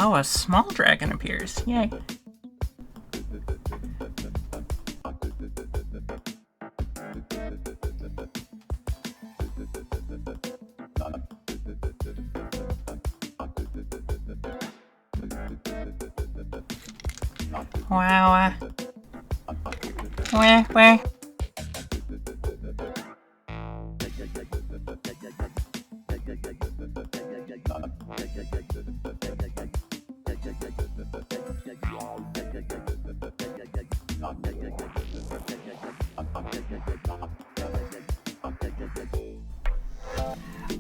Oh, a small dragon appears. Yay. Wow. Wah.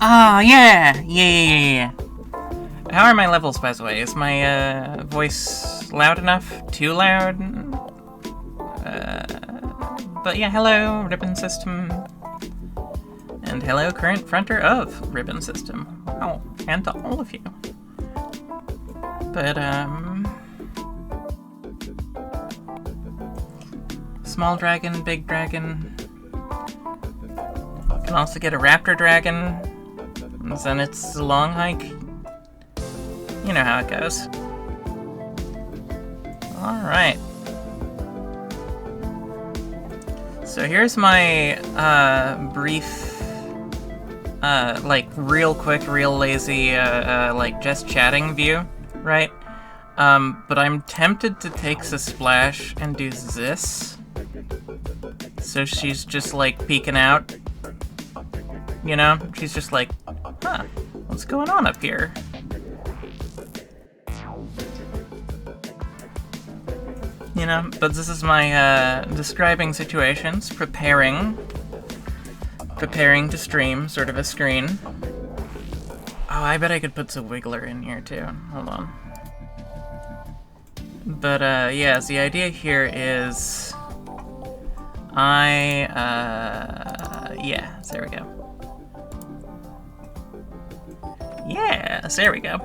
Oh, yeah. How are my levels, by the way? Is my voice loud enough? Too loud? But yeah, hello, Ribbon System. And hello, current fronter of Ribbon System. Wow, and to all of you. But, small dragon, big dragon. Can also get a raptor dragon. And then it's a long hike. You know how it goes. Alright. So here's my, brief, like, real quick, real lazy, like, just chatting view, right? But I'm tempted to take the splash and do this. So she's just, like, peeking out. You know? She's just like, huh, what's going on up here? You know, but this is my, describing situations, preparing to stream, sort of a screen. Oh, I bet I could put some wiggler in here, too. Hold on. But, yeah, the idea here is... yeah, there we go. Yeah, there we go.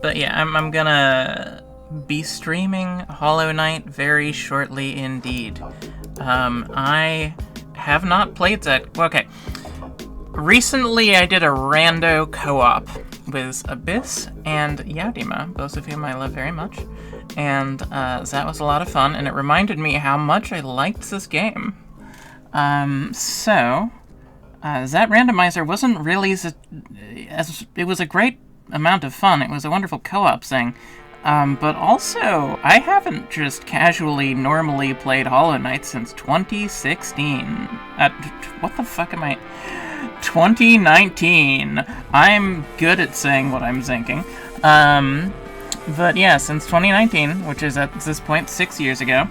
But yeah, I'm gonna be streaming Hollow Knight very shortly indeed. I have not played that. Okay. Recently, I did a rando co-op with Abyss and Yaudima, both of whom I love very much. And that was a lot of fun, and it reminded me how much I liked this game. So, that randomizer wasn't really as it was a great amount of fun. It was a wonderful co-op thing. But also, I haven't just casually, normally played Hollow Knight since 2016. What the fuck am I... 2019. I'm good at saying what I'm thinking. But yeah, since 2019, which is at this point 6 years ago,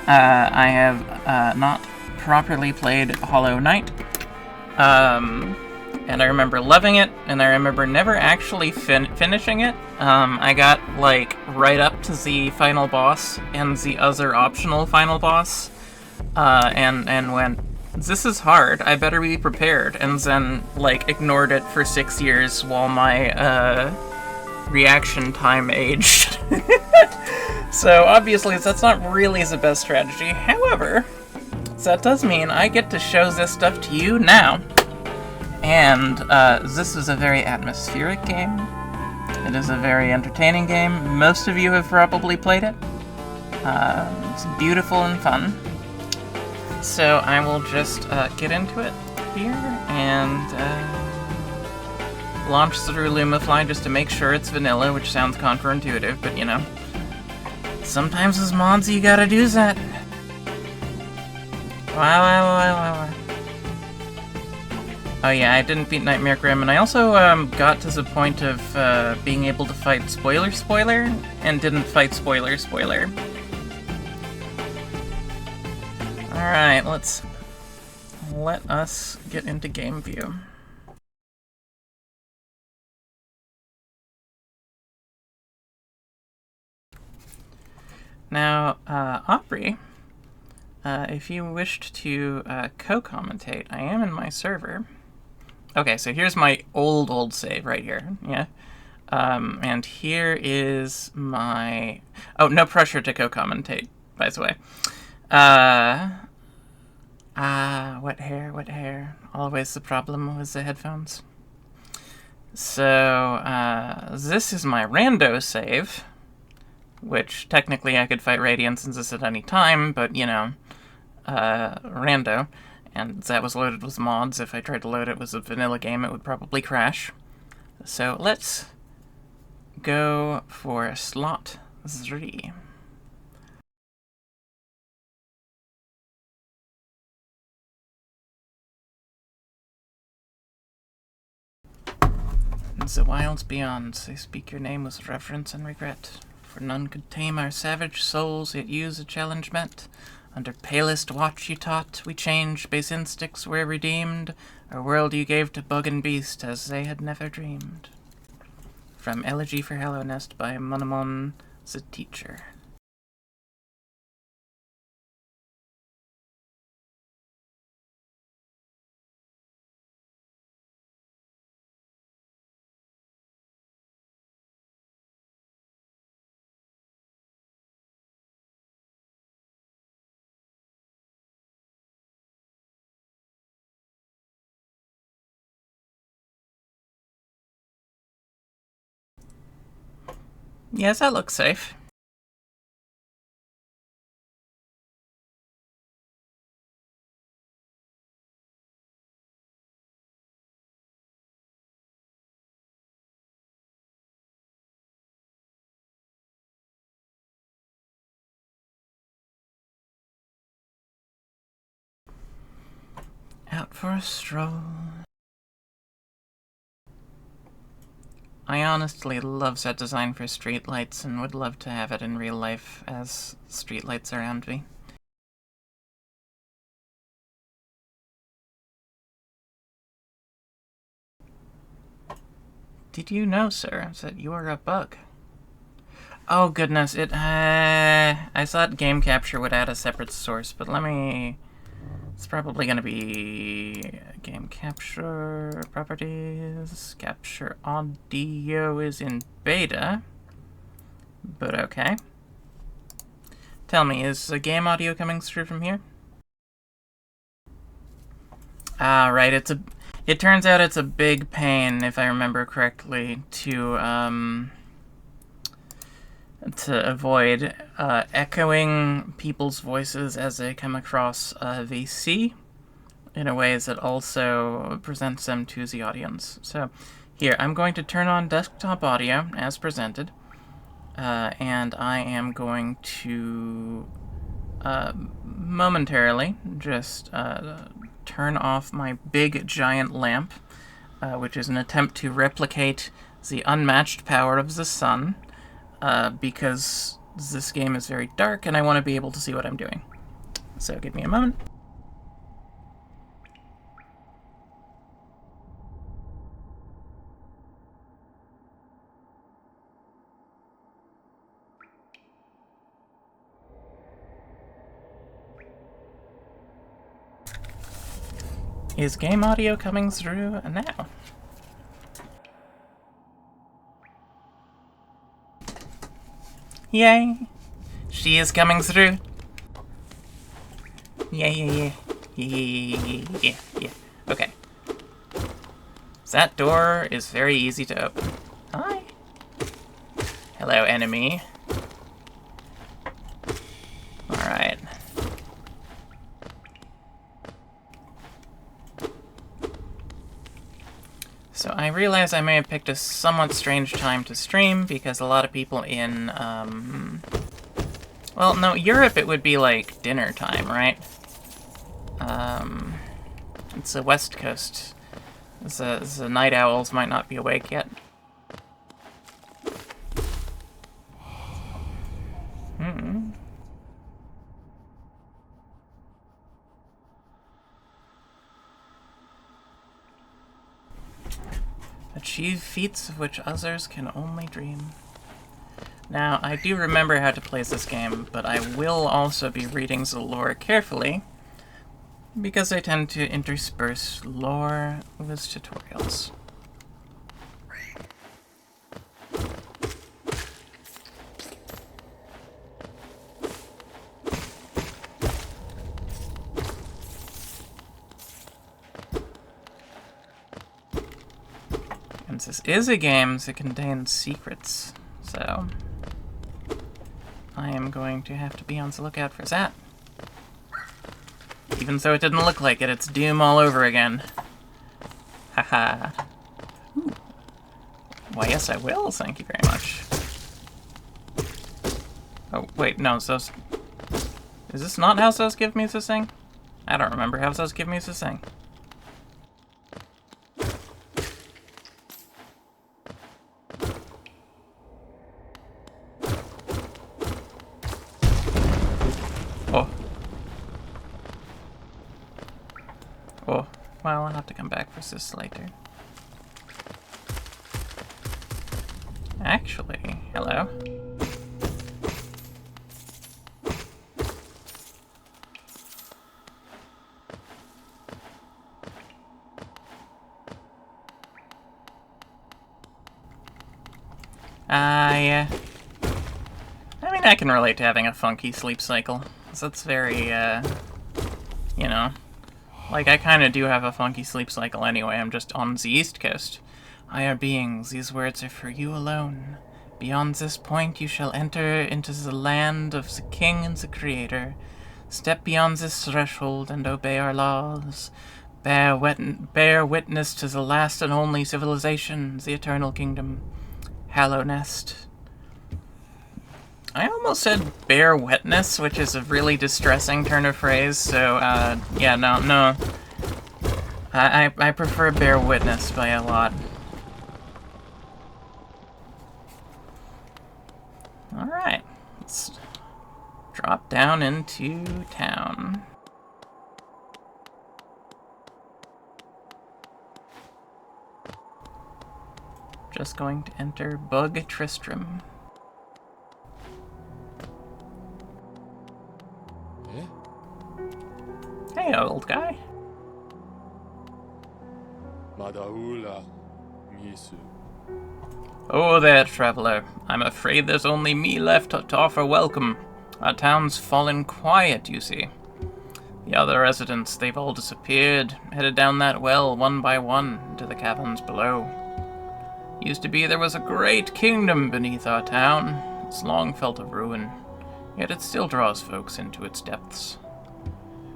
I have not properly played Hollow Knight. And I remember loving it, and I remember never actually finishing it. I got, like, right up to the final boss and the other optional final boss, and went, this is hard, I better be prepared, and then, like, ignored it for 6 years while my, reaction time aged. So, obviously, that's not really the best strategy. However, that does mean I get to show this stuff to you now. And, this is a very atmospheric game. It is a very entertaining game. Most of you have probably played it. It's beautiful and fun. So I will just, get into it here, and, launch through Lumafly just to make sure it's vanilla, which sounds counterintuitive, but you know. Sometimes as mods you gotta do that. Wow. Oh yeah, I didn't beat Nightmare Grim, and I also got to the point of being able to fight Spoiler, and didn't fight Spoiler. Alright, let us get into game view. Now, Aubrey, if you wished to co-commentate, I am in my server. Okay, so here's my old save right here, yeah? And here is my... Oh, no pressure to co-commentate, by the way. What hair? Always the problem with the headphones. So, this is my rando save, which technically I could fight radio instances at any time, but, you know, rando. And that was loaded with mods. If I tried to load it with a vanilla game, it would probably crash. So let's go for slot 3. The wilds beyond, they speak your name with reverence and regret. For none could tame our savage souls, yet use a challenge met. Under palest watch you taught, we changed, base instincts were redeemed. Our world you gave to bug and beast, as they had never dreamed. From Elegy for Hallow Nest by Monomon, the Teacher. Yes, that looks safe. Out for a stroll. I honestly love set design for streetlights and would love to have it in real life as streetlights around me. Did you know, sir, that you are a bug? Oh goodness, I thought game capture would add a separate source, but let me... It's probably gonna be game capture properties. Capture audio is in beta, but okay. Tell me, is the game audio coming through from here? Ah, right. It turns out it's a big pain, if I remember correctly, to avoid echoing people's voices as they come across VC in a way that also presents them to the audience. So here, I'm going to turn on desktop audio as presented, and I am going to momentarily just turn off my big giant lamp, which is an attempt to replicate the unmatched power of the sun, because this game is very dark and I want to be able to see what I'm doing. So give me a moment. Is game audio coming through now? Yay! She is coming through. Yeah. Okay. That door is very easy to open. Hi. Hello, enemy. Alright. So I realize I may have picked a somewhat strange time to stream because a lot of people in, well, no, Europe it would be like dinner time, right? It's the West Coast. The night owls might not be awake yet. Achieve feats of which others can only dream. Now, I do remember how to play this game, but I will also be reading the lore carefully, because I tend to intersperse lore with tutorials. And since this is a game, it contains secrets, so I am going to have to be on the lookout for that. Even though it didn't look like it, it's Doom all over again. Haha. Why, yes, I will. Thank you very much. Oh, wait, no, so... Is this not how those give me this thing? I don't remember how those give me this thing. Oh. Oh. Well, I'll have to come back for this later. Actually, hello. Yeah. I mean, I can relate to having a funky sleep cycle. So that's very, you know. Like, I kind of do have a funky sleep cycle anyway. I'm just on the East Coast. Higher beings, these words are for you alone. Beyond this point, you shall enter into the land of the King and the Creator. Step beyond this threshold and obey our laws. Bear witness to the last and only civilization, the Eternal Kingdom. Hallow Nest. I almost said bear witness, which is a really distressing turn of phrase, so, yeah, no. I prefer bear witness by a lot. Alright, let's drop down into town. Just going to enter Bug Tristram. Hey, old guy. Oh there, traveler. I'm afraid there's only me left to offer welcome. Our town's fallen quiet, you see. The other residents, they've all disappeared, headed down that well one by one into the caverns below. Used to be there was a great kingdom beneath our town. It's long felt a ruin, yet it still draws folks into its depths.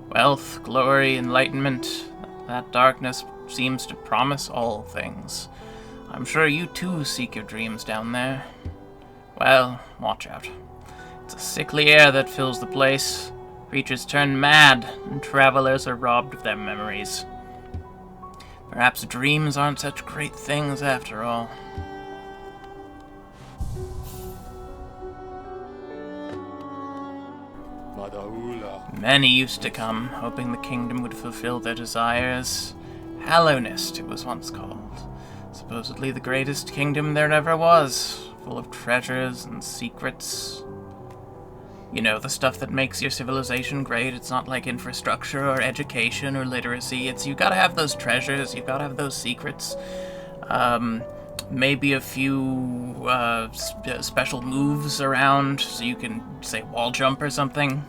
Wealth, glory, enlightenment, that darkness seems to promise all things. I'm sure you too seek your dreams down there. Well, watch out. It's a sickly air that fills the place. Creatures turn mad, and travelers are robbed of their memories. Perhaps dreams aren't such great things after all. Many used to come, hoping the kingdom would fulfill their desires. Hallow Nest, it was once called. Supposedly the greatest kingdom there ever was, full of treasures and secrets. You know, the stuff that makes your civilization great. It's not like infrastructure or education or literacy. It's you gotta have those treasures, you gotta have those secrets. Maybe a few special moves around so you can, say, wall jump or something.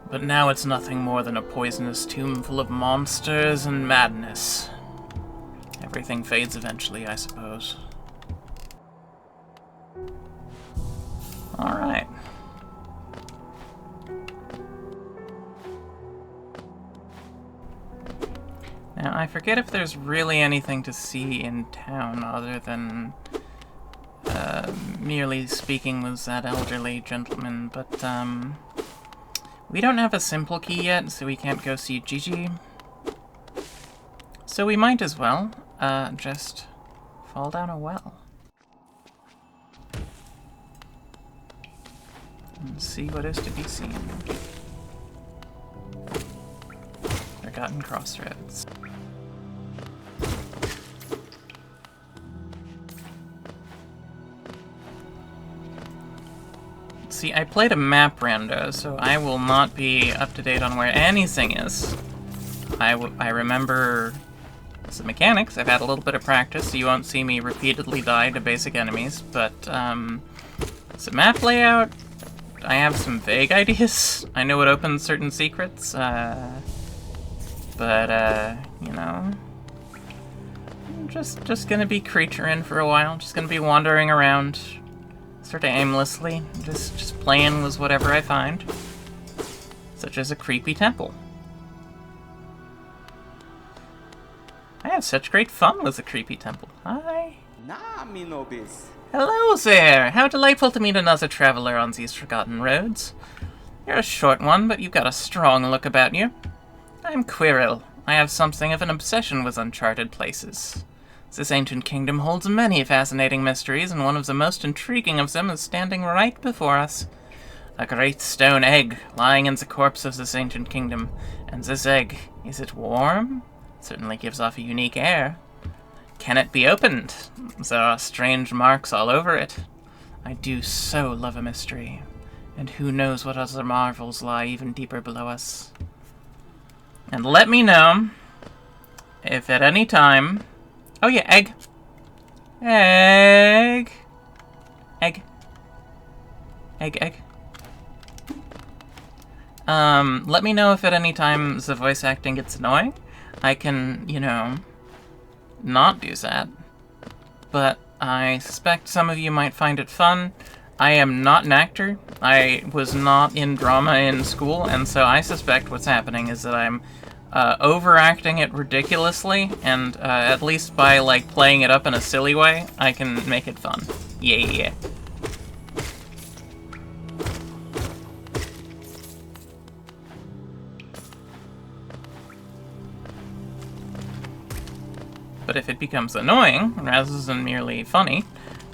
But now it's nothing more than a poisonous tomb full of monsters and madness. Everything fades eventually, I suppose. Alright. Now, I forget if there's really anything to see in town other than merely speaking with that elderly gentleman, but we don't have a simple key yet, so we can't go see Gigi. So we might as well just fall down a well. And see what is to be seen. Forgotten Crossroads. See, I played a map rando, so I will not be up to date on where anything is. I remember the mechanics. I've had a little bit of practice, so you won't see me repeatedly die to basic enemies, but the map layout, I have some vague ideas. I know it opens certain secrets, but, you know, Just gonna be creaturing for a while. Just gonna be wandering around, sort of aimlessly, just playing with whatever I find, such as a creepy temple. I have such great fun with the creepy temple. Hi. Nah, me no biz. Hello there. How delightful to meet another traveler on these forgotten roads. You're a short one, but you've got a strong look about you. I'm Quirrell. I have something of an obsession with uncharted places. This ancient kingdom holds many fascinating mysteries, and one of the most intriguing of them is standing right before us. A great stone egg lying in the corpse of this ancient kingdom. And this egg, is it warm? It certainly gives off a unique air. Can it be opened? There are strange marks all over it. I do so love a mystery. And who knows what other marvels lie even deeper below us. And let me know if at any time... Oh yeah, egg. Egg. Egg. Egg, egg. Let me know if at any time the voice acting gets annoying. I can, you know, not do that. But I suspect some of you might find it fun. I am not an actor. I was not in drama in school, and so I suspect what's happening is that I'm overacting it ridiculously, and at least by, like, playing it up in a silly way, I can make it fun. Yeah. But if it becomes annoying, rather than merely funny,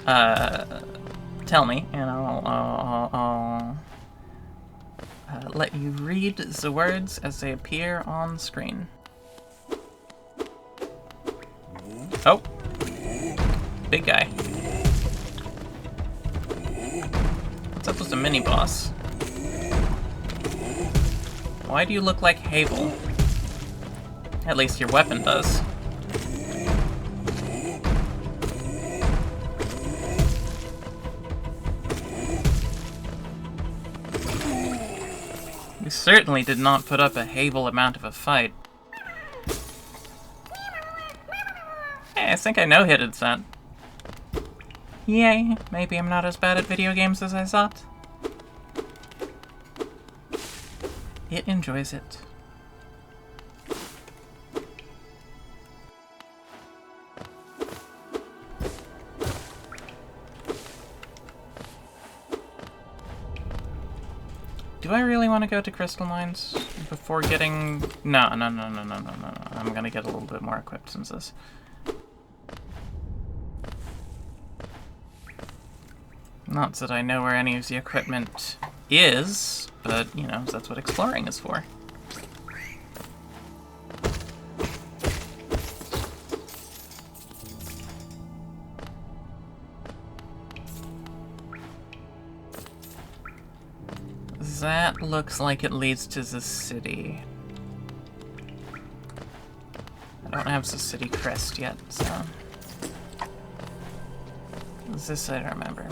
tell me, and I'll let you read the words as they appear on screen. Oh! Big guy. What's up with the mini-boss? Why do you look like Havel? At least your weapon does. You certainly did not put up a Havel amount of a fight. Hey, I think I no-hitted that. Yay, maybe I'm not as bad at video games as I thought. It enjoys it. Do I really want to go to Crystal Mines before getting... No. I'm gonna get a little bit more equipped since this. Not that I know where any of the equipment is, but, you know, that's what exploring is for. That looks like it leads to the city. I don't have the city crest yet, so... This I remember.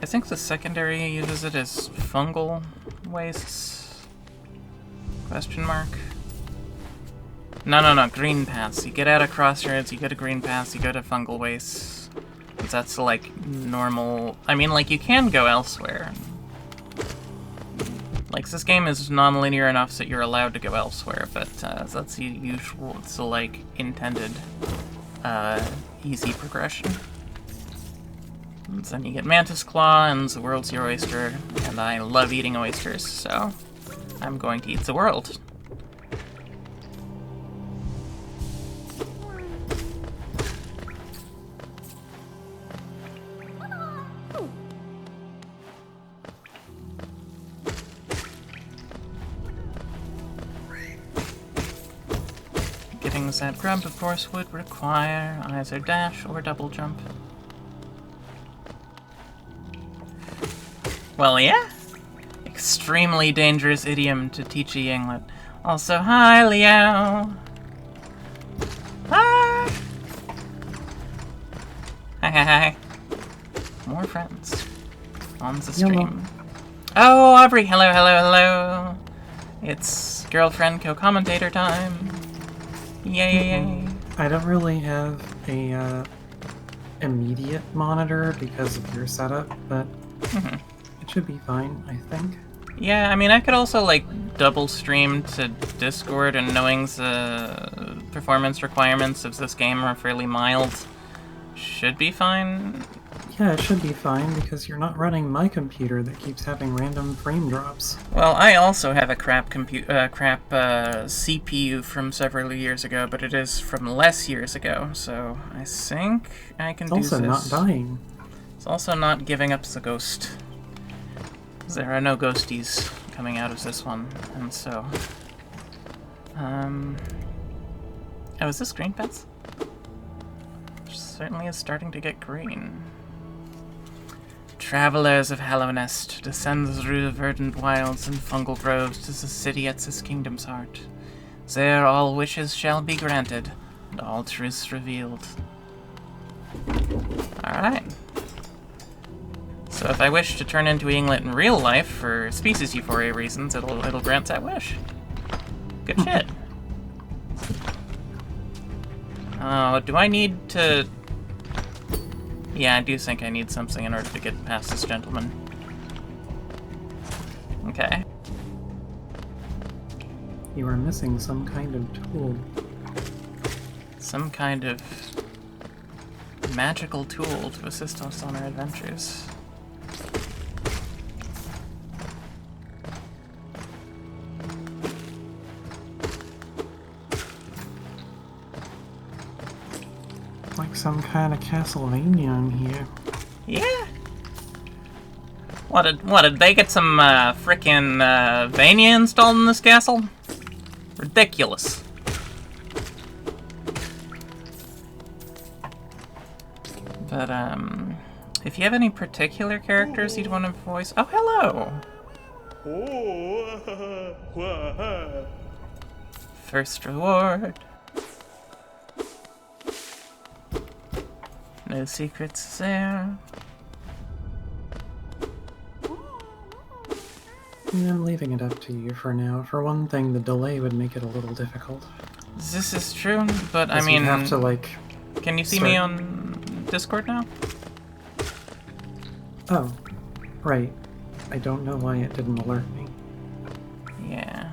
I think the secondary uses it as fungal wastes? Question mark? No, green paths. You get out of crossroads, you go to green paths, you go to fungal wastes. That's, like, normal... I mean, like, you can go elsewhere. Like, this game is non-linear enough that you're allowed to go elsewhere, but that's the usual, it's the, like, intended, easy progression. And then you get Mantis Claw, and the world's your oyster, and I love eating oysters, so I'm going to eat the world. Getting that grub, of course, would require either dash or double jump. Well, yeah. Extremely dangerous idiom to teach a Yinglet. Also, hi, Leo. Hi. Hi. More friends on the stream. Hello. Oh, Aubrey, hello. It's Girlfriend co-commentator time. Yay! I don't really have a immediate monitor because of your setup, but it should be fine, I think. Yeah, I mean, I could also, like, double stream to Discord, and knowing the performance requirements of this game are fairly mild, should be fine. Yeah, it should be fine because you're not running my computer that keeps having random frame drops. Well, I also have a crap CPU from several years ago, but it is from less years ago, so I think I can do this. It's also not dying. It's also not giving up the ghost. There are no ghosties coming out of this one, and so... Oh, is this green beds? Which certainly is starting to get green. Travelers of Hallownest, descend through the verdant wilds and fungal groves to the city at this kingdom's heart. There all wishes shall be granted, and all truths revealed. Alright. So if I wish to turn into Eaglet in real life for species euphoria reasons, it'll grant that wish. Good shit. Oh, do I need to... Yeah, I do think I need something in order to get past this gentleman. Okay. You are missing some kind of tool. Some kind of magical tool to assist us on our adventures. Like some kind of Castlevania in here. Yeah. What did they get some frickin' Vania installed in this castle? Ridiculous. But if you have any particular characters you'd want to voice, oh hello. First reward. No secrets there. I'm leaving it up to you for now. For one thing, the delay would make it a little difficult. This is true, but I mean... you have to, like... Can you see me on Discord now? Oh, right. I don't know why it didn't alert me. Yeah.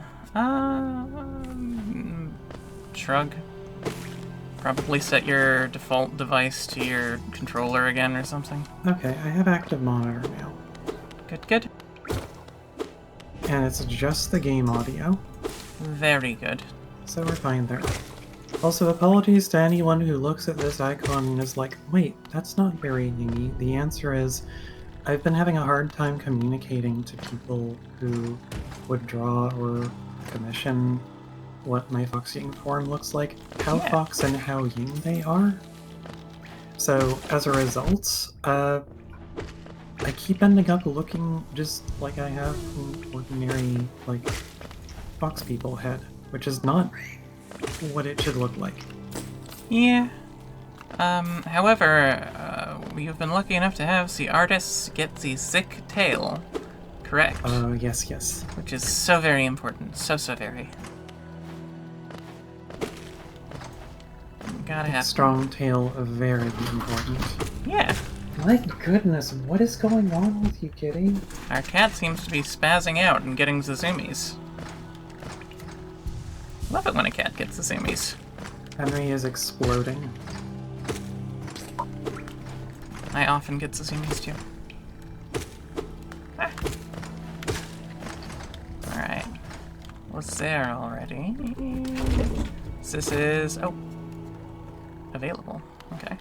Shrug. Probably set your default device to your controller again or something. Okay, I have active monitor now. Good, good. And it's just the game audio. Very good. So we're fine there. Also, apologies to anyone who looks at this icon and is like, wait, that's not very Yingy. The answer is, I've been having a hard time communicating to people who would draw or commission what my Fox Ying form looks like, how Fox and how Ying they are. So, as a result, I keep ending up looking just like I have an ordinary, like, Fox people head, which is not what it should look like. Yeah. However, you've been lucky enough to have the artists get the sick tail correct. Yes, yes. Which is so very important. So very. Gotta have strong tail, very important. Yeah. My goodness, what is going on with you, kitty? Our cat seems to be spazzing out and getting Zazumis. Love it when a cat gets Zazumis. Henry is exploding. I often get Zazumis too. Ah. Alright. What's there already? This is... oh. Available. Okay.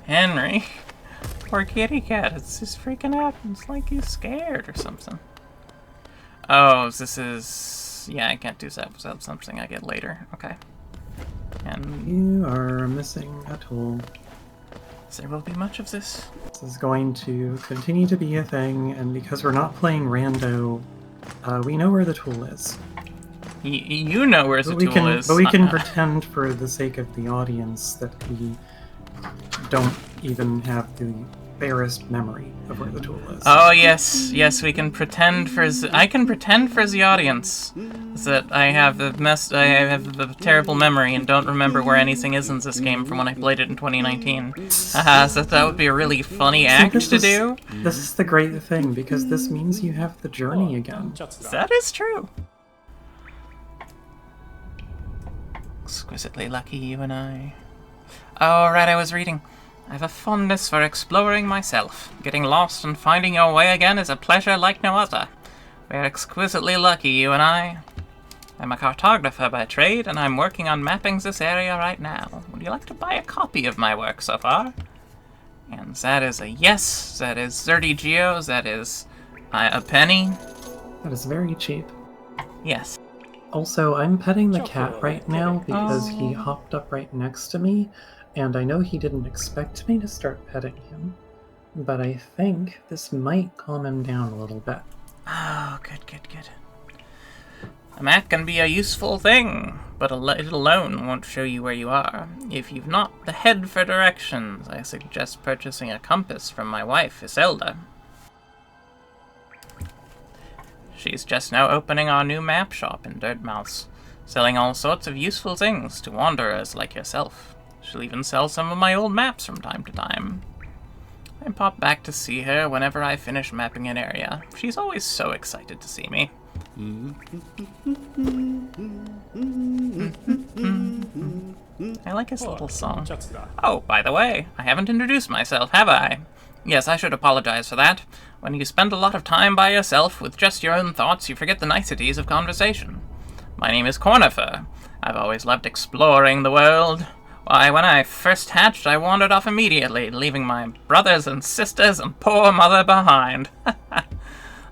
Henry. Poor kitty cat. It's just freaking out. It's like he's scared or something. Oh, this is... yeah, I can't do that without something I get later. Okay. And... you are missing a tool. There will be much of this. This is going to continue to be a thing, and because we're not playing rando, we know where the tool is. You know where the tool is. But we can pretend for the sake of the audience that we don't even have the barest memory of where the tool is. Oh yes, yes, we can pretend for I can pretend for the audience that I have the terrible memory and don't remember where anything is in this game from when I played it in 2019. Haha, so that would be a really funny act to do. This is the great thing, because this means you have the journey again. That is true. Exquisitely lucky, you and I. Oh, right, I was reading. I have a fondness for exploring myself. Getting lost and finding your way again is a pleasure like no other. We're exquisitely lucky, you and I. I'm a cartographer by trade, and I'm working on mapping this area right now. Would you like to buy a copy of my work so far? And that is a yes. That is 30 geos. That is a penny. That is very cheap. Yes. Also, I'm petting the cat right now because he hopped up right next to me, and I know he didn't expect me to start petting him, but I think this might calm him down a little bit. Oh, good, good, good. A map can be a useful thing, but it alone won't show you where you are. If you've not the head for directions, I suggest purchasing a compass from my wife, Iselda. She's just now opening our new map shop in Dirtmouth, selling all sorts of useful things to wanderers like yourself. She'll even sell some of my old maps from time to time. I pop back to see her whenever I finish mapping an area. She's always so excited to see me. I like his little song. Oh, by the way, I haven't introduced myself, have I? Yes, I should apologize for that. When you spend a lot of time by yourself with just your own thoughts, you forget the niceties of conversation. My name is Cornifer. I've always loved exploring the world. Why, when I first hatched, I wandered off immediately, leaving my brothers and sisters and poor mother behind.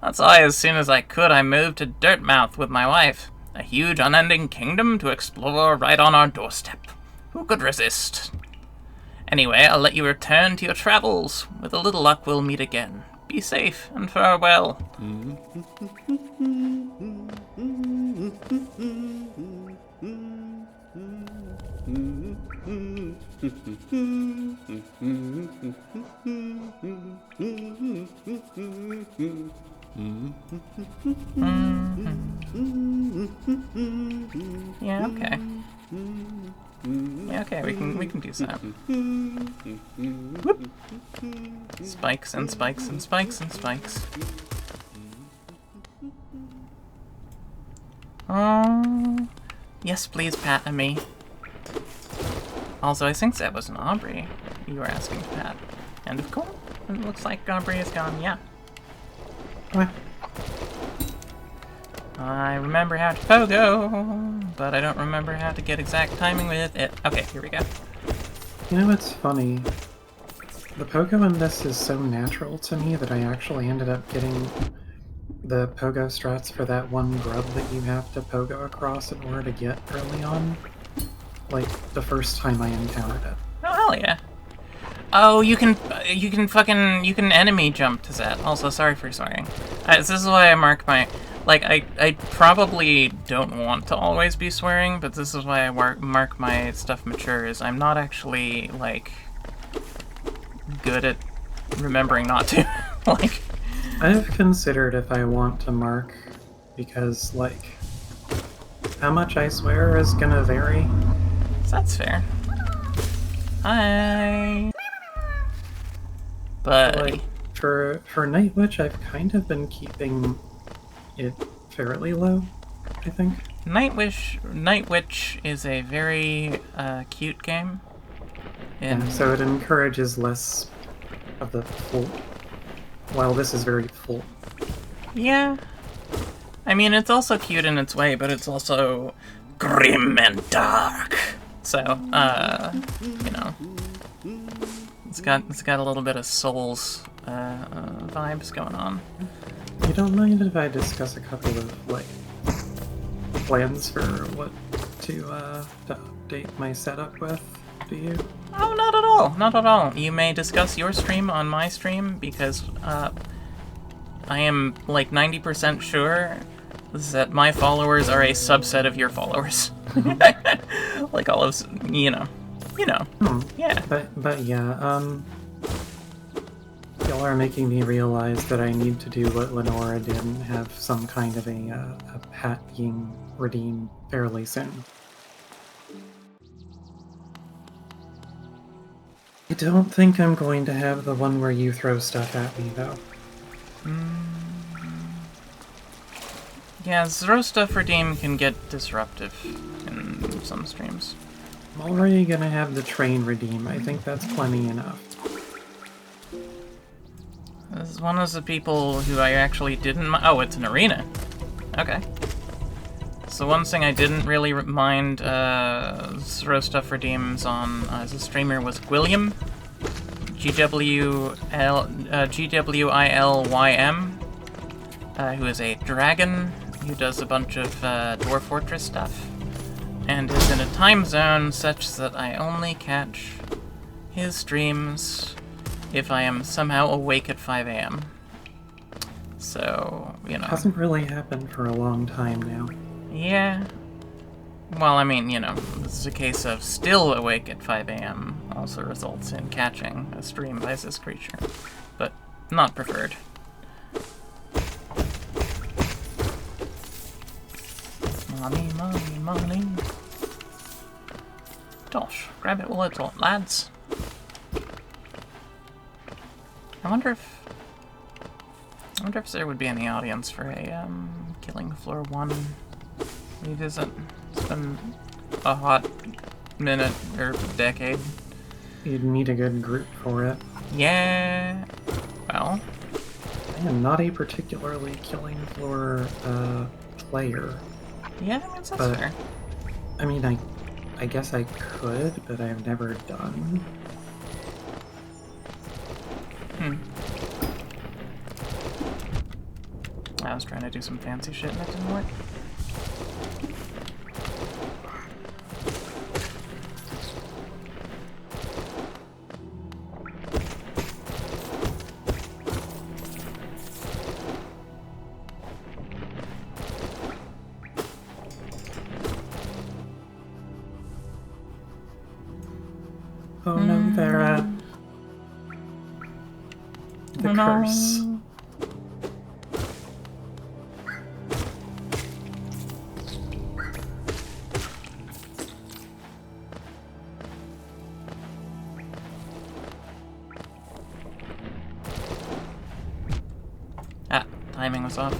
That's why, as soon as I could, I moved to Dirtmouth with my wife. A huge, unending kingdom to explore right on our doorstep. Who could resist? Anyway, I'll let you return to your travels. With a little luck, we'll meet again. Be safe, and farewell. Yeah, okay. Yeah, okay, we can do that. Whoop. Spikes and spikes and spikes and spikes. Oh, yes, please, pat me. Also, I think that was an Aubrey you were asking to pat. And of course, it looks like Aubrey is gone. Yeah. What? I remember how to pogo, but I don't remember how to get exact timing with it. Okay, here we go. You know what's funny? The pogo in this is so natural to me that I actually ended up getting the pogo strats for that one grub that you have to pogo across in order to get early on. Like, the first time I encountered it. Oh, hell yeah. Oh, you can enemy jump to that. Also, sorry for swearing. This is why I mark my... Like, I probably don't want to always be swearing, but this is why I mark my stuff mature, is I'm not actually, like, good at remembering not to. Like... I've considered if I want to mark, because, like, how much I swear is gonna vary. That's fair. Hi! But... Like, for Night Witch, I've kind of been keeping it fairly low, I think. Night Witch is a very cute game. Yeah, so it encourages less of the full, while this is very full. Yeah. I mean, it's also cute in its way, but it's also grim and dark. So, you know, it's got a little bit of Souls vibes going on. You don't mind if I discuss a couple of, like, plans for what to update my setup with, do you? Oh, not at all. Not at all. You may discuss your stream on my stream, because I am, like, 90% sure that my followers are a subset of your followers. Like, all of... You know. Hmm. Yeah. But yeah, Y'all are making me realize that I need to do what Lenora did and have some kind of a hat being redeemed fairly soon. I don't think I'm going to have the one where you throw stuff at me, though. Yeah, throw stuff redeem can get disruptive in some streams. I'm already gonna have the train redeem. I think that's plenty enough. This is one of the people who I actually didn't oh, it's an arena. Okay. So one thing I didn't really mind throw stuff redeems on as a streamer was Gwilliam. GWILYM. Who is a dragon who does a bunch of Dwarf Fortress stuff. And is in a time zone such that I only catch his streams if I am somehow awake at 5 a.m. So, you know. Hasn't really happened for a long time now. Yeah. Well, I mean, you know, this is a case of still awake at 5 a.m. also results in catching a stream by this creature. But not preferred. Money, money, money. Gosh, grab it while it's hot, lads. I wonder if there would be any audience for a Killing Floor 1 revisit. It's been a hot minute or decade. You'd need a good group for it. Yeah. Well, I am not a particularly Killing Floor player. yeah, I mean, that's But, fair. I mean, I guess I could, but I've never done. I was trying to do some fancy shit and that didn't work. Oh no, Vera. The curse. Ah, timing was off.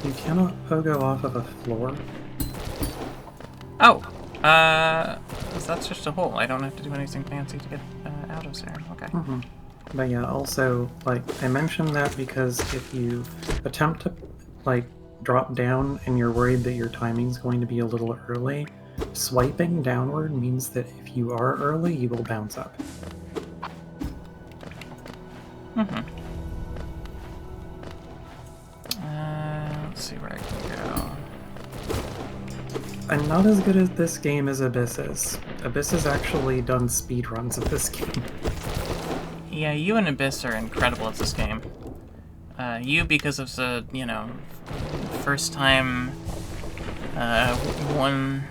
You cannot pogo off of a floor. Oh, that's just a hole. I don't have to do anything fancy to get out of there. Okay. Mm-hmm. But yeah, also, like, I mentioned that because if you attempt to, like, drop down and you're worried that your timing's going to be a little early, swiping downward means that if you are early, you will bounce up. Mm-hmm. Let's see where I can go. I'm not as good at this game as Abyss is. Abyss has actually done speedruns of this game. Yeah, you and Abyss are incredible at this game. You because of the, you know, first time one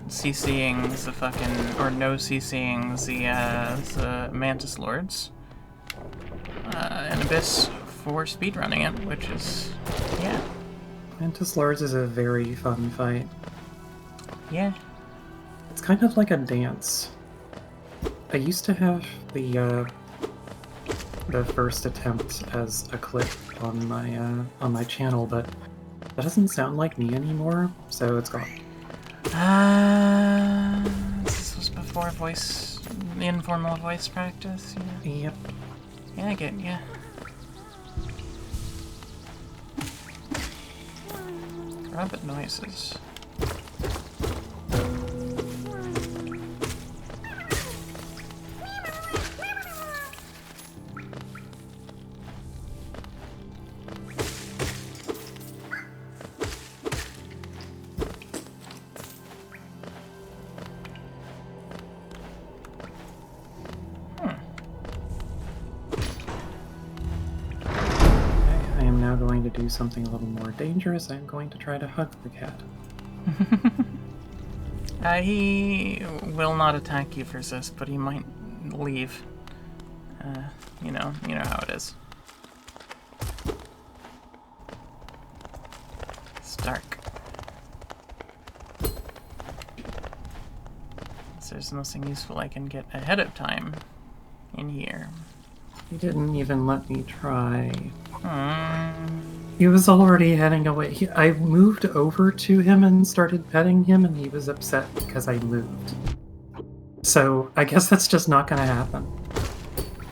CCing the fucking, or no CCing the Mantis Lords. And Abyss for speedrunning it, which is, yeah. Mantis Lords is a very fun fight. Yeah. It's kind of like a dance. I used to have the first attempt as a clip on my channel, but that doesn't sound like me anymore, so it's gone. This was before informal voice practice. Yeah. Yep. Yeah, I get, yeah. Rabbit noises. To do something a little more dangerous, I'm going to try to hug the cat. He will not attack you for this, but he might leave. You know how it is. It's dark. So there's nothing useful I can get ahead of time in here. He didn't even let me try. Hmm. He was already heading away. I moved over to him and started petting him, and he was upset because I moved. So I guess that's just not going to happen.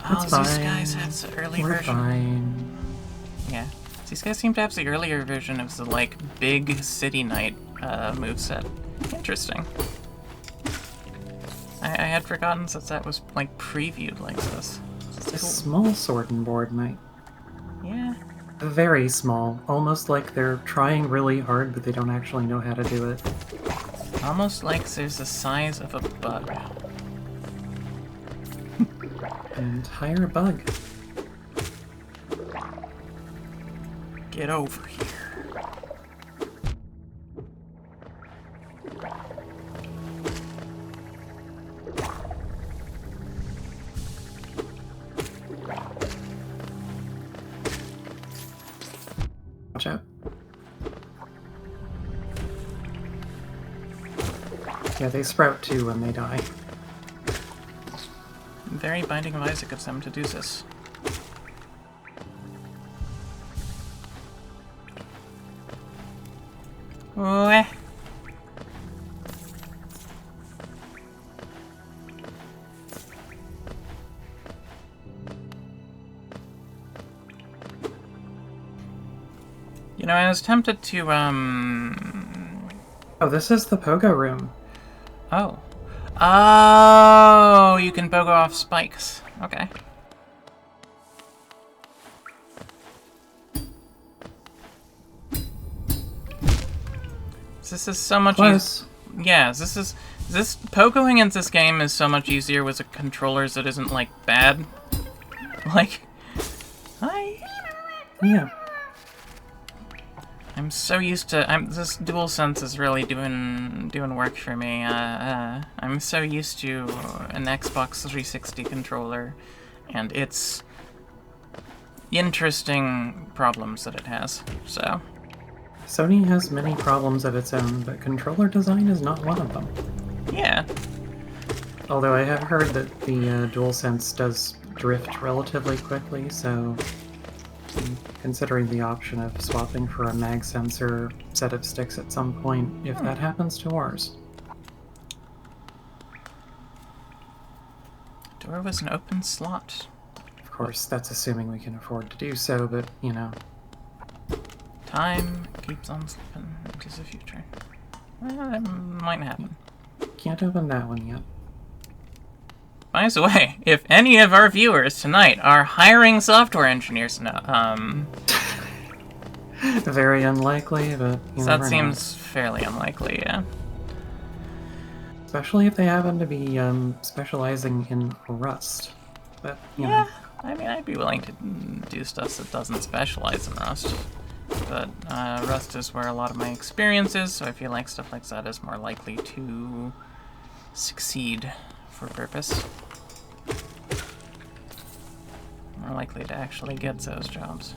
That's Oh, these fine. guys have the early We're version. fine. Yeah. These guys seem to have the earlier version of the, like, big City Knight moveset. Interesting. I had forgotten that was, like, previewed like this. It's a Cool. small sword and board knight. Yeah. Very small. Almost like they're trying really hard, but they don't actually know how to do it. Almost like there's the size of a bug. An entire bug. Get over here. Watch out. Yeah, they sprout too when they die. Very Binding of Isaac of them to do this. Weh. You know, I was tempted to, Oh, this is the pogo room. Oh. Oh, you can pogo off spikes. Okay. This is so much easier. Yeah, this pogoing in this game is so much easier with the controllers that isn't, like, bad. Like, hi. Yeah. I'm so used to this DualSense is really doing work for me. I'm so used to an Xbox 360 controller and its interesting problems that it has. So Sony has many problems of its own, but controller design is not one of them. yeah. Although I have heard that the DualSense does drift relatively quickly, so considering the option of swapping for a mag sensor set of sticks at some point, if that happens to ours. Door was an open slot. Of course, that's assuming we can afford to do so, but, you know. Time keeps on slipping into the future. Well, that might happen. Can't open that one yet. By the way, if any of our viewers tonight are hiring software engineers now, Very unlikely, but you that never seems fairly unlikely, yeah. know. Especially if they happen to be specializing in Rust. But, you know. I mean, I'd be willing to do stuff that doesn't specialize in Rust. But Rust is where a lot of my experience is, so I feel like stuff like that is more likely to succeed for purpose. More likely to actually get those jobs.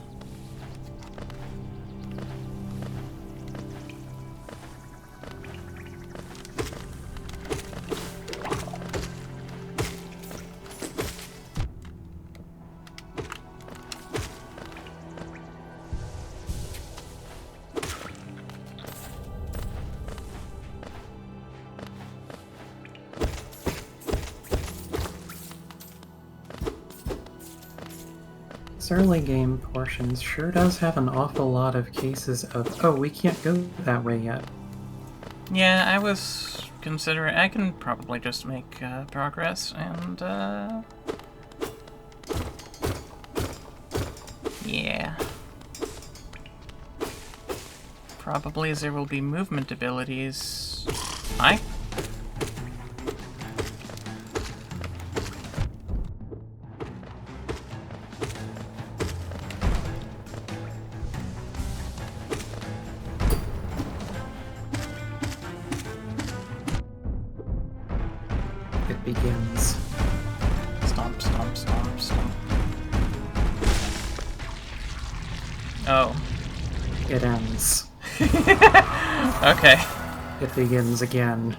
This early game portions sure does have an awful lot of cases of, oh, we can't go that way yet. Yeah, I was considering... I can probably just make progress, and, yeah. Probably there will be movement abilities. Hi? It ends. Okay. It begins again.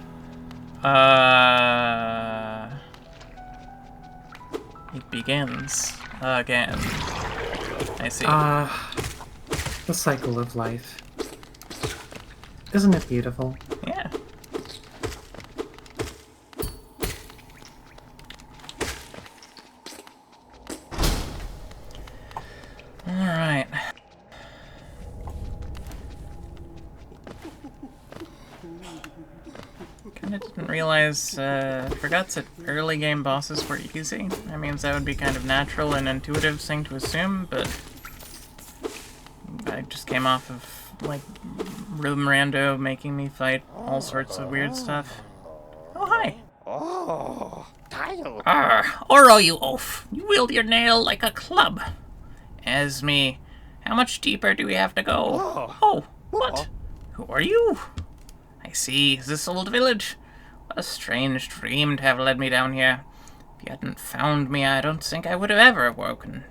It begins again. I see. The cycle of life. Isn't it beautiful? Yeah. Alright. Kinda didn't realize, forgot that early game bosses were easy. That means that would be kind of natural and intuitive thing to assume, but I just came off of, like, Room Rando making me fight all sorts of weird stuff. Oh, hi! Oh, tile. Oro, you oaf! You wield your nail like a club. Esme, how much deeper do we have to go? Oh, what? Who are you? I see, this old village. What a strange dream to have led me down here. If you hadn't found me, I don't think I would have ever awoken.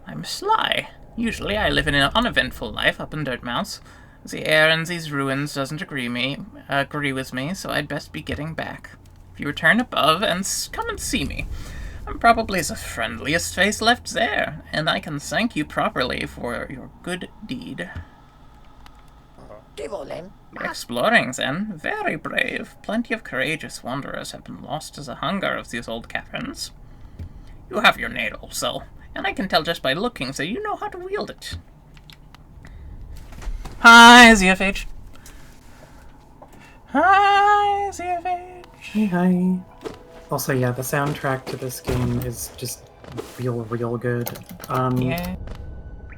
I'm sly. Usually I live in an uneventful life up in Dirtmouth. The air in these ruins doesn't agree with me, so I'd best be getting back. If you return above and come and see me, I'm probably the friendliest face left there, and I can thank you properly for your good deed. Exploring, then. Very brave. Plenty of courageous wanderers have been lost to the hunger of these old caverns. You have your nail also, and I can tell just by looking that you know how to wield it. Hi, ZFH. Hi, ZFH. Hey, hi. Also, yeah, the soundtrack to this game is just real good. Yeah.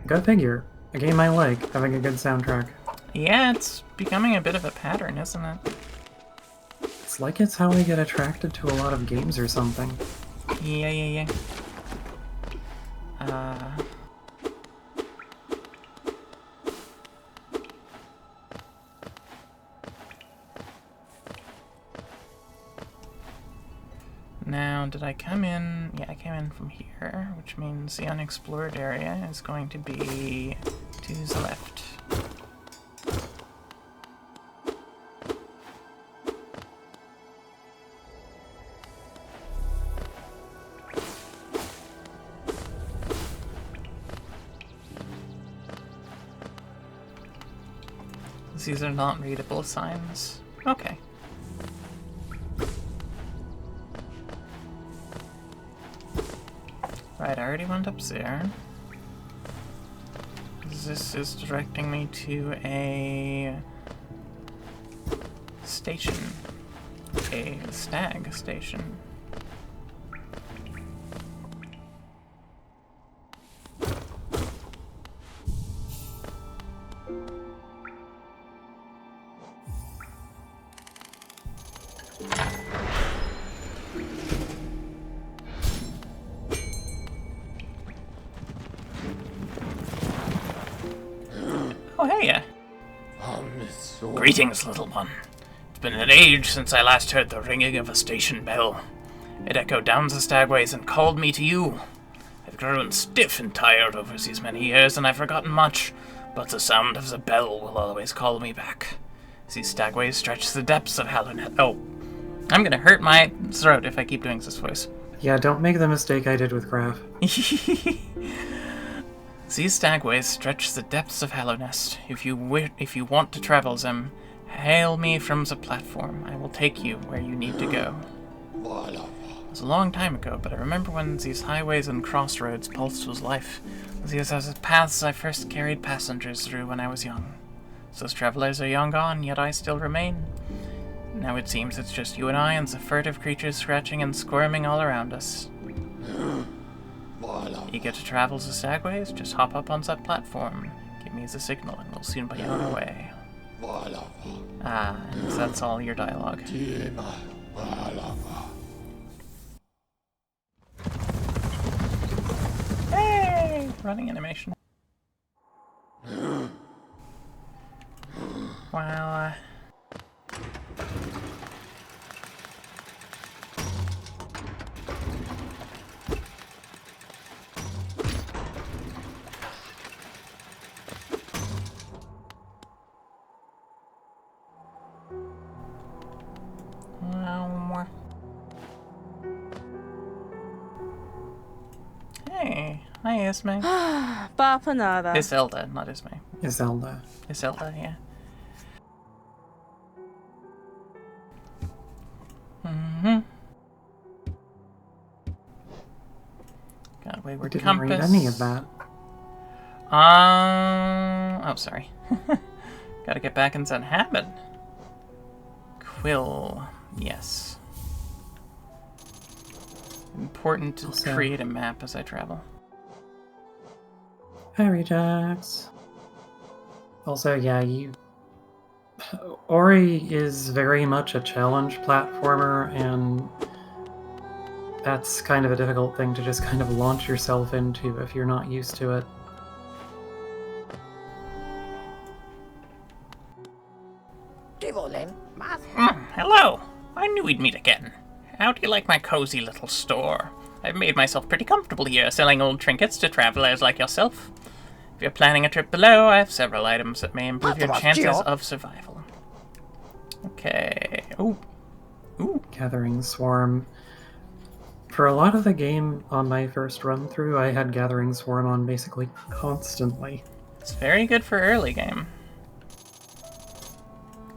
Go figure. A game I like, having a good soundtrack. Yeah, it's becoming a bit of a pattern, isn't it? It's like it's how I get attracted to a lot of games or something. Yeah. Now, did I come in? Yeah, I came in from here, which means the unexplored area is going to be to the left. These are not readable signs. Okay. Right, I already went up there. This is directing me to a station. A stag station. Oh, hey! Greetings, little one. It's been an age since I last heard the ringing of a station bell. It echoed down the stagways and called me to you. I've grown stiff and tired over these many years, and I've forgotten much, but the sound of the bell will always call me back. These stagways stretch the depths of Hallonet. Oh, I'm gonna hurt my throat if I keep doing this voice. Yeah, don't make the mistake I did with Graph. These stagways stretch the depths of Hallowest. If you want to travel them, hail me from the platform. I will take you where you need to go. It was a long time ago, but I remember when these highways and crossroads pulsed with life. These are the paths I first carried passengers through when I was young. Those travelers are long gone, yet I still remain. Now it seems it's just you and I and the furtive creatures scratching and squirming all around us. Eager to travel the stagways? Just hop up on that platform. Give me the signal and we'll soon be on our way. And that's all your dialogue. Hey! Running animation. Wow. Hey. Hi, Ismay. Bapanada. Iselda, not Ismay. Iselda. Iselda, yeah. Mm-hmm. Got wayward Didn't compass. read any of that. Oh, sorry. Gotta get back into that habit. Quill, yes. Important to Also- create a map as I travel. Harry Jacks. Also, yeah, Ori is very much a challenge platformer, and that's kind of a difficult thing to just kind of launch yourself into if you're not used to it. Hello! I knew we'd meet again. How do you like my cozy little store? I've made myself pretty comfortable here, selling old trinkets to travelers like yourself. If you're planning a trip below, I have several items that may improve your chances of survival. Okay. Ooh. Ooh. Gathering Swarm. For a lot of the game on my first run through, I had Gathering Swarm on basically constantly. It's very good for early game.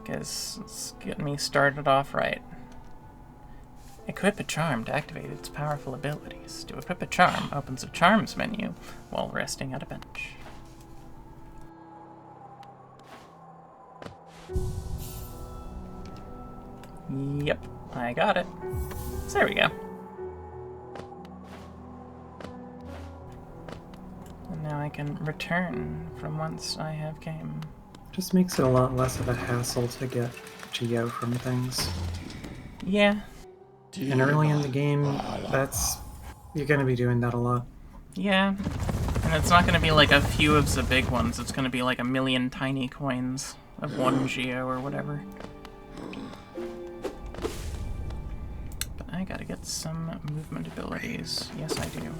Because it's getting me started off right. Equip a charm to activate its powerful abilities. To equip a charm, opens a charms menu while resting at a bench. Yep, I got it. So there we go. And now I can return from whence I have came. Just makes it a lot less of a hassle to get Geo from things. Yeah. And early in the game, you're gonna be doing that a lot. Yeah. And it's not gonna be like a few of the big ones, it's gonna be like a million tiny coins of 1 Geo or whatever. But I gotta get some movement abilities. Yes, I do.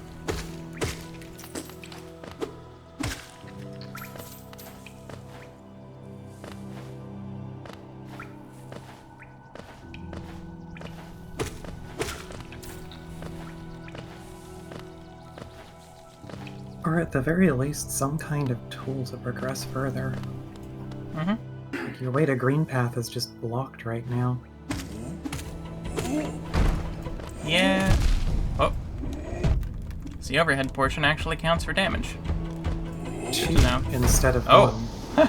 Or at the very least, some kind of tool to progress further. Mm-hmm. Like your way to Green Path is just blocked right now. Yeah. Oh. So the overhead portion actually counts for damage. No. Instead of Oh. 1.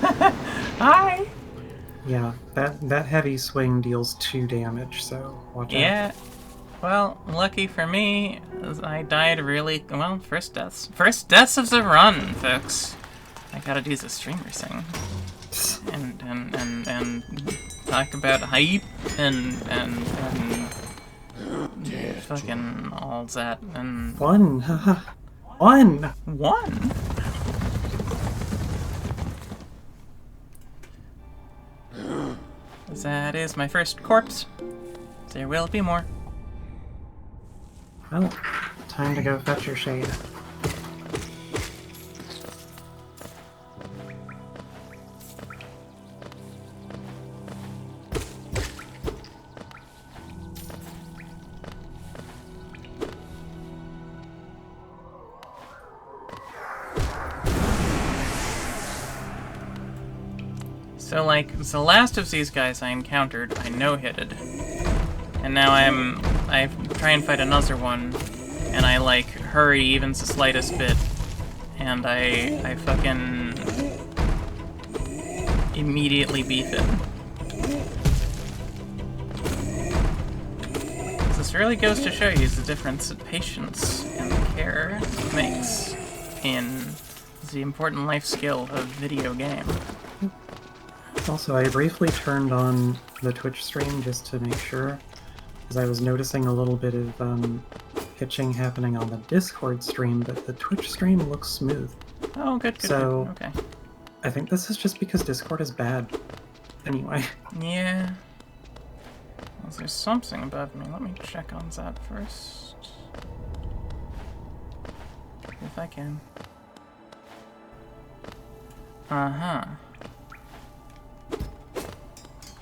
Hi! Yeah, that heavy swing deals 2 damage, so watch out. Yeah. Well, lucky for me, I died really... Well, first deaths. First deaths of the run, folks. I gotta do the streamer thing. And talk about hype and fucking all that and... 1! Haha. 1! 1? That is my first corpse. There will be more. Well, time to go fetch your shade. So, like, the last of these guys I encountered, I no-hitted. And now I try and fight another one, and I, like, hurry even the slightest bit, and I fucking immediately beef it. This really goes to show you the difference that patience and care makes in the important life skill of video game. Also, I briefly turned on the Twitch stream just to make sure, because I was noticing a little bit of hitching happening on the Discord stream, but the Twitch stream looks smooth. Oh, good, good, So- good. Okay. I think this is just because Discord is bad. Anyway. Yeah. Well, there's something above me. Let me check on that first. If I can. Uh-huh.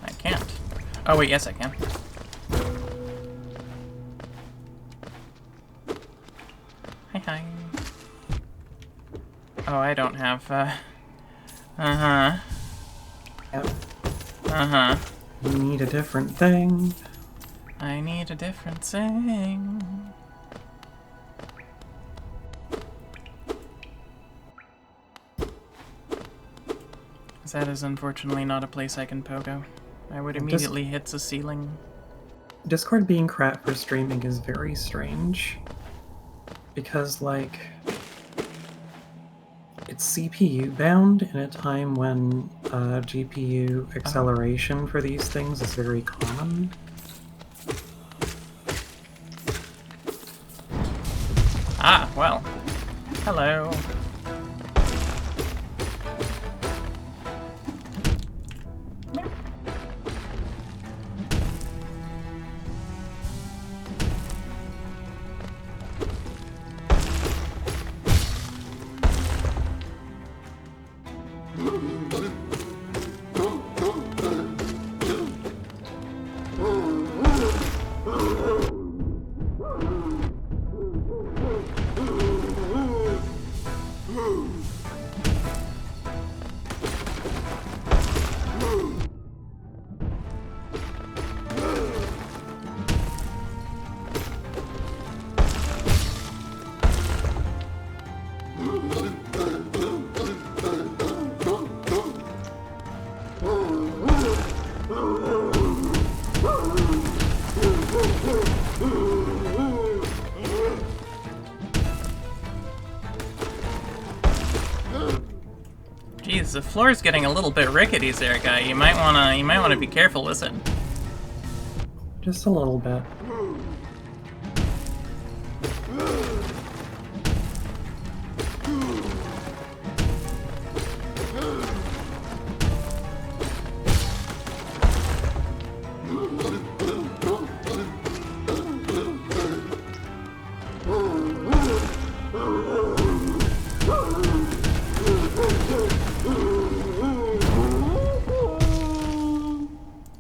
I can't. Oh, wait, yes, I can. Hi, hi. Oh, I don't have, uh-huh. Yep. Uh-huh. You need a different thing. I need a different thing. That is unfortunately not a place I can pogo. I would immediately hit the ceiling. Discord being crap for streaming is very strange. Because, like, it's CPU bound in a time when GPU acceleration for these things is very common. Ah, well. Hello. Jeez, the floor's getting a little bit rickety there, guy. You might wanna be careful with it. Just a little bit.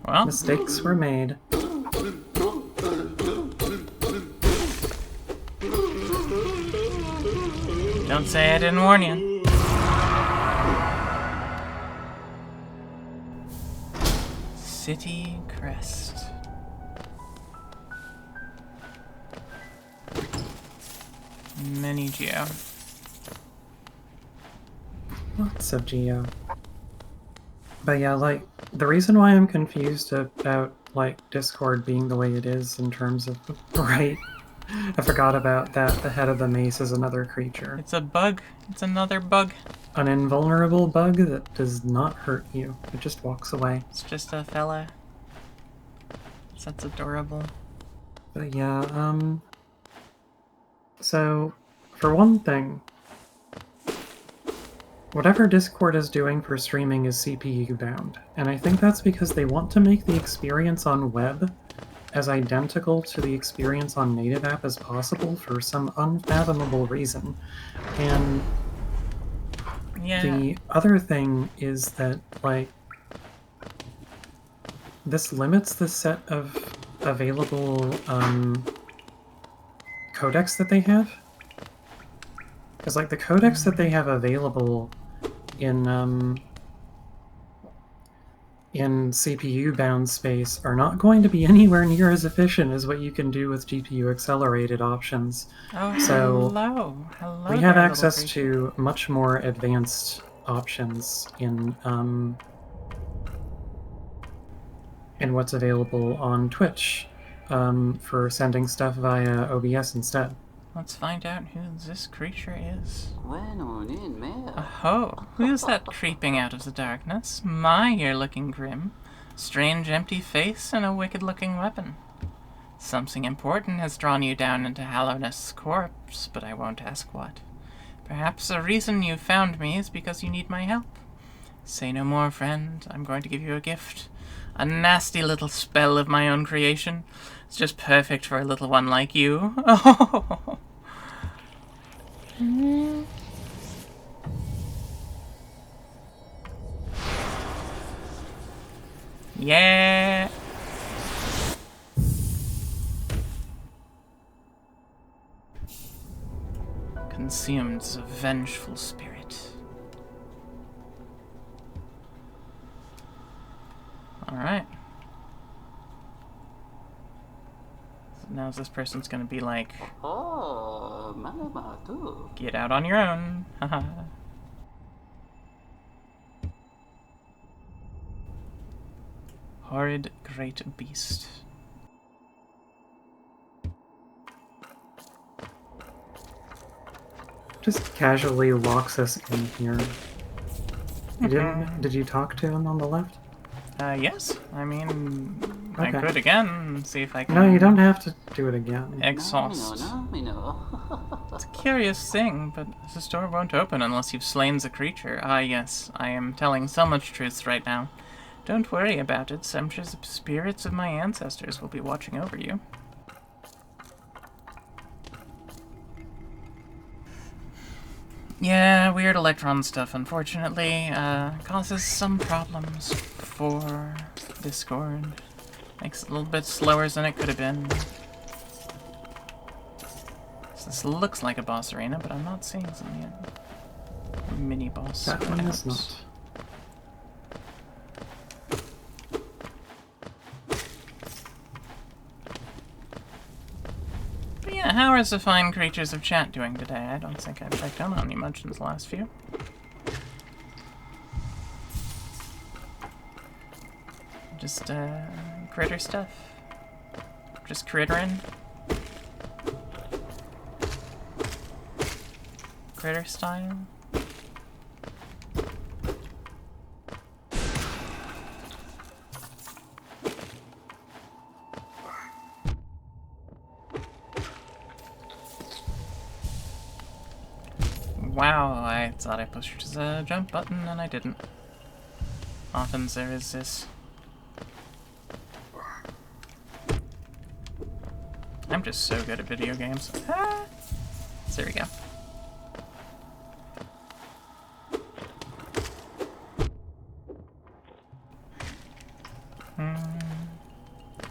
Well, Mistakes were made. don't say I didn't warn you. City Crest. Many geo. Lots of geo. But yeah, like, the reason why I'm confused about, like, Discord being the way it is in terms of... Right. I forgot about that. The head of the mace is another creature. It's a bug. It's another bug. An invulnerable bug that does not hurt you. It just walks away. It's just a fella. That's adorable. But yeah, so, for one thing, whatever Discord is doing for streaming is CPU bound, and I think that's because they want to make the experience on web as identical to the experience on native app as possible for some unfathomable reason. And Yeah. the other thing is that, like, this limits the set of available codecs that they have. Because, like, the codecs that they have available in CPU-bound space are not going to be anywhere near as efficient as what you can do with GPU-accelerated options. Oh, So, hello. Hello we have there, access little to much more advanced options in what's available on Twitch for sending stuff via OBS instead. creature. Let's find out who this creature is. Oh. Oh, who's that creeping out of the darkness? My, you're looking grim. Strange empty face and a wicked-looking weapon. Something important has drawn you down into Hallowness' corpse, but I won't ask what. Perhaps the reason you found me is because you need my help. Say no more, friend. I'm going to give you a gift. A nasty little spell of my own creation. It's just perfect for a little one like you. Oh. Yeah. Consumed the vengeful spirit. Alright. So now this person's gonna be like, Oh, mama too. get out on your own. Haha. Horrid great beast. Just casually locks us in here. You didn't? Did you talk to him on the left? Yes. I mean, I Okay. could again and see if I can. No, you don't have to do it again. Exhaust. No. It's a curious thing, but this door won't open unless you've slain the creature. Ah, yes. I am telling so much truth right now. Don't worry about it. I'm sure the spirits of my ancestors will be watching over you. Yeah, weird electron stuff, unfortunately, causes some problems for Discord. Makes it a little bit slower than it could have been. So this looks like a boss arena, but I'm not seeing some yet. Mini boss. That one is perhaps. not. But yeah, how are the fine creatures of chat doing today? I don't think I've checked on any much in the last few. Just, critter stuff. Just crittering. Critter style. Wow, I thought I pushed the jump button and I didn't. Often there is this. I'm just so good at video games. Ah! There we go.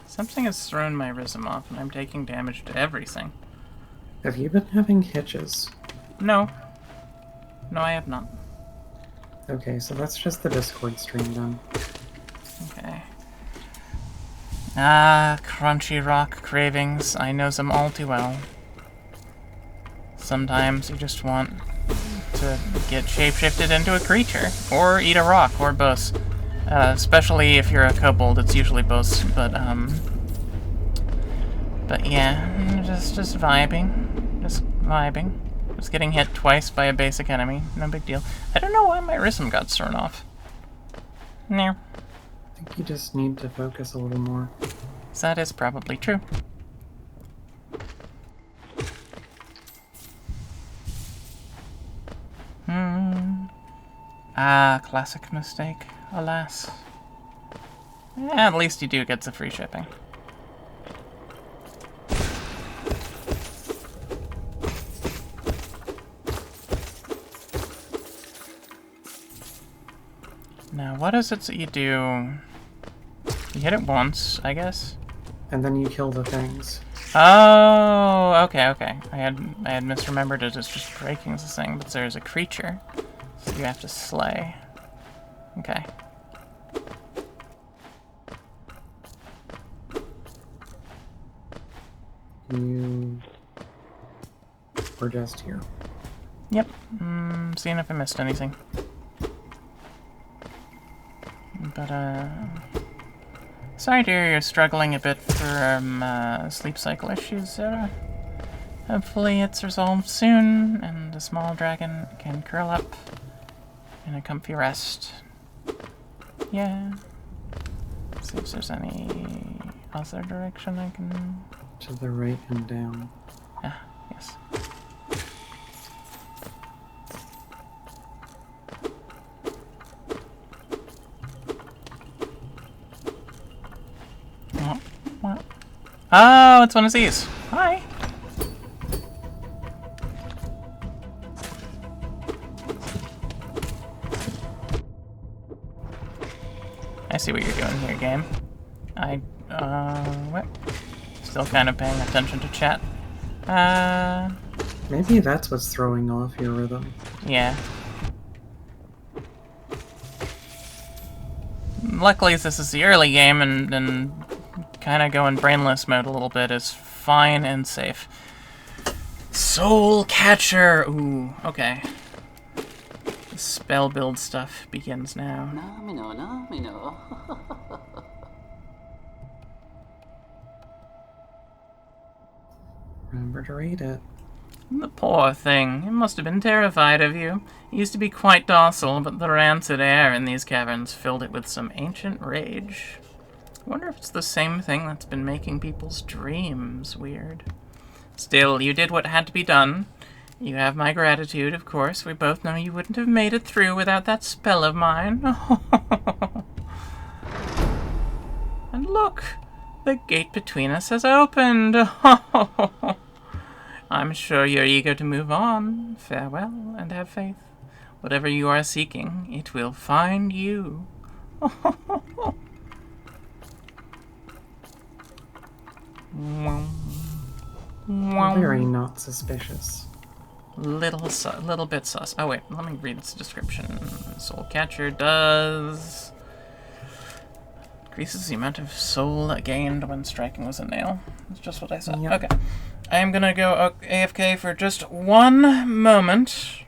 Something has thrown my rhythm off and I'm taking damage to everything. Have you been having hitches? No. No, I have not. Okay, so that's just the Discord stream then. Okay. Ah, crunchy rock cravings. I know them all too well. Sometimes you just want to get shapeshifted into a creature, or eat a rock, or both. Especially if you're a kobold, it's usually both. But yeah, just vibing, just vibing. Just getting hit twice by a basic enemy, no big deal. I don't know why my rhythm got thrown off. No. I think you just need to focus a little more. That is probably true. Ah, classic mistake, alas. Yeah, at least you do get the free shipping. Now, what is it that you do? You hit it once, I guess. And then you kill the things. Oh, okay. I had misremembered it as just breaking the thing, but there's a creature, so you have to slay. Okay. You were just here. Yep. Seeing if I missed anything. But, sorry to hear you're struggling a bit from, sleep cycle issues, Zara. Hopefully it's resolved soon, and the small dragon can curl up in a comfy rest. Yeah. See if there's any other direction I can... To the right and down. Ah, yes. What? Oh, it's one of these. Hi. I see what you're doing here, game. What? Still kind of paying attention to chat. Maybe that's what's throwing off your rhythm. Yeah. luckily, this is the early game, and kind of going brainless mode a little bit is fine and safe. Soul Catcher! Ooh, okay. The spell build stuff begins now. Namino, namino. Remember to read it. The poor thing. It must have been terrified of you. It used to be quite docile, but the rancid air in these caverns filled it with some ancient rage. I wonder if it's the same thing that's been making people's dreams weird. Still, you did what had to be done. You have my gratitude, of course. We both know you wouldn't have made it through without that spell of mine. And look! The gate between us has opened! I'm sure you're eager to move on. Farewell, and have faith. Whatever you are seeking, it will find you. Very not suspicious. Little bit sus. Oh wait, let me read its description. Soul Catcher does... increases the amount of soul gained when striking with a nail. That's just what I said. Yep. Okay. I am gonna go AFK for just one moment.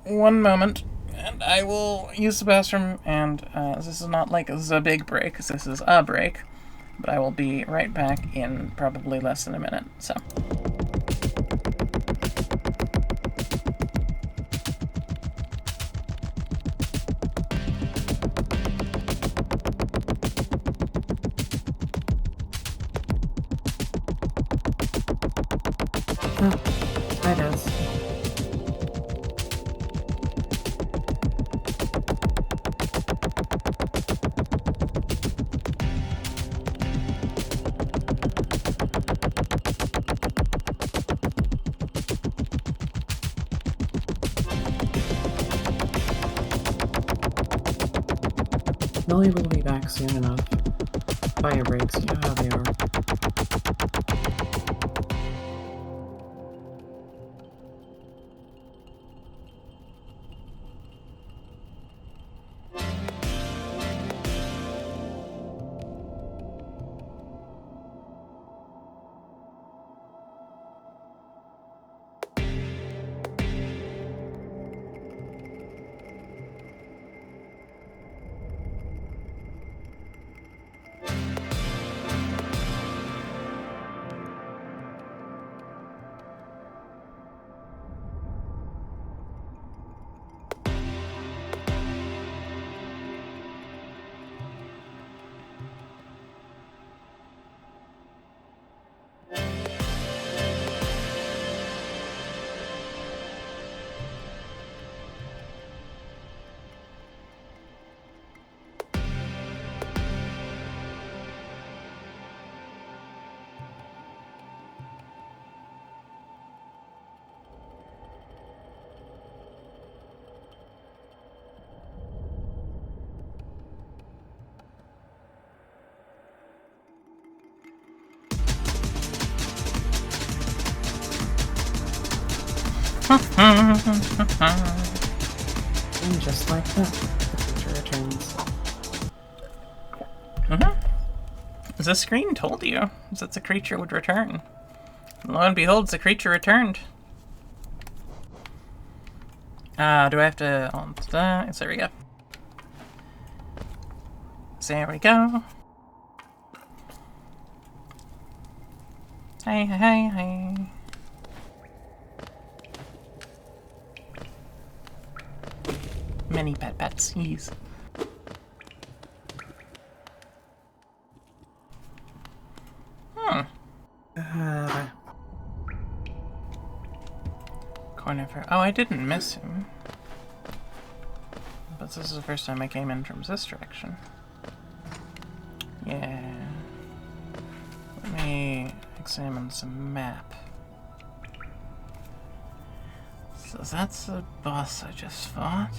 One moment. And I will use the bathroom, and this is not like a big break, this is a break. But I will be right back in probably less than a minute, so... Oh, hi, Des. Millie will be back soon enough. Fire breaks, you know how they are. And just like that, the creature returns. The screen told you that the creature would return. Lo and behold, the creature returned. Do I have to... oh, yes, there we go. There we go. Hi, hi, hi, hi. Many pets, yes. Corner for... oh, I didn't miss him. But this is the first time I came in from this direction. Yeah. Let me examine some map. So that's the boss I just fought.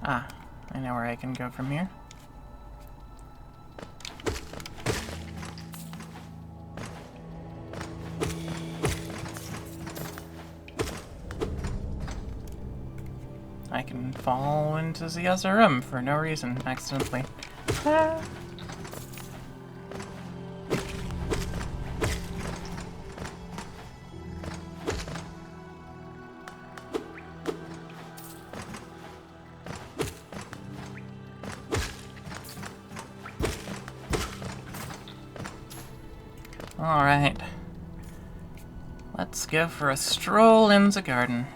Ah, I know where I can go from here. I can fall into the other room for no reason, accidentally. Ah. Alright. Let's go for a stroll in the garden.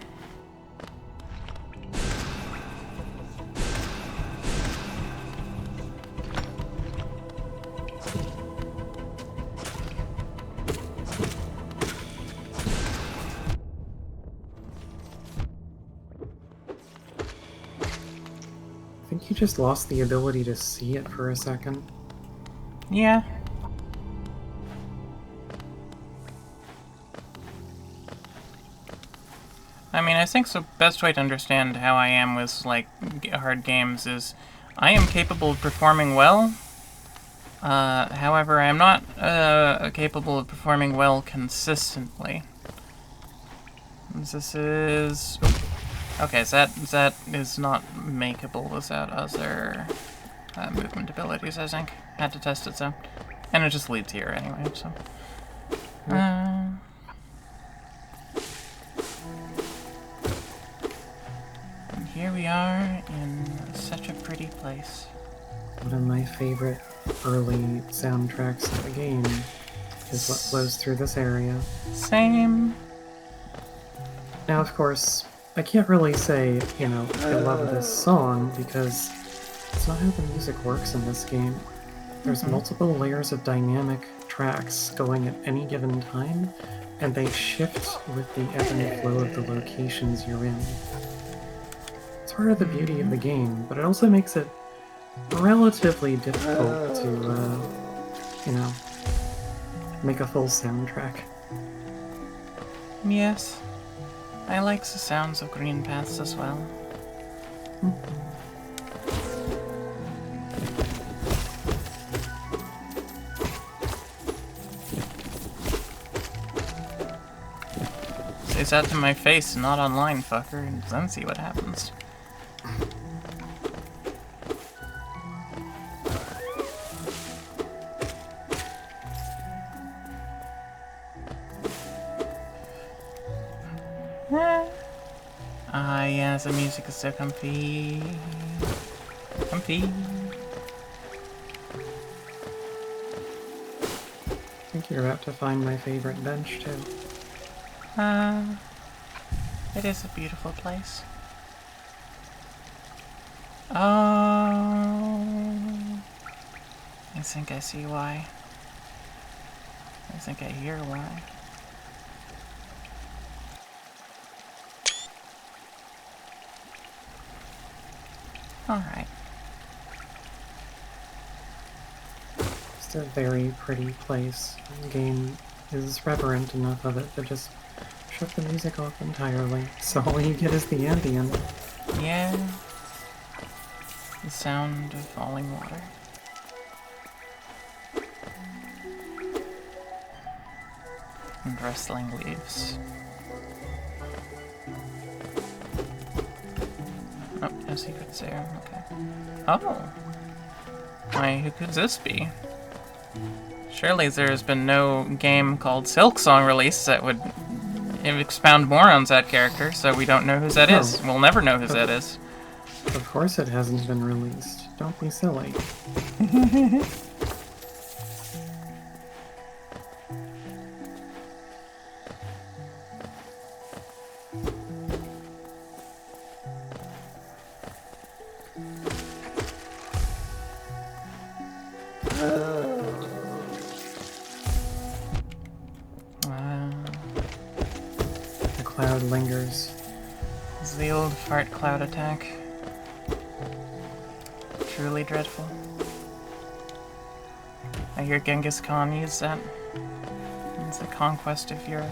I think you just lost the ability to see it for a second. Yeah. I mean, I think the best way to understand how I am with, like, hard games is I am capable of performing well. However, I am not capable of performing well consistently. This is... Okay, so that is not makeable without other movement abilities, I think. Had to test it, so. And it just leads here anyway, so. And here we are in such a pretty place. One of my favorite early soundtracks of the game is what flows through this area. Same. Now, of course, I can't really say, you know, I love this song because it's not how the music works in this game. There's multiple layers of dynamic tracks going at any given time, and they shift with the ebb and flow of the locations you're in. It's part of the beauty of the game, but it also makes it relatively difficult to, you know, make a full soundtrack. Yes. I like the sounds of green paths as well. Say that to my face, not online, fucker, and then see what happens. Ah, yeah, the music is so comfy. Comfy. I think you're about to find my favorite bench, too. It is a beautiful place. Oh, I think I see why. I think I hear why. Alright. It's a very pretty place. The game is reverent enough of it to just shut the music off entirely, so all you get is the ambient. Yeah. The sound of falling water. And rustling leaves. Oh, no secrets there. Okay. Oh. Why, who could this be? Surely there's been no game called Silksong released that would expound more on that character, so we don't know who that is. We'll never know who that is. Of course it hasn't been released. Don't be silly. The cloud lingers. It's the old fart cloud attack. Truly dreadful. I hear Genghis Khan used that. It's the conquest of Europe.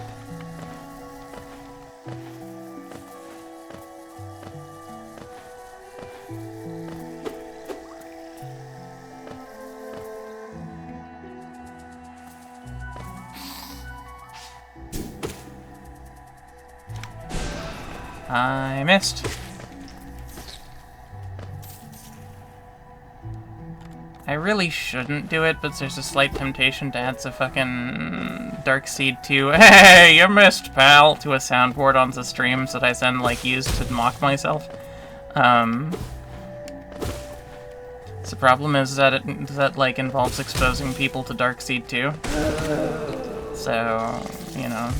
I missed. I really shouldn't do it, but there's a slight temptation to add some fucking Darkseid 2, hey, you missed, pal, to a soundboard on the streams that I then, like, use to mock myself. The problem is that it like involves exposing people to Darkseid 2. So, you know.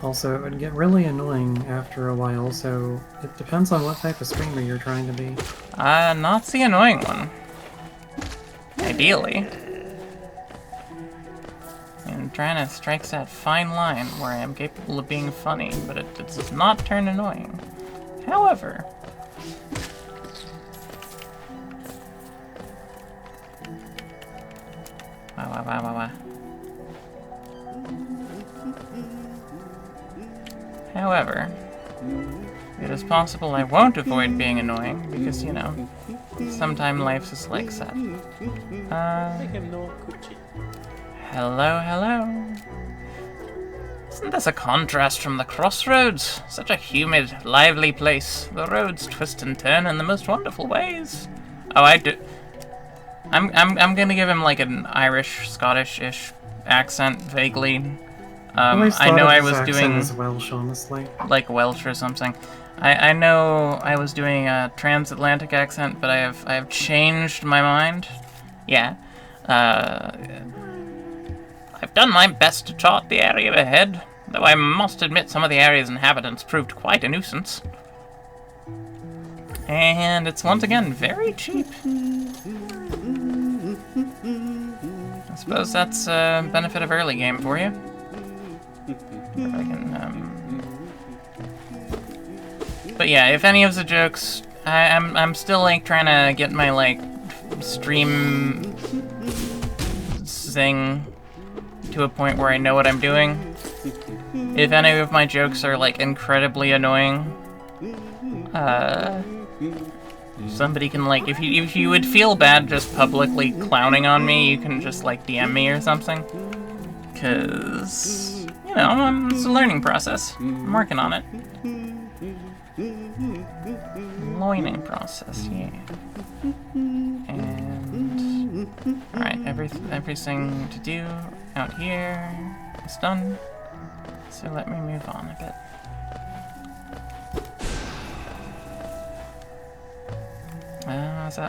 Also, it would get really annoying after a while, so it depends on what type of streamer you're trying to be. Not the annoying one. Ideally. I'm trying to strike that fine line where I am capable of being funny, but it does not turn annoying. However... Wow. However, it is possible I won't avoid being annoying, because, you know, sometime life is like that. Hello. Isn't this a contrast from the crossroads? Such a humid, lively place. The roads twist and turn in the most wonderful ways. Oh, I do... I'm gonna give him, like, an Irish, Scottish-ish accent, vaguely. I know I was doing... Is Welsh, honestly. Like Welsh or something. I know I was doing a transatlantic accent, but I have changed my mind. Yeah. I've done my best to chart the area ahead, though I must admit some of the area's inhabitants proved quite a nuisance. And it's once again very cheap. I suppose that's a benefit of early game for you. If I can, But yeah, if any of the jokes, I'm still like trying to get my like stream thing to a point where I know what I'm doing. If any of my jokes are like incredibly annoying, somebody can like, if you would feel bad just publicly clowning on me, you can just like DM me or something. 'Cause, you know, it's a learning process. I'm working on it. Learning process, yeah. And alright, everything to do out here is done. So let me move on a bit.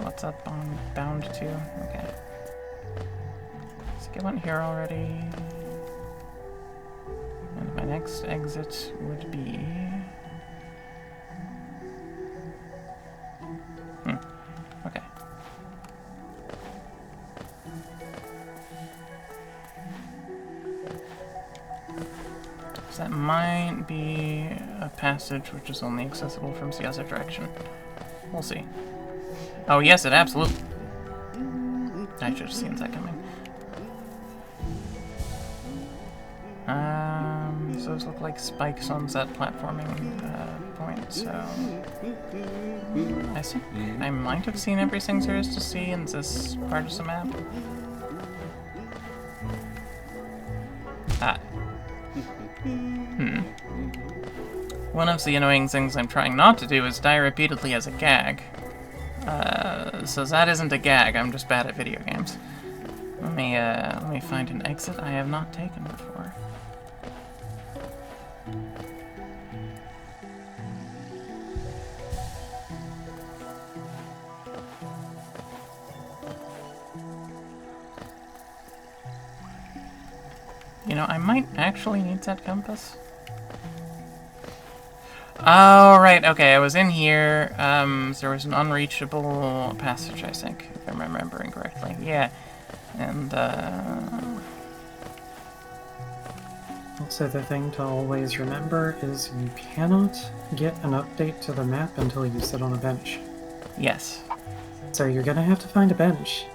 What's that bound to? Okay. Let's get one here already. And my next exit would be... Okay. So that might be a passage which is only accessible from the other direction. We'll see. Oh yes, it absolutely... I should have seen that coming. Those look like spikes on that platforming point, so... I think I might have seen everything there is to see in this part of the map. One of the annoying things I'm trying not to do is die repeatedly as a gag. So that isn't a gag, I'm just bad at video games. Let me find an exit I have not taken before. You know, I might actually need that compass. Oh, right, okay, I was in here. There was an unreachable passage, I think, if I'm remembering correctly. Yeah, and, Also, the thing to always remember is you cannot get an update to the map until you sit on a bench. yes. So you're gonna have to find a bench.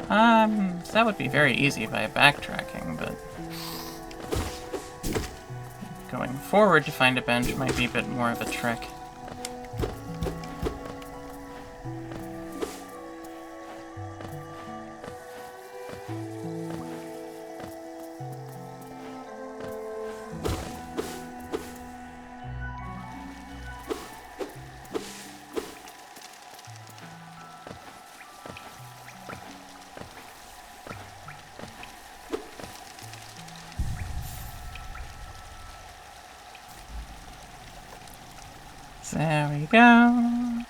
That would be very easy by backtracking, but... going forward to find a bench might be a bit more of a trek. There we go.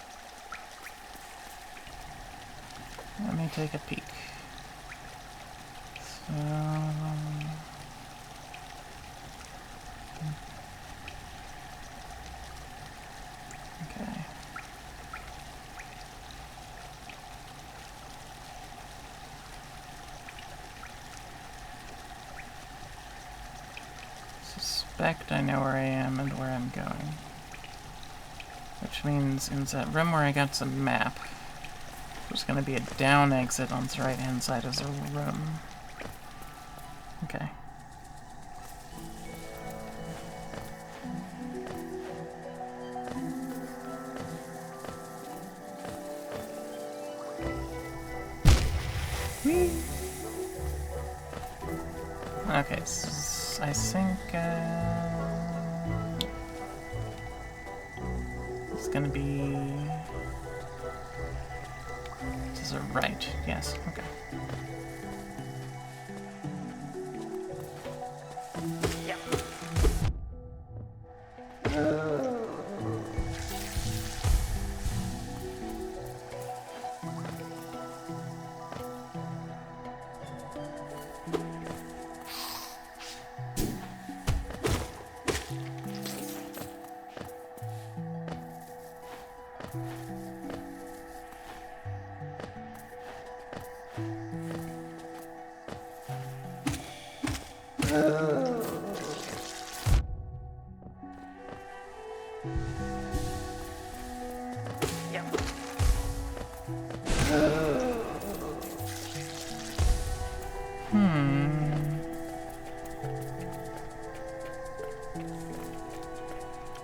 Let me take a peek. So... okay. Suspect I know where I am and where I'm going. Which means in that room where I got the map, there's going to be a down exit on the right-hand side of the room. Okay. Whee! Okay, so I think it's gonna be to the right. Yes. Okay.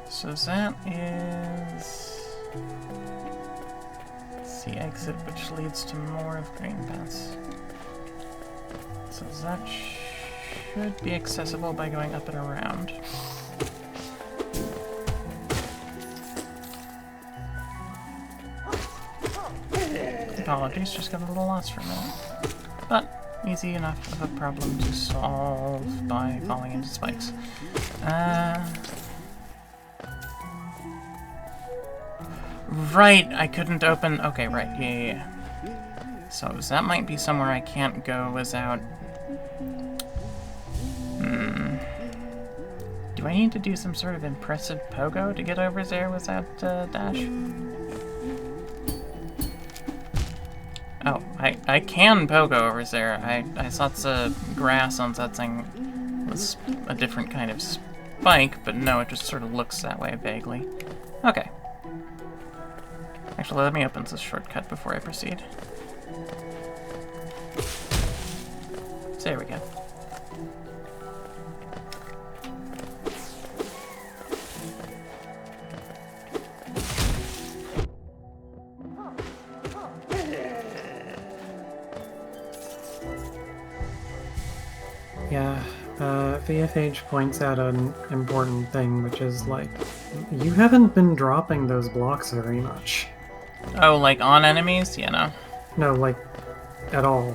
So that is the exit which leads to more of Green Paths. So that should be accessible by going up and around. Apologies, just got a little lost for a minute. But easy enough of a problem to solve by falling into spikes. Right, I couldn't open... okay, right, yeah. So that might be somewhere I can't go without... Do I need to do some sort of impressive pogo to get over there without dash? Oh, I can pogo over there. I thought the grass on that thing was a different kind of spike, but no, it just sort of looks that way vaguely. Okay. Actually, let me open this shortcut before I proceed. There we go. Yeah, VFH points out an important thing, which is, like, you haven't been dropping those blocks very much. Oh, like on enemies? Yeah, no. No, like, at all.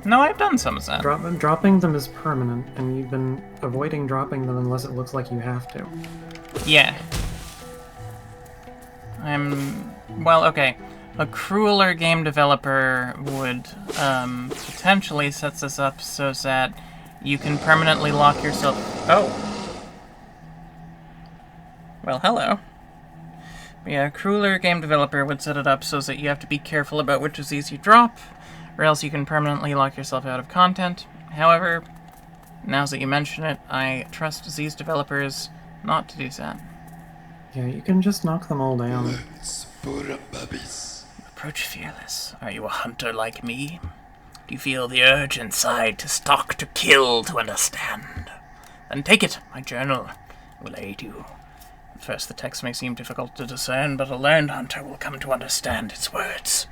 No, I've done some of that. Dropping them is permanent, and you've been avoiding dropping them unless it looks like you have to. Yeah. Well, okay. A crueler game developer would potentially set this up so that you can permanently lock yourself... Oh. Well, hello. Yeah, a crueler game developer would set it up so that you have to be careful about which of these you drop, or else you can permanently lock yourself out of content. However, now that you mention it, I trust these developers not to do that. Yeah, you can just knock them all down. Approach fearless. Are you a hunter like me? Do you feel the urge inside to stalk, to kill, to understand? Then take it. My journal will aid you. At first the text may seem difficult to discern, but a learned hunter will come to understand its words.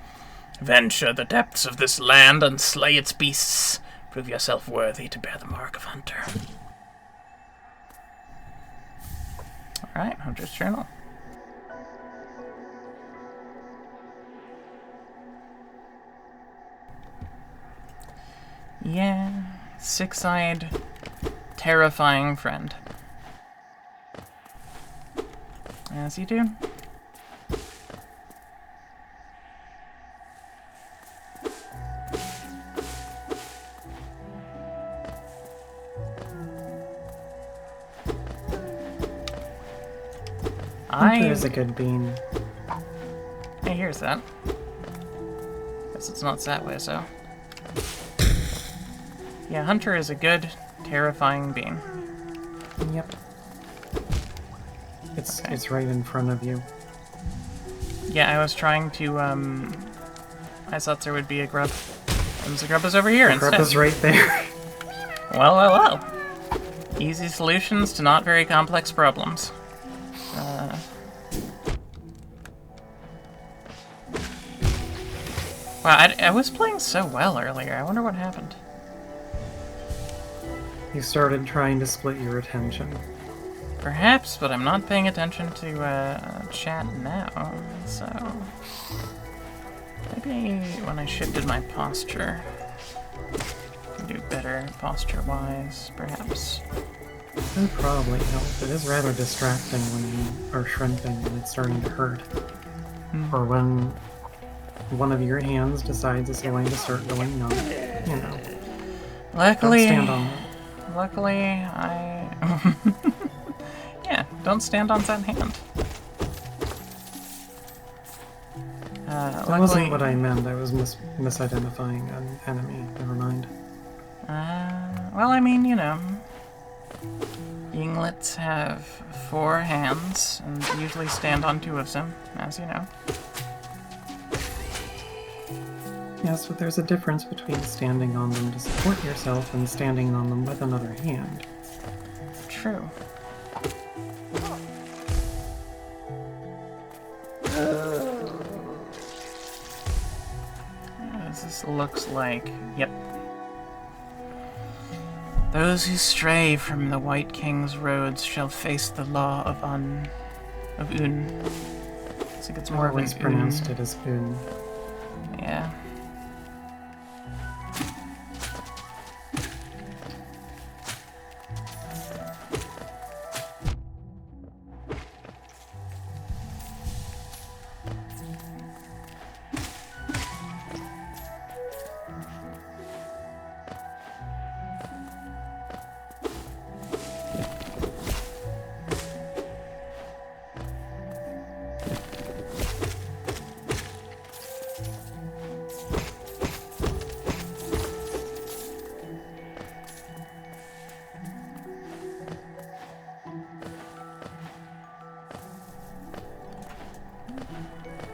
Venture the depths of this land and slay its beasts. Prove yourself worthy to bear the mark of hunter. Alright, Hunter's Journal. Yeah, six-eyed, terrifying friend. As you do. Hunter is a good bean. Hey, here's that. Guess it's not that way, so. Yeah, Hunter is a good, terrifying being. Yep. Okay. It's right in front of you. Yeah, I was trying to, I thought there would be a grub. And the grub is over here instead. The grub is right there. Well, well, well. Easy solutions to not very complex problems. Wow, I was playing so well earlier. I wonder what happened. You started trying to split your attention. Perhaps, but I'm not paying attention to chat now, so... Maybe when I shifted my posture, I can do better posture-wise, perhaps. That would probably help. It is rather distracting when you are shrimping and it's starting to hurt. Or when one of your hands decides it's going to start going numb. You know. Luckily... Don't stand on it. Luckily, I... Yeah, don't stand on that hand. That wasn't what I meant. I was misidentifying an enemy. Never mind. Well, I mean, you know... Yinglets have 4 hands, and usually stand on 2 of them, as you know. Yes, but there's a difference between standing on them to support yourself and standing on them with another hand. True. This looks like... Yep. Those who stray from the White King's roads shall face the law of Un. I think it's more of an always pronounced it as Un. Yeah.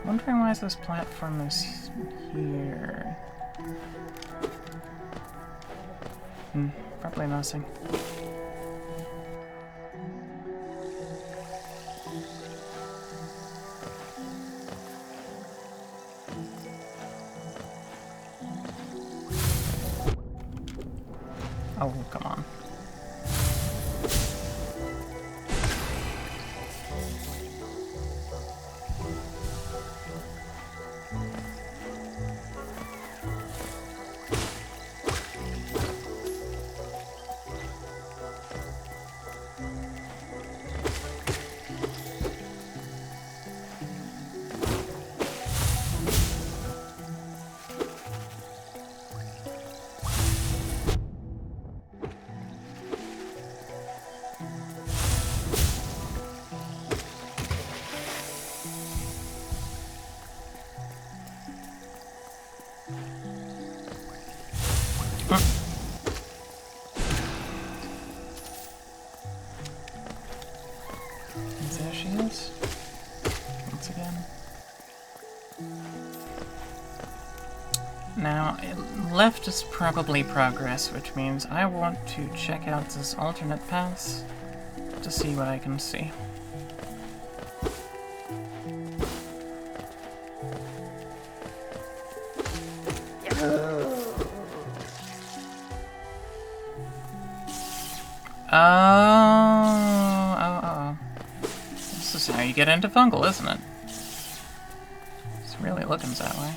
Wondering why this platform is here. Probably nothing. Oh, come on. There she is. Once again. Now, left is probably progress, which means I want to check out this alternate path to see what I can see. Oh. This is how you get into fungal, isn't it? It's really looking that way.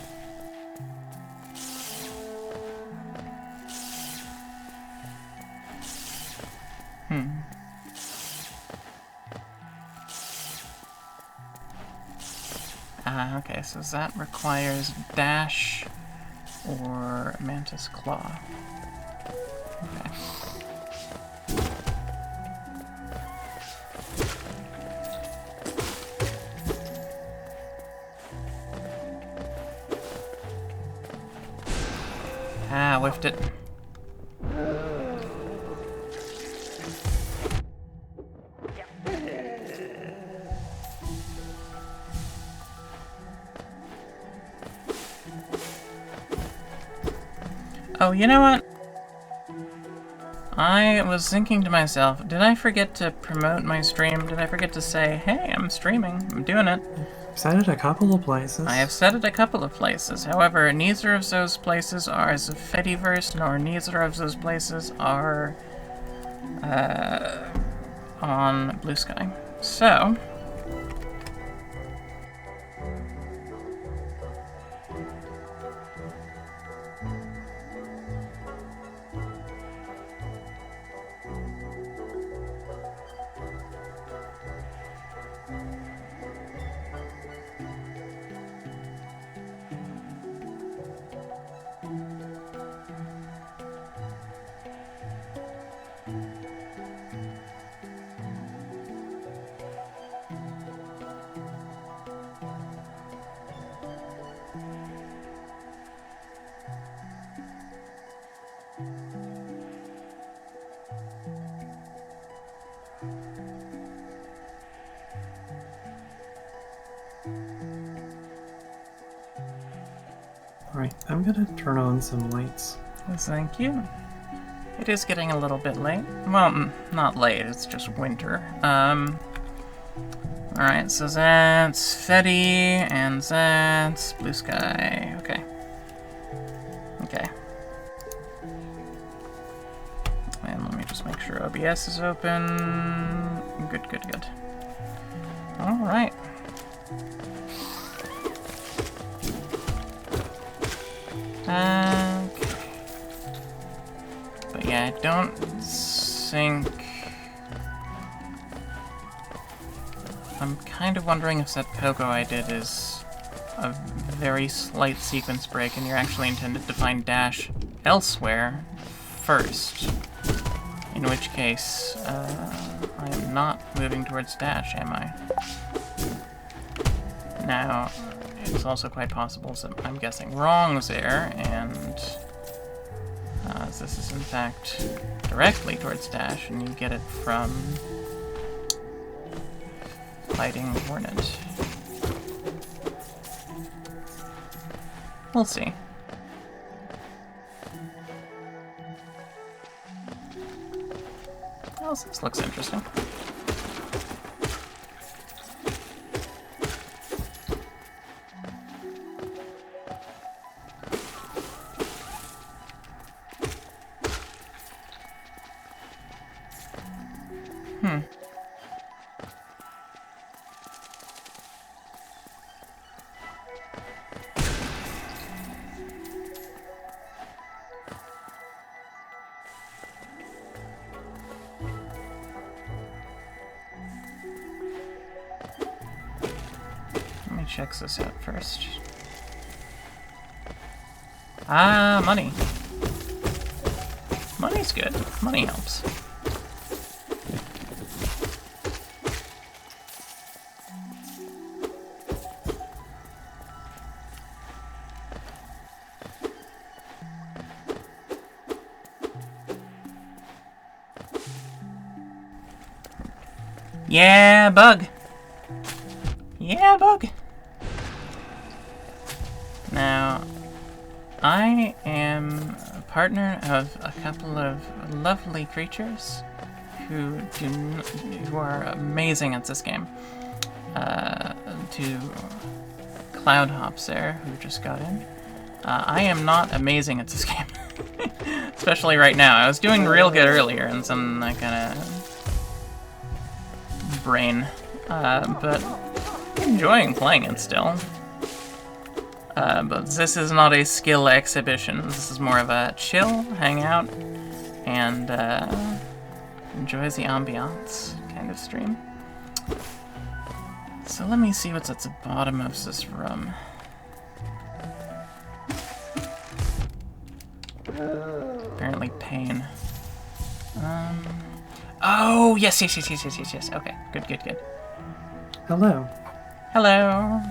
Okay, so that requires dash or mantis claw. Okay. Ah, whiffed it. Oh, you know what? I was thinking to myself, did I forget to promote my stream? Did I forget to say, hey, I'm streaming, I'm doing it? Said it a couple of places. I have said it a couple of places. However, neither of those places are the Fediverse, nor neither of those places are on Blue Sky. So, Alright, I'm gonna turn on some lights. thank you. It is getting a little bit late. Well, not late, it's just winter. Alright, so that's Fetty, and that's Blue Sky. Okay. Okay. And let me just make sure OBS is open. Good, good, good. Alright. Okay. But yeah, I don't think... I'm kind of wondering if that Coco I did is a very slight sequence break and you're actually intended to find Dash elsewhere first. In which case, I am not moving towards Dash, am I? Now, it's also quite possible that I'm guessing wrong there, and this is in fact directly towards Dash, and you get it from fighting Hornet. We'll see. Well, this looks interesting. Checks this out first. Ah, money. Money's good. Money helps. Yeah, bug. Yeah, bug. Now, I am a partner of a couple of lovely creatures who are amazing at this game. To Cloud Hops there, who just got in. I am not amazing at this game, especially right now. I was doing real good earlier, and then I kind of brain, but enjoying playing it still. But this is not a skill exhibition. This is more of a chill, hang out, and enjoy the ambiance kind of stream. So let me see what's at the bottom of this room. Apparently pain. Oh, yes. Okay, good. Hello. Hello.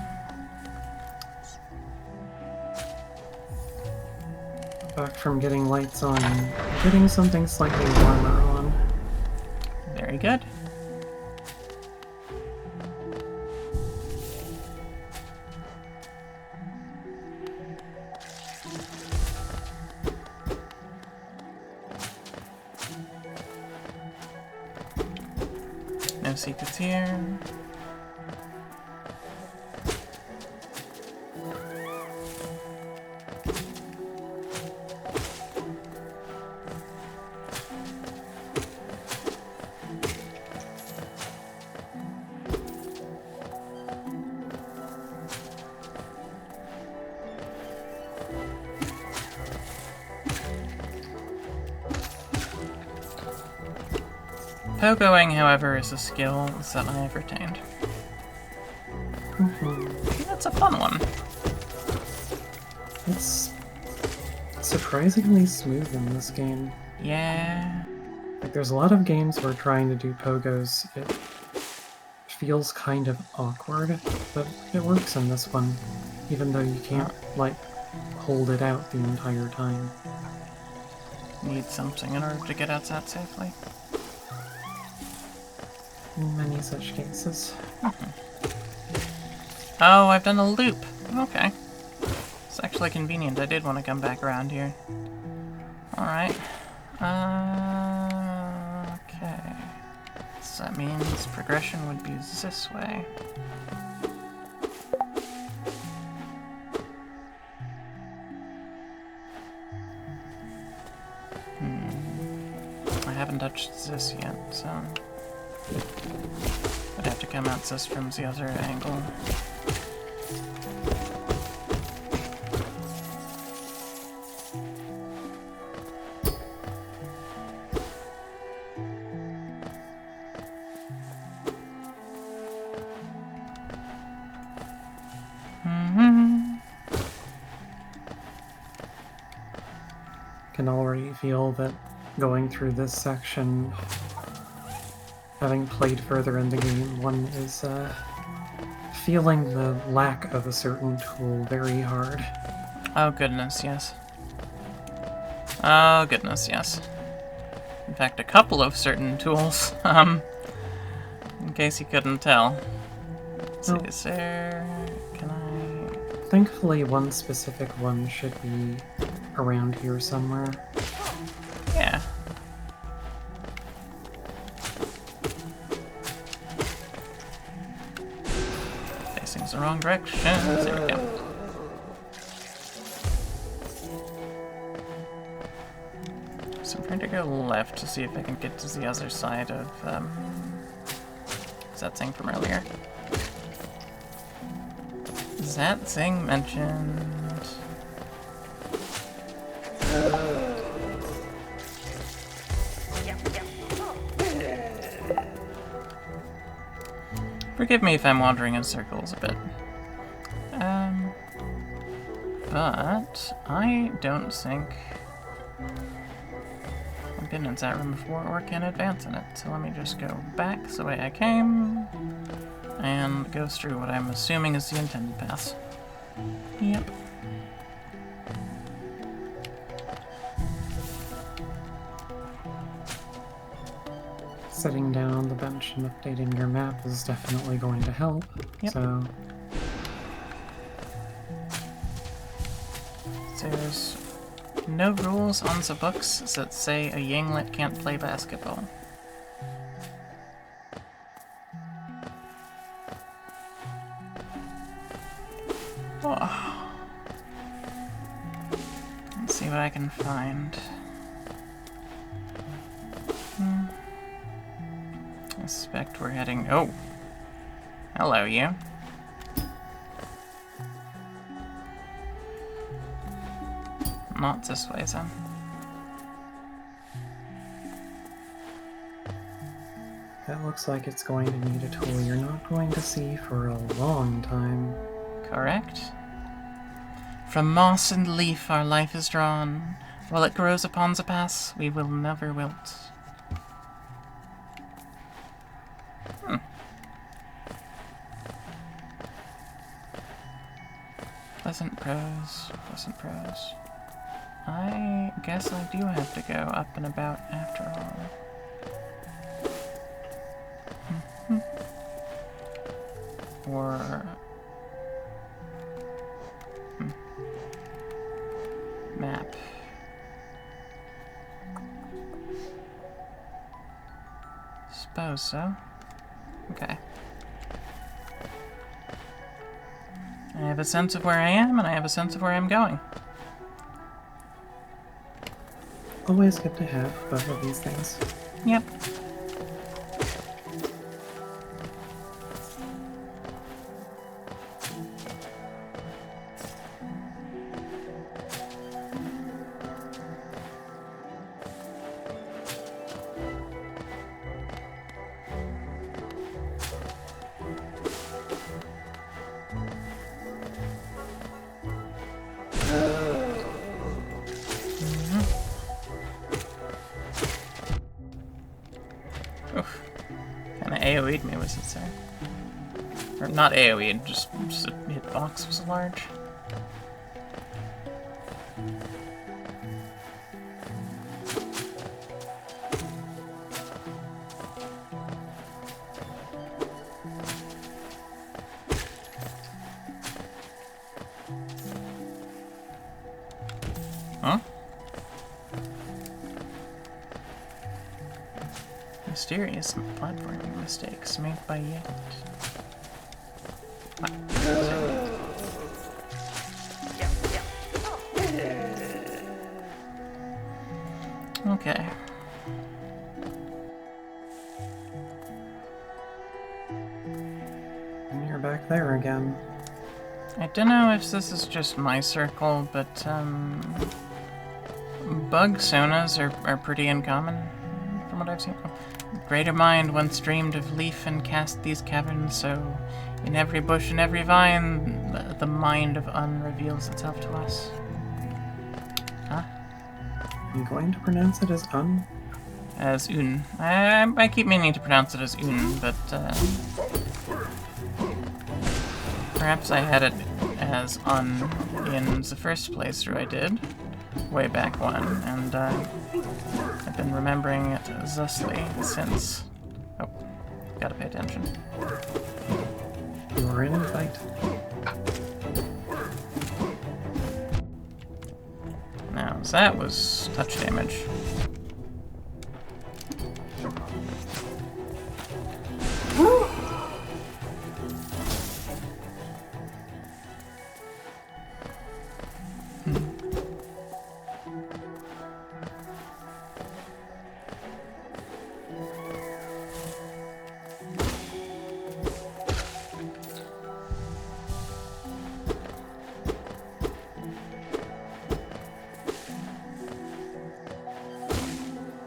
Back from getting lights on, getting something slightly warmer on. Very good. No secrets here. Pogoing, however, is a skill that I have retained. That's a fun one. It's surprisingly smooth in this game. Yeah. Like, there's a lot of games where trying to do pogos, it feels kind of awkward, but it works in this one, even though you can't, like, hold it out the entire time. Need something in order to get outside safely. In many such cases. Oh, I've done a loop. Okay. It's actually convenient. I did want to come back around here. Alright. Okay. So that means progression would be this way. I haven't touched this yet, so I'd have to come at this from the other angle. Can already feel that going through this section, having played further in the game, one is feeling the lack of a certain tool very hard. Oh goodness, yes. Oh goodness, yes. In fact, a couple of certain tools, in case you couldn't tell. Let's see, Oh. is there... can I... Thankfully, one specific one should be around here somewhere. yeah. Facing the wrong direction. There we go. So I'm trying to go left to see if I can get to the other side of, is that thing from earlier? Is that thing mentioned? Forgive me if I'm wandering in circles a bit. But I don't think I've been in that room before or can advance in it. So let me just go back the way I came and go through what I'm assuming is the intended path. Yep. Sitting down on the bench and updating your map is definitely going to help. Yep. So There's no rules on the books that say a Yinglet can't play basketball. Oh. Let's see what I can find. I suspect we're heading... Oh! Hello, you. Not this way, then. That looks like it's going to need a tool you're not going to see for a long time. Correct. From moss and leaf our life is drawn. While it grows upon the pass, we will never wilt. Pleasant prose, pleasant prose. I guess I do have to go up and about after all. Or... map. Suppose so. Okay. I have a sense of where I am, and I have a sense of where I'm going. Always good to have both of these things. Yep. Oof. Kinda AoE'd me, was it say? Or not AoE'd, just the hitbox was large. Huh? Mysterious platforming mistakes made by Yet. Okay. And you're back there again. I don't know if this is just my circle, but bug sonas are pretty uncommon from what I've seen. Greater mind once dreamed of leaf and cast these caverns, so in every bush and every vine the mind of Un reveals itself to us. Huh? Are you going to pronounce it as un? As Un. I keep meaning to pronounce it as Un, but perhaps I had it as Un in the first playthrough I did, way back when, and I've been remembering it thusly since. Oh, gotta pay attention. You are in a fight. Now, that was touch damage.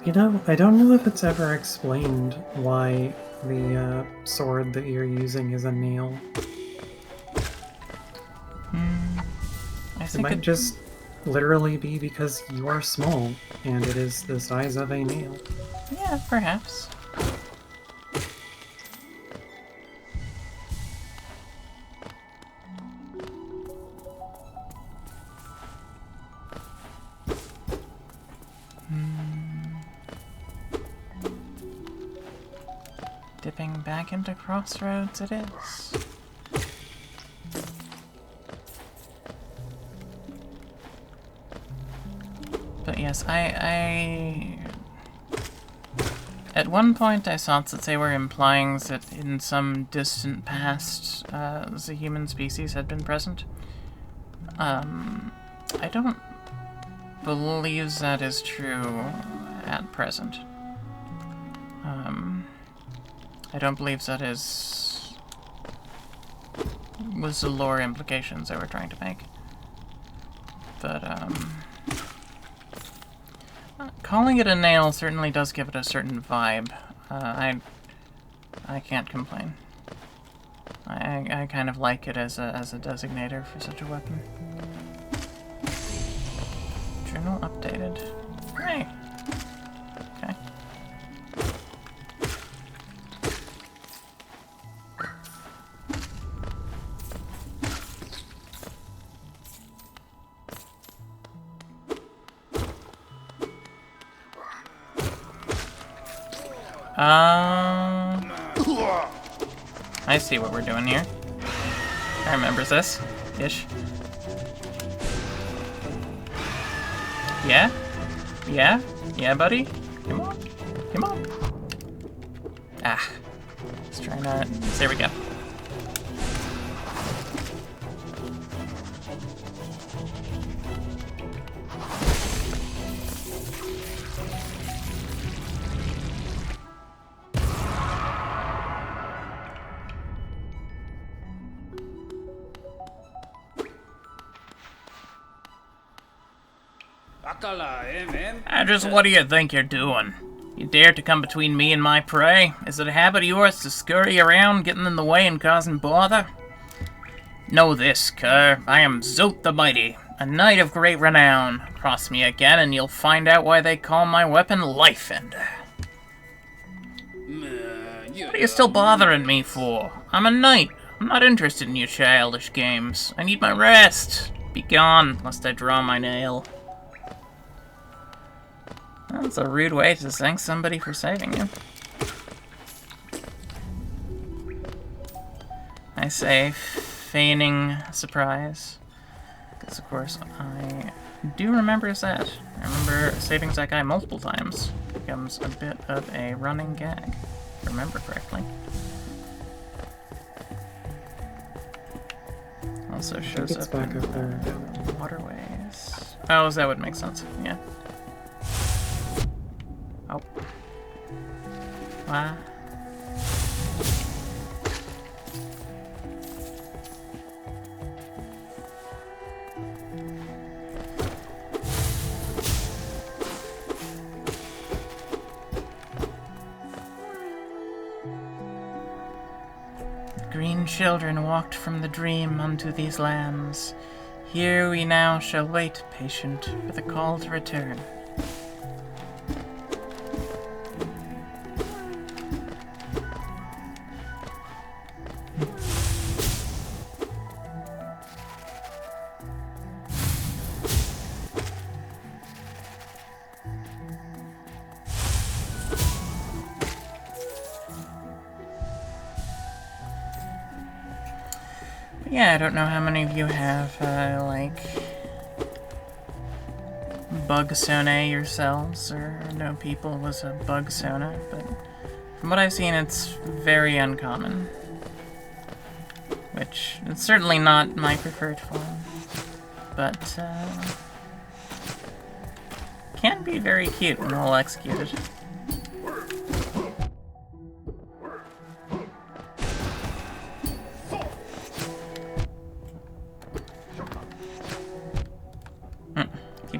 You know, I don't know if it's ever explained why the sword that you're using is a nail. I It think might just literally be because you are small, and it is the size of a nail. yeah, perhaps. Dipping back into Crossroads it is. But yes, I at one point I thought that they were implying that in some distant past the human species had been present. I don't believe that is true at present. I don't believe that was the lore implications they were trying to make. But, calling it a nail certainly does give it a certain vibe. I I can't complain. I kind of like it as a designator for such a weapon. Journal updated. Hey. Okay. I see what we're doing here. I remember this. Ish. Yeah? Yeah? Yeah, buddy? Come on. Come on. Ah. Let's try not... There we go. Just what do you think you're doing? You dare to come between me and my prey? Is it a habit of yours to scurry around, getting in the way and causing bother? Know this, cur. I am Zoot the Mighty, a knight of great renown. Cross me again and you'll find out why they call my weapon Life Ender. What are you still bothering me for? I'm a knight. I'm not interested in your childish games. I need my rest. Be gone, lest I draw my nail. That's a rude way to thank somebody for saving you. I say, feigning surprise. Because, of course, I do remember that. I remember saving that guy multiple times. Becomes a bit of a running gag, if I remember correctly. Also shows up back in up there. Waterways. Oh, that would make sense, yeah. Oh. Wow. Green children walked from the dream unto these lands. Here we now shall wait, patient, for the call to return. Yeah, I don't know how many of you have, like, bug sone yourselves, or know people with a bug sona, but from what I've seen, it's very uncommon. Which, it's certainly not my preferred form, but, can be very cute when well executed.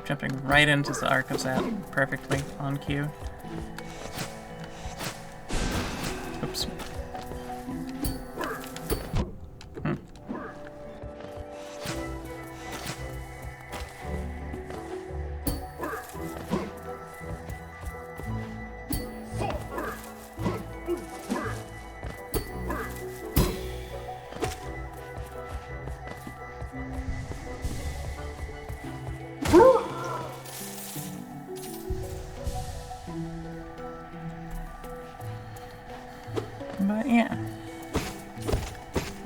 Jumping right into the arc of that perfectly on cue. Oops. But yeah.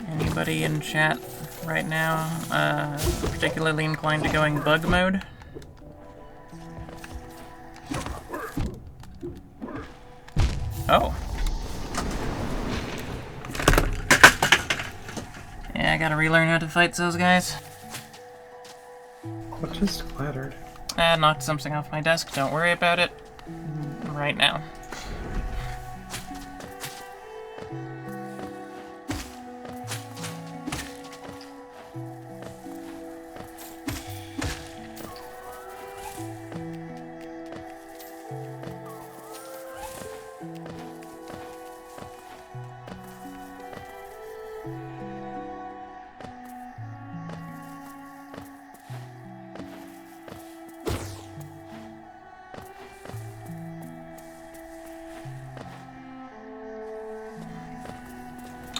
Anybody in chat right now particularly inclined to going bug mode? Oh. Yeah, I gotta relearn how to fight those guys. What just clattered? I knocked something off my desk, don't worry about it right now.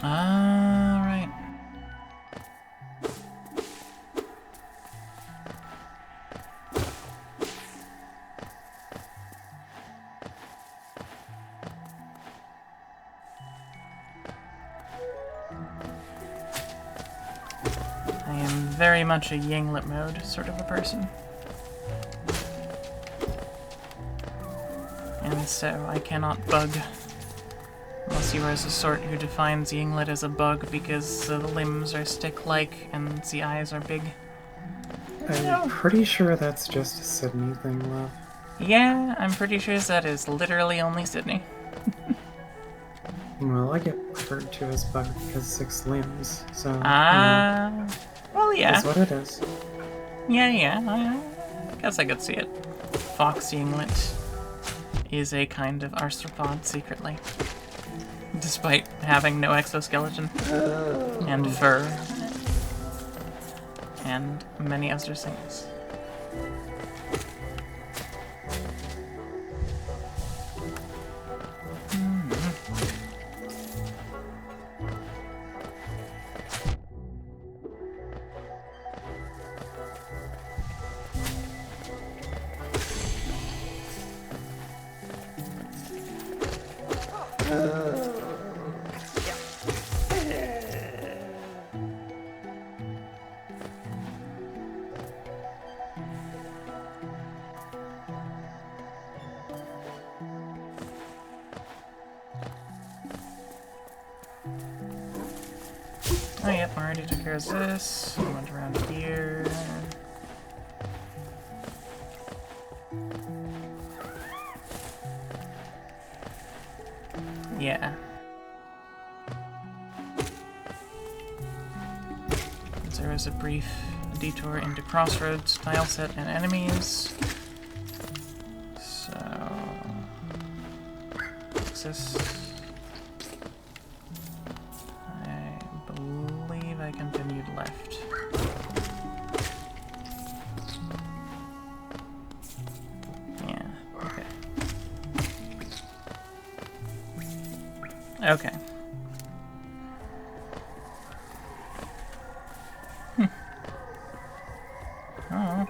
Ah, right. I am very much a Yinglet mode sort of a person. And so I cannot bug. Unless you are the sort who defines Yinglet as a bug because the limbs are stick-like and the eyes are big. I'm pretty sure that's just a Sydney thing, love. Yeah, I'm pretty sure that is literally only Sydney. Well, I get referred to as bug because 6 limbs, so Well, yeah. that's what it is. Yeah, I guess I could see it. Fox Yinglet is a kind of arthropod secretly. Despite having no exoskeleton. And fur. And many other things. Oh yep, I already took care of this. I went around here. Yeah. There was a brief detour into crossroads, tile set, and enemies. So... what's this? I believe I continued left. Yeah, okay. Okay. Oh.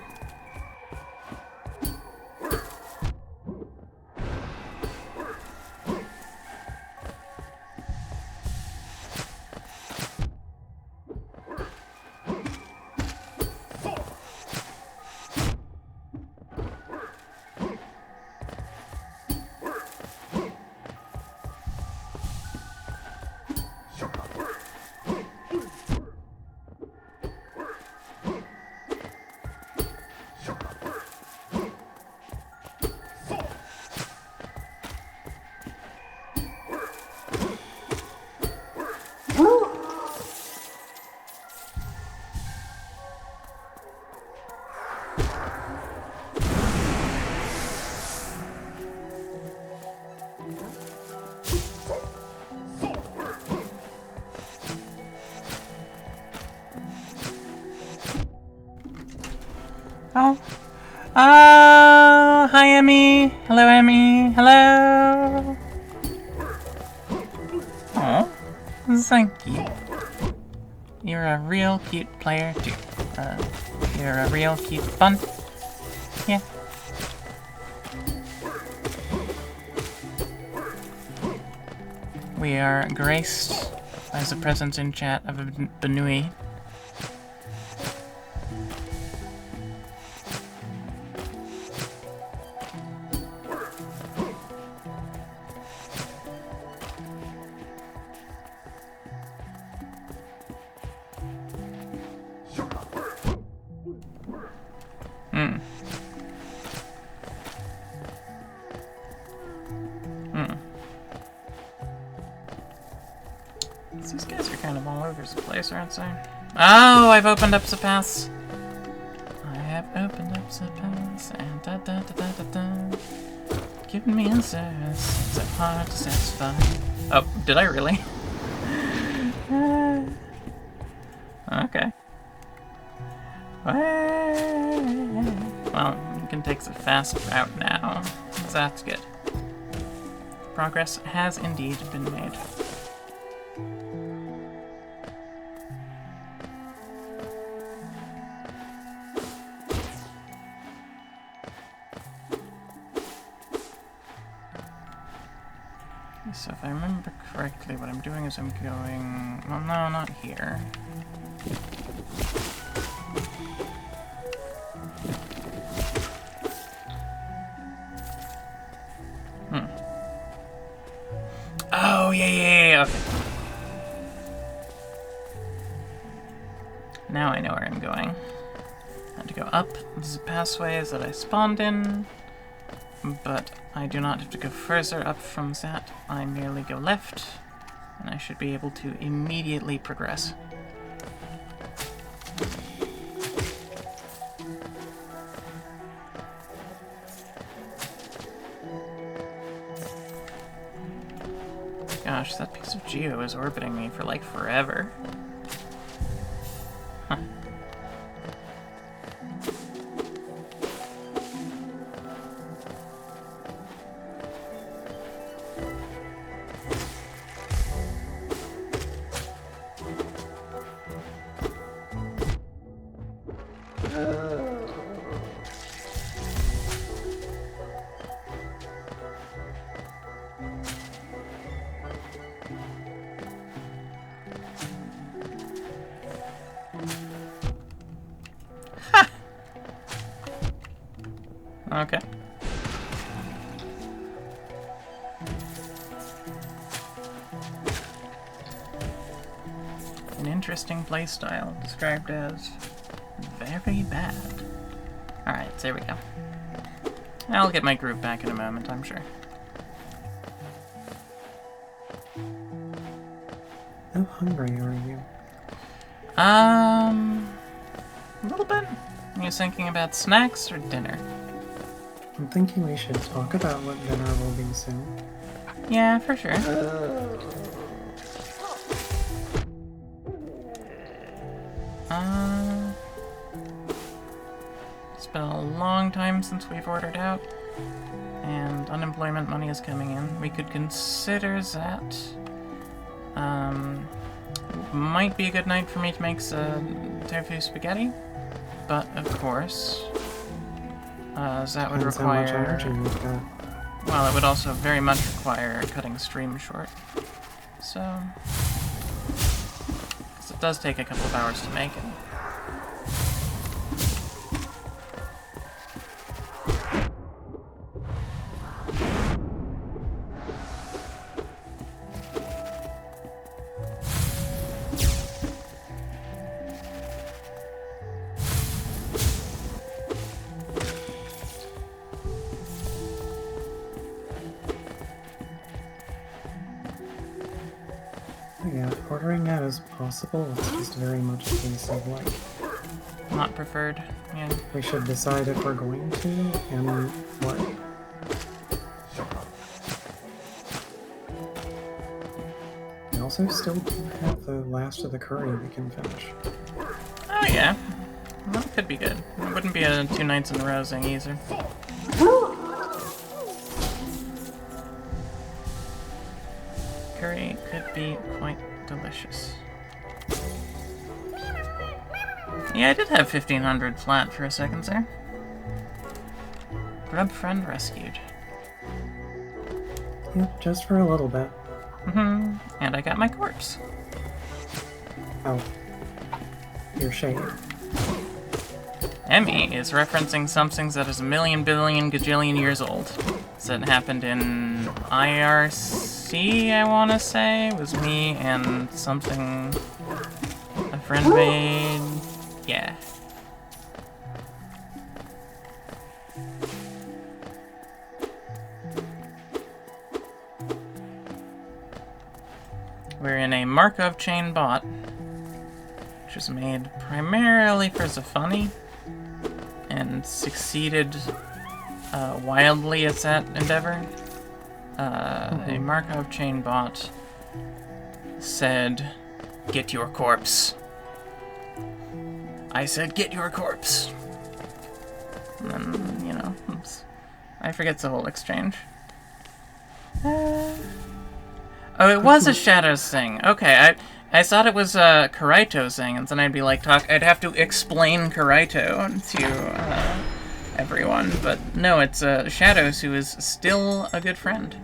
Oh. Oh, hi, Emmy. Hello, Emmy. Hello. Oh, thank you. You're a real cute player, too. You're a real cute fun. Yeah. We are graced by the presence in chat of a Benui. These guys are kind of all over the place, aren't they? Oh, I've opened up the paths. I have opened up the paths and da-da-da-da-da-da. Giving me answers, so hard to satisfy. Oh, did I really? Okay. Well, you can take the fast route now. That's good. Progress has indeed been made. basically what I'm doing is I'm going... Well, no, not here. Oh, yeah. Okay. Now I know where I'm going. I have to go up the pathways that I spawned in, but I do not have to go further up from that. I merely go left, and I should be able to immediately progress. Gosh, that piece of geo is orbiting me for like forever. Huh. Okay. An interesting playstyle, described as very bad. Alright, there we go. I'll get my group back in a moment, I'm sure. How hungry are you? A little bit. Are you thinking about snacks or dinner? I'm thinking we should talk about what dinner will be soon. Yeah, for sure. It's been a long time since we've ordered out, and unemployment money is coming in. We could consider that. Might be a good night for me to make some tofu spaghetti, but of course, that would Depends require... how much energy you've got. Well, it would also very much require cutting stream short. So... because it does take a couple of hours to make it. Yeah, ordering out is possible. It's just very much a case of like, Not preferred, yeah. we should decide if we're going to and what. We also still have the last of the curry we can finish. Oh yeah. Well, that could be good. It wouldn't be a 2 nights in a row thing either. Curry could be quite delicious. Yeah, I did have 1500 flat for a second there. Grub friend rescued. Yep, just for a little bit. Mm-hmm. And I got my corpse. Oh. Your shade. Emmy is referencing something that is a million, billion, gajillion years old. That happened in IRC, I want to say. It was me and something a friend made. Yeah. We're in a Markov chain bot, which was made primarily for the funny, and succeeded wildly at that endeavor. A Markov chain bot said, "Get your corpse." I said, "Get your corpse." And then, you know, I forget the whole exchange. Oh, it was a Shadows thing. Okay, I thought it was a Karaito thing, and then I'd be like, I'd have to explain Karaito to everyone, but no, it's Shadows, who is still a good friend.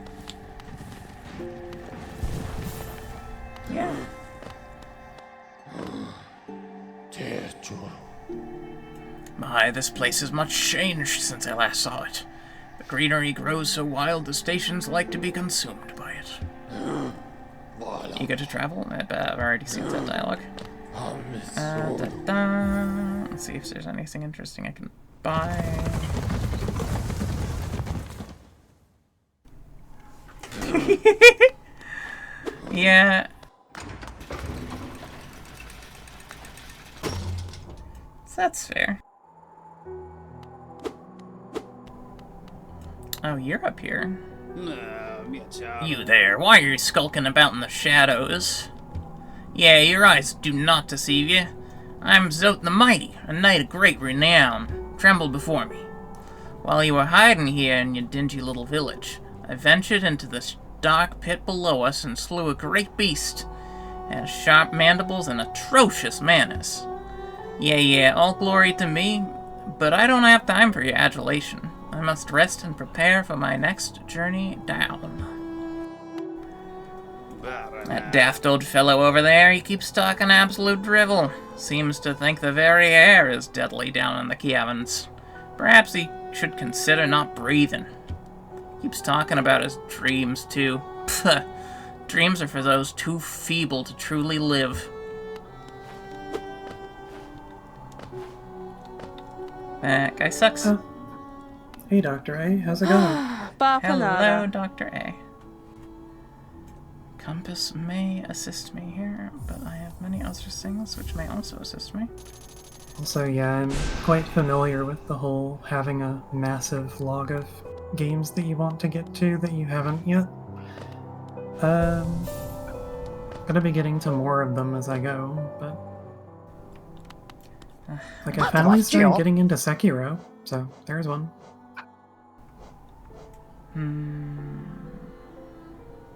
Yeah. My, this place is much changed since I last saw it. The greenery grows so wild the stations like to be consumed by it. Eager to travel? I've already seen that dialogue. Let's see if there's anything interesting I can buy. Yeah. So that's fair. Oh, you're up here. You there, why are you skulking about in the shadows? Yeah, your eyes do not deceive you. I am Zote the Mighty, a knight of great renown. Tremble before me. While you were hiding here in your dingy little village, I ventured into this dark pit below us and slew a great beast. It has sharp mandibles and atrocious manners. Yeah, all glory to me, but I don't have time for your adulation. I must rest and prepare for my next journey down. That daft old fellow over there, he keeps talking absolute drivel. Seems to think the very air is deadly down in the caverns. Perhaps he should consider not breathing. Keeps talking about his dreams, too. Pfft. Dreams are for those too feeble to truly live. That guy sucks. Hey, Dr. A, how's it going? Hello, Dr. A. Compass may assist me here, but I have many other things which may also assist me. Also, yeah, I'm quite familiar with the whole having a massive log of games that you want to get to that you haven't yet. Gonna be getting to more of them as I go, but... Like, I finally started getting into Sekiro, so there's one.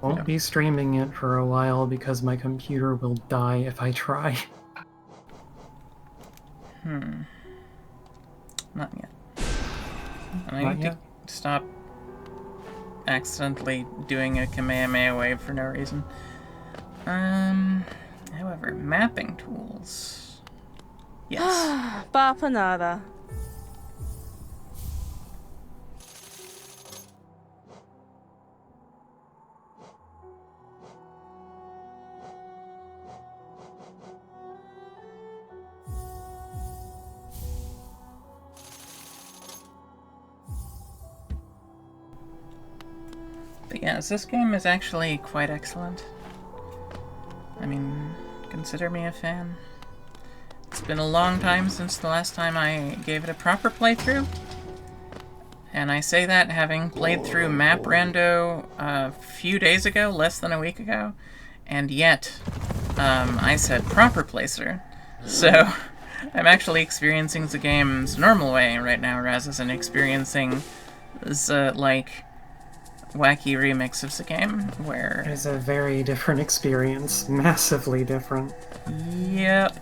Won't be streaming it for a while because my computer will die if I try. Not yet. And I need to stop accidentally doing a Kamehameha wave for no reason. However, mapping tools. Yes. Bapanada. But yes, this game is actually quite excellent. I mean, consider me a fan. It's been a long time since the last time I gave it a proper playthrough. And I say that having played through Map Rando a few days ago, less than a week ago. And yet, I said proper playthrough. So, I'm actually experiencing the game's normal way right now, rather than experiencing the, like, wacky remix of the game, where... It's a very different experience. Massively different. Yep.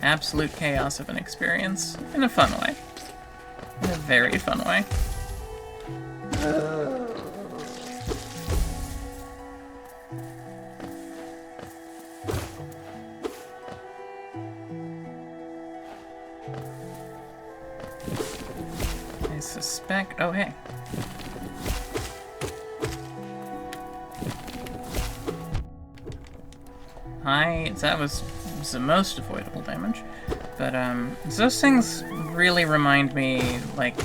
Absolute chaos of an experience. In a fun way. In a very fun way. I suspect... Oh, hey. That was the most avoidable damage. But, those things really remind me, like,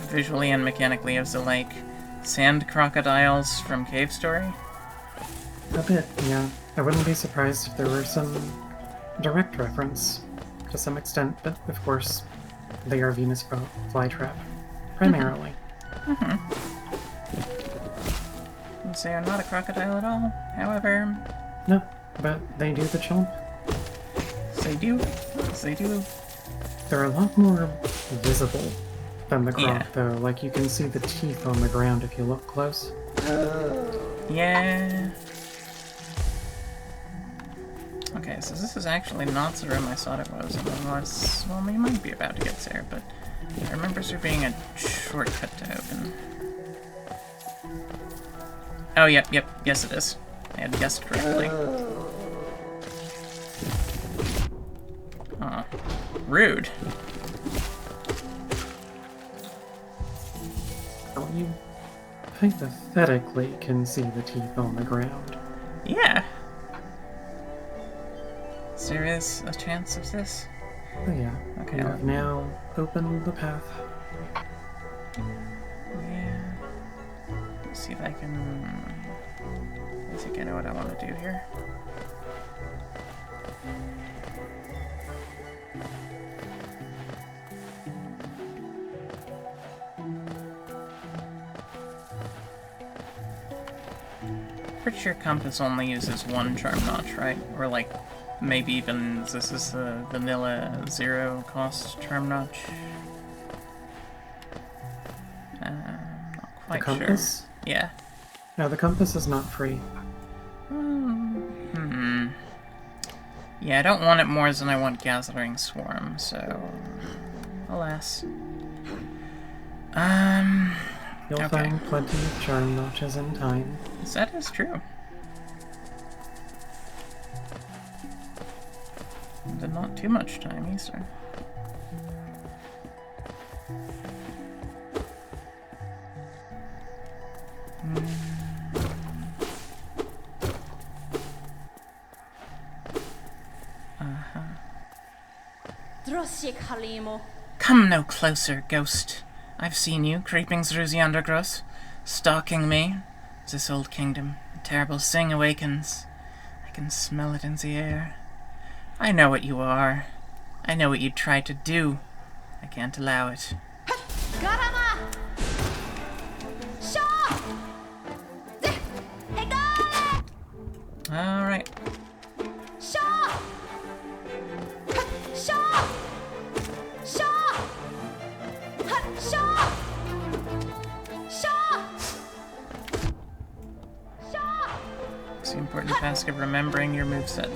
visually and mechanically of the, like, sand crocodiles from Cave Story. A bit, yeah. I wouldn't be surprised if there were some direct reference to some extent, but of course, they are Venus flytrap, primarily. They are not a crocodile at all, however... No, but they do the chomp. They do. They do. They're a lot more visible than the croc, Yeah. though. Like, you can see the teeth on the ground if you look close. Yeah. Okay, so this is actually not the room I thought it was, unless... Well, we might be about to get there, but... I remember there being a shortcut to open. Oh, yep, yes it is. I had guessed correctly. Aw. Rude. Well, you hypothetically can see the teeth on the ground. Yeah. There is a chance of this. Oh yeah. Okay. You have now opened the path. Yeah. Let's see if I can... I think I know what I want to do here. Pretty sure compass only uses one charm notch, right? Or like, maybe even this is the vanilla 0 cost charm notch. Not quite The compass? sure. Yeah. No, the compass is not free. Yeah, I don't want it more than I want Gathering Swarm, so... alas. You'll Okay. find plenty of charm notches in time. That is true. And not too much time, either. Come no closer, ghost. I've seen you creeping through the undergrowth, stalking me. This old kingdom, a terrible thing awakens. I can smell it in the air. I know what you are. I know what you tried to do. I can't allow it. Alright. It's the important task of remembering your moveset.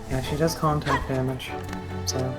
Yeah, she does contact damage, so...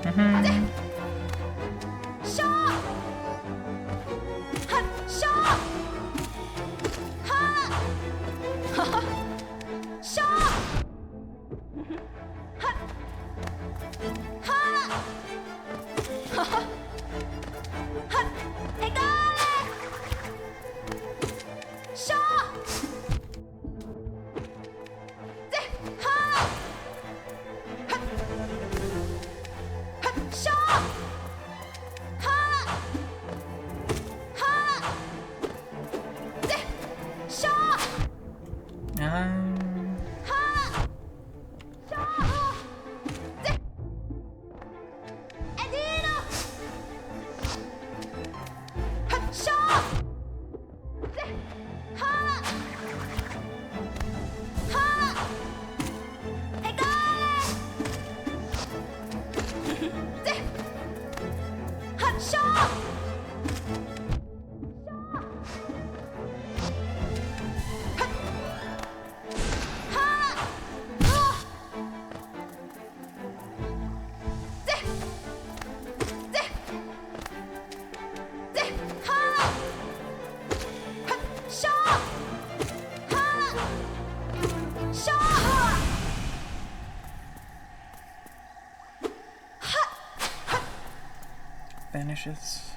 Vanishes.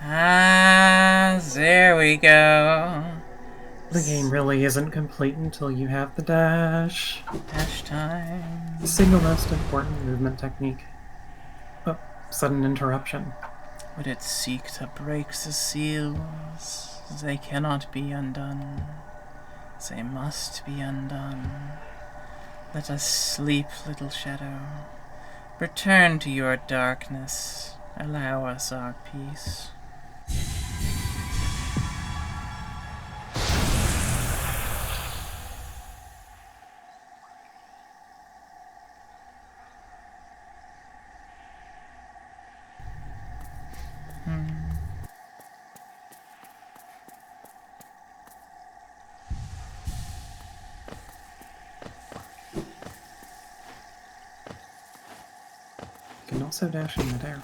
Ah, there we go. The game really isn't complete until you have the dash. Dash time. The single most important movement technique. Oh, sudden interruption. Would it seek to break the seals? They cannot be undone. They must be undone. Let us sleep, little shadow. Return to your darkness. Allow us our peace. can also dash in midair.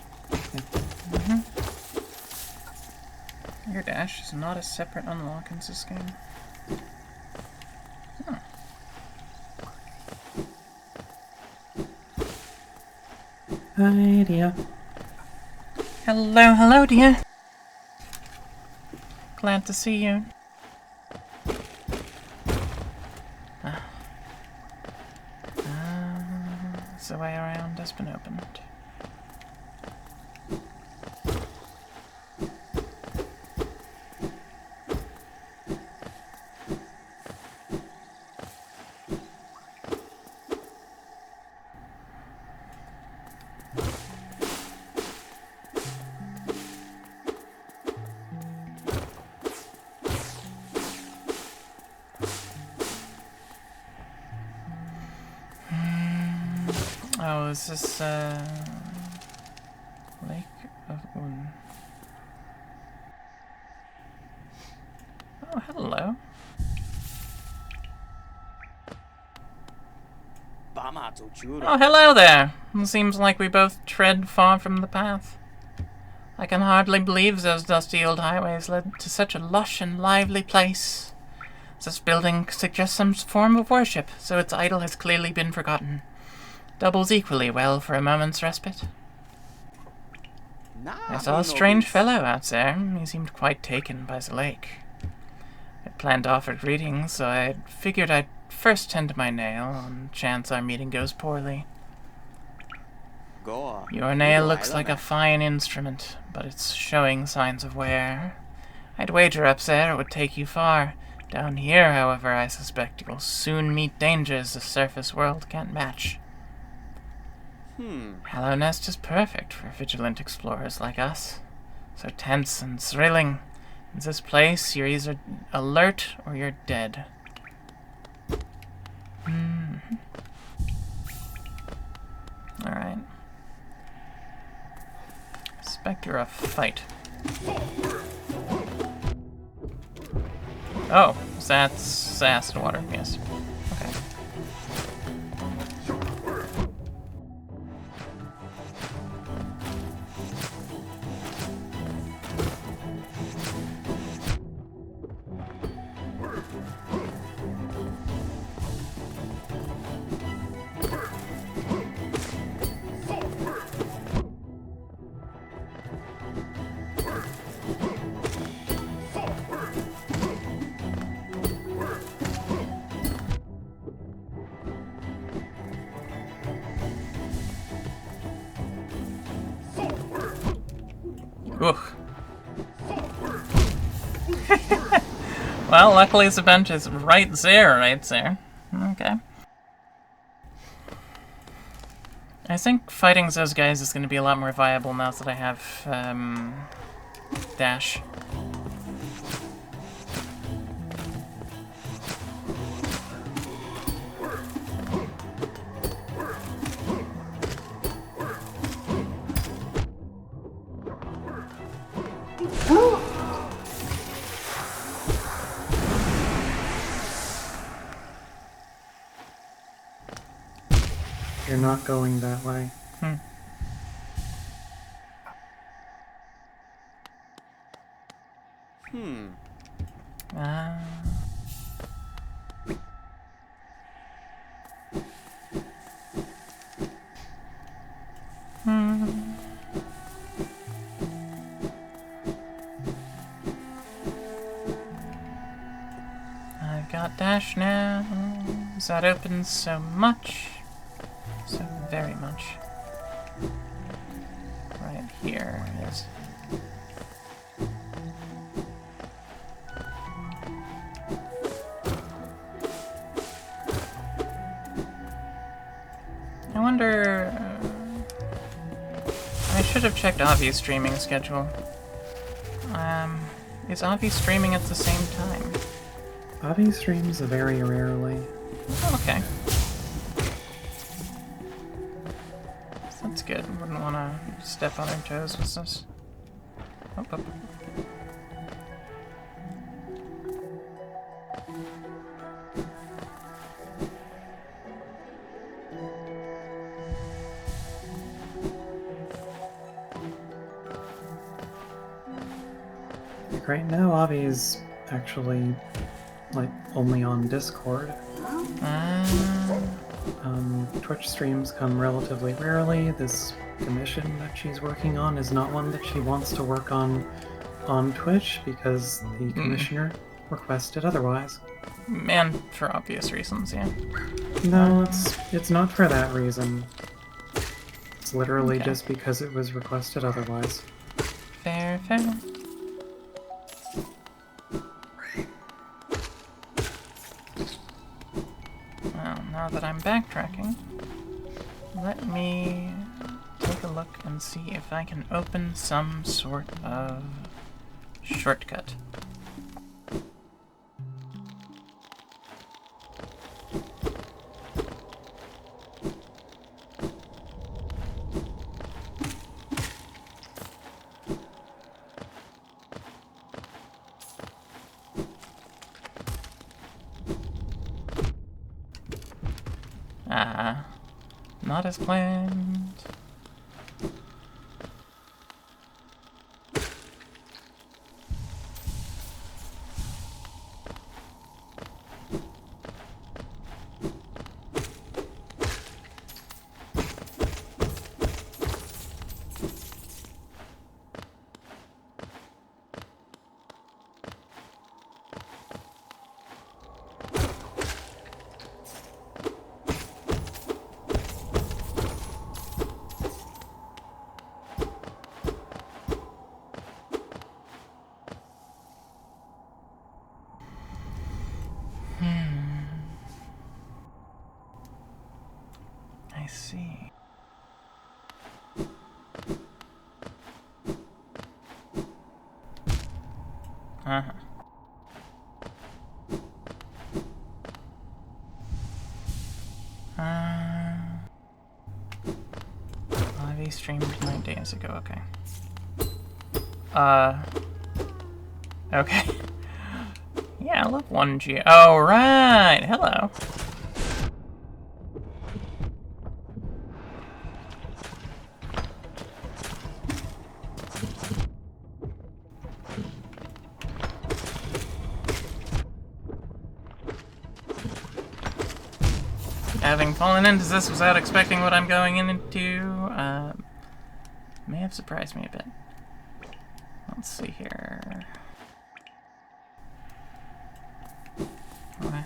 Yeah. Your dash is not a separate unlock in this game. Hi, dear. Hello, dear. Glad to see you. The way around has been opened. Oh, is this, Lake of Un? Oh, hello. Oh, hello there. It seems like we both tread far from the path. I can hardly believe those dusty old highways led to such a lush and lively place. This building suggests some form of worship, so its idol has clearly been forgotten. Doubles equally well for a moment's respite. I saw a strange fellow out there. He seemed quite taken by the lake. I planned to offer greetings, so I figured I'd first tend to my nail, on chance our meeting goes poorly. Your nail looks like a fine instrument, but it's showing signs of wear. I'd wager up there it would take you far. Down here, however, I suspect you'll soon meet dangers the surface world can't match. Hallow Nest is perfect for vigilant explorers like us. So tense and thrilling. In this place, you're either alert or you're dead. Alright. Suspect you're a fight. Oh, that's acid water, yes. Okay. Ugh. Well, luckily the bench is right there. Okay. I think fighting those guys is going to be a lot more viable now that I have, dash. You're not going that way. I've got dash now. That opens so much. So very much. Right here is. I wonder. I should have checked Avi's streaming schedule. Is Avi streaming at the same time? Avi streams very rarely. Oh, okay. That's good. Wouldn't want to step on her toes with this. Oh, oh. Like right now, Avi's actually like only on Discord. Twitch streams come relatively rarely. This commission that she's working on is not one that she wants to work on Twitch because the commissioner requested otherwise. And for obvious reasons, yeah. No, it's not for that reason. It's literally Okay. just because it was requested otherwise. Fair, fair. Well, now that I'm backtracking, let me take a look and see if I can open some sort of shortcut. Not as planned. I see. Uh-huh. Ivy streamed 9 days ago, okay. Okay. Yeah, I love 1G. Oh, right! Hello. Having fallen into this without expecting what I'm going into, may have surprised me a bit. Let's see here. Okay.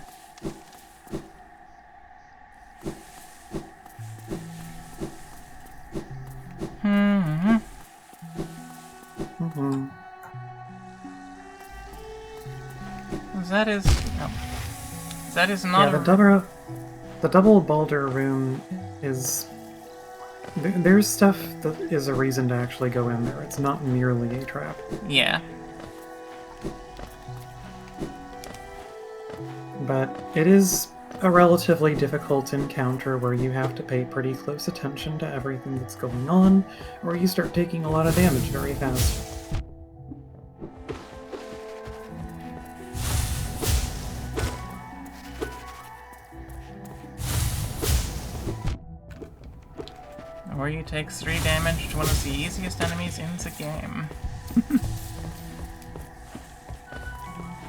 That is not Yeah, the double boulder room is... There's stuff that is a reason to actually go in there. It's not merely a trap. Yeah. But it is a relatively difficult encounter where you have to pay pretty close attention to everything that's going on, or you start taking a lot of damage very fast. Or you take 3 damage to one of the easiest enemies in the game.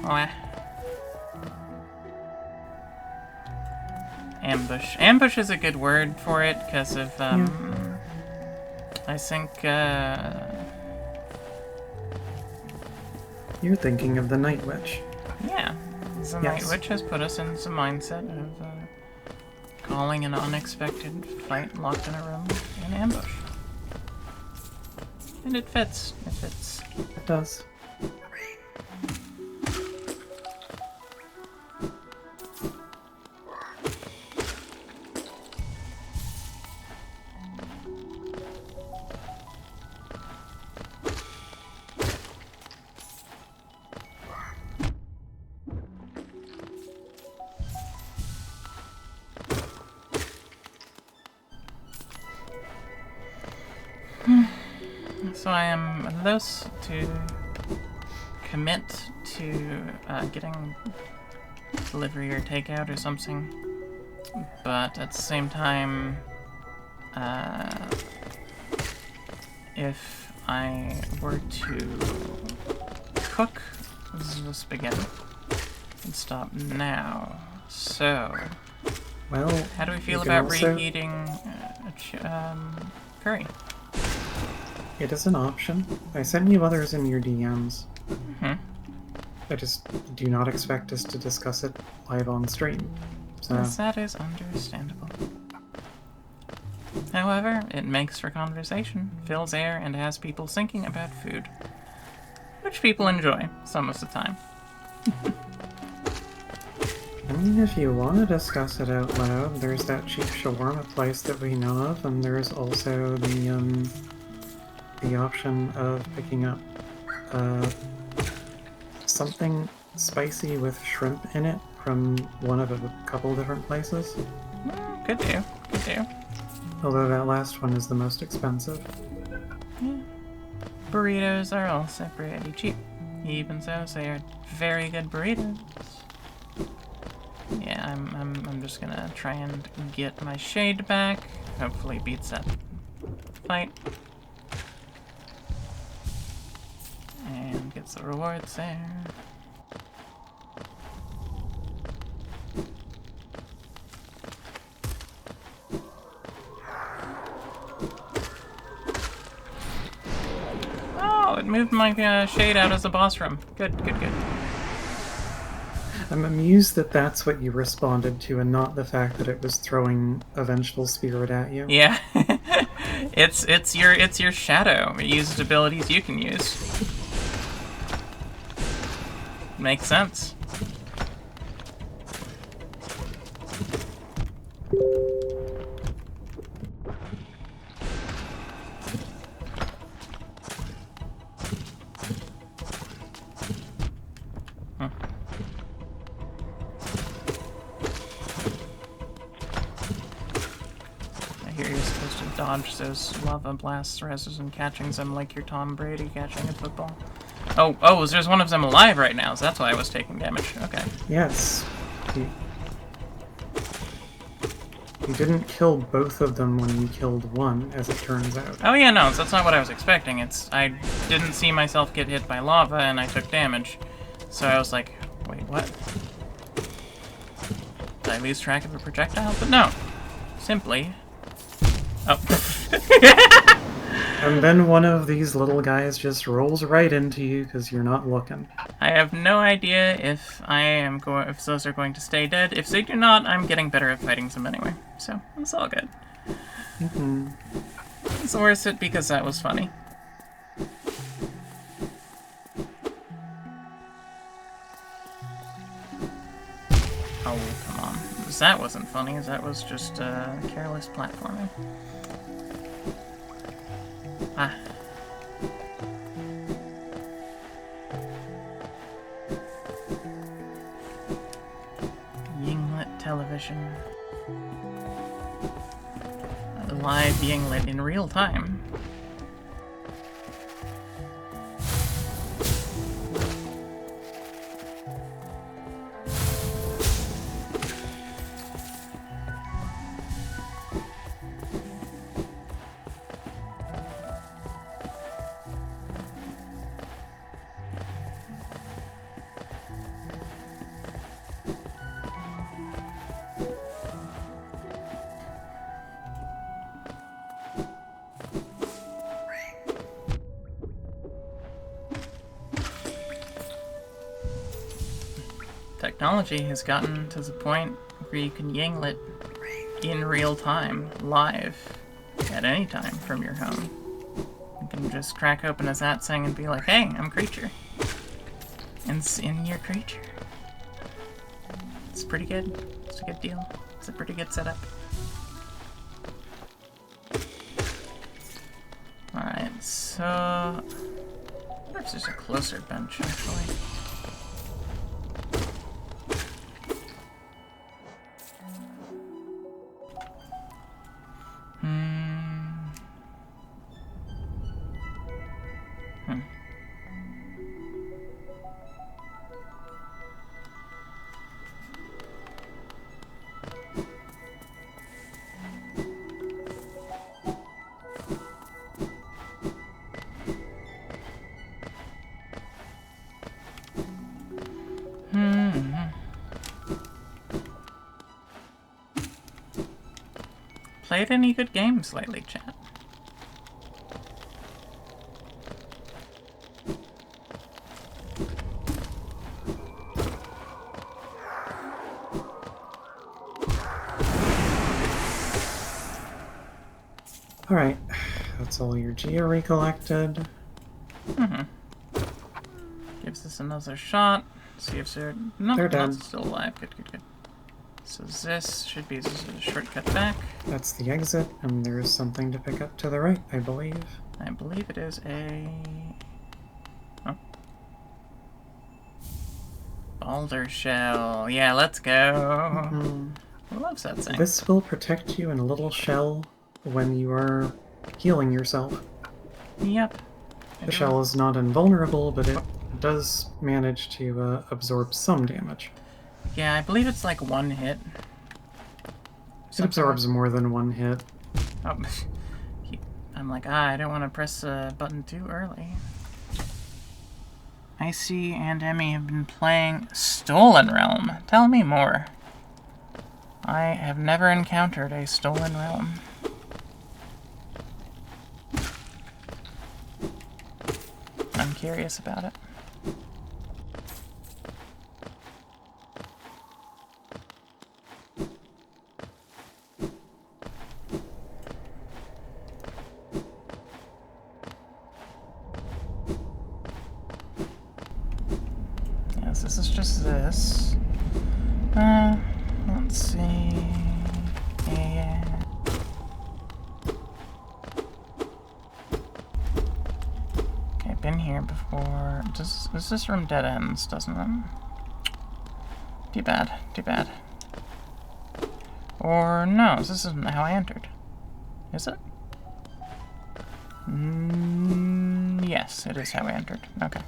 Oh, ambush. Ambush is a good word for it because of, I think, You're thinking of the Night Witch. yeah. The Night Witch has put us in the mindset of, calling an unexpected fight locked in a room in ambush. And it fits. It fits. It does. So I am loath to commit to getting delivery or takeout or something, but at the same time, if I were to cook the spaghetti. And stop now. So, Well, how do we feel you can about also- reheating curry? It is an option. I sent you others in your DMs. Hmm. I just do not expect us to discuss it live on stream. So, Yes, that is understandable. However, it makes for conversation, fills air, and has people thinking about food. Which people enjoy, some of the time. I mean, if you want to discuss it out loud, there's that cheap shawarma place that we know of, and there's also the option of picking up something spicy with shrimp in it from one of a couple different places. Could do, could do. Although that last one is the most expensive. Burritos are also pretty cheap. Even so, they are very good burritos. Yeah, I'm just gonna try and get my shade back. Hopefully beats that fight. And gets the rewards there. Oh, it moved my shade out as the boss room. Good, good, good. I'm amused that that's what you responded to and not the fact that it was throwing a vengeful spirit at you. Yeah. it's your shadow. It uses abilities you can use. Makes sense. I hear you're supposed to dodge those lava blasts rather than catching them like you're Tom Brady catching a football. Oh, there's one of them alive right now, so that's why I was taking damage. Okay. Yes. You didn't kill both of them when you killed one, as it turns out. Oh yeah, no, that's not what I was expecting. I didn't see myself get hit by lava and I took damage. So I was like, wait, what? Did I lose track of a projectile? But no. Simply... Oh. And then one of these little guys just rolls right into you because you're not looking. I have no idea if if those are going to stay dead. If they do not, I'm getting better at fighting them anyway. So, it's all good. Mm-hmm. It's worth it because that was funny. Oh, come on. That wasn't funny. That was just careless platforming. Ah. Yinglet television. Live Yinglet in real time. Technology has gotten to the point where you can Yinglet in real time, live, at any time from your home. You can just crack open a Zatsang and be like, hey, I'm Creature. And it's in your Creature. It's pretty good. It's a good deal. It's a pretty good setup. Alright, so... I wonder if there's a closer bench, actually. played any good games lately, chat? Alright, that's all your geo recollected. Gives this another shot. See if they're... No, They're dead. not still alive. Good, good, good. So this should be just a shortcut back. That's the exit, and there is something to pick up to the right, I believe. I believe it is a... Oh. Boulder shell. Yeah, let's go. Who loves that thing? This will protect you in a little shell when you are healing yourself. Yep. The shell is not invulnerable, but it does manage to absorb some damage. Yeah, I believe it's like one hit. It absorbs more than one hit. Oh, I'm like, I don't want to press the button too early. Icy and Emmy have been playing Stolen Realm. Tell me more. I have never encountered a Stolen Realm. I'm curious about it. Yes, this is just this. Let's see. Yeah. Okay, been here before. This room dead ends, doesn't it? Too bad, too bad. Or no, this isn't how I entered. Is it? Yes, it is how I entered. Okay.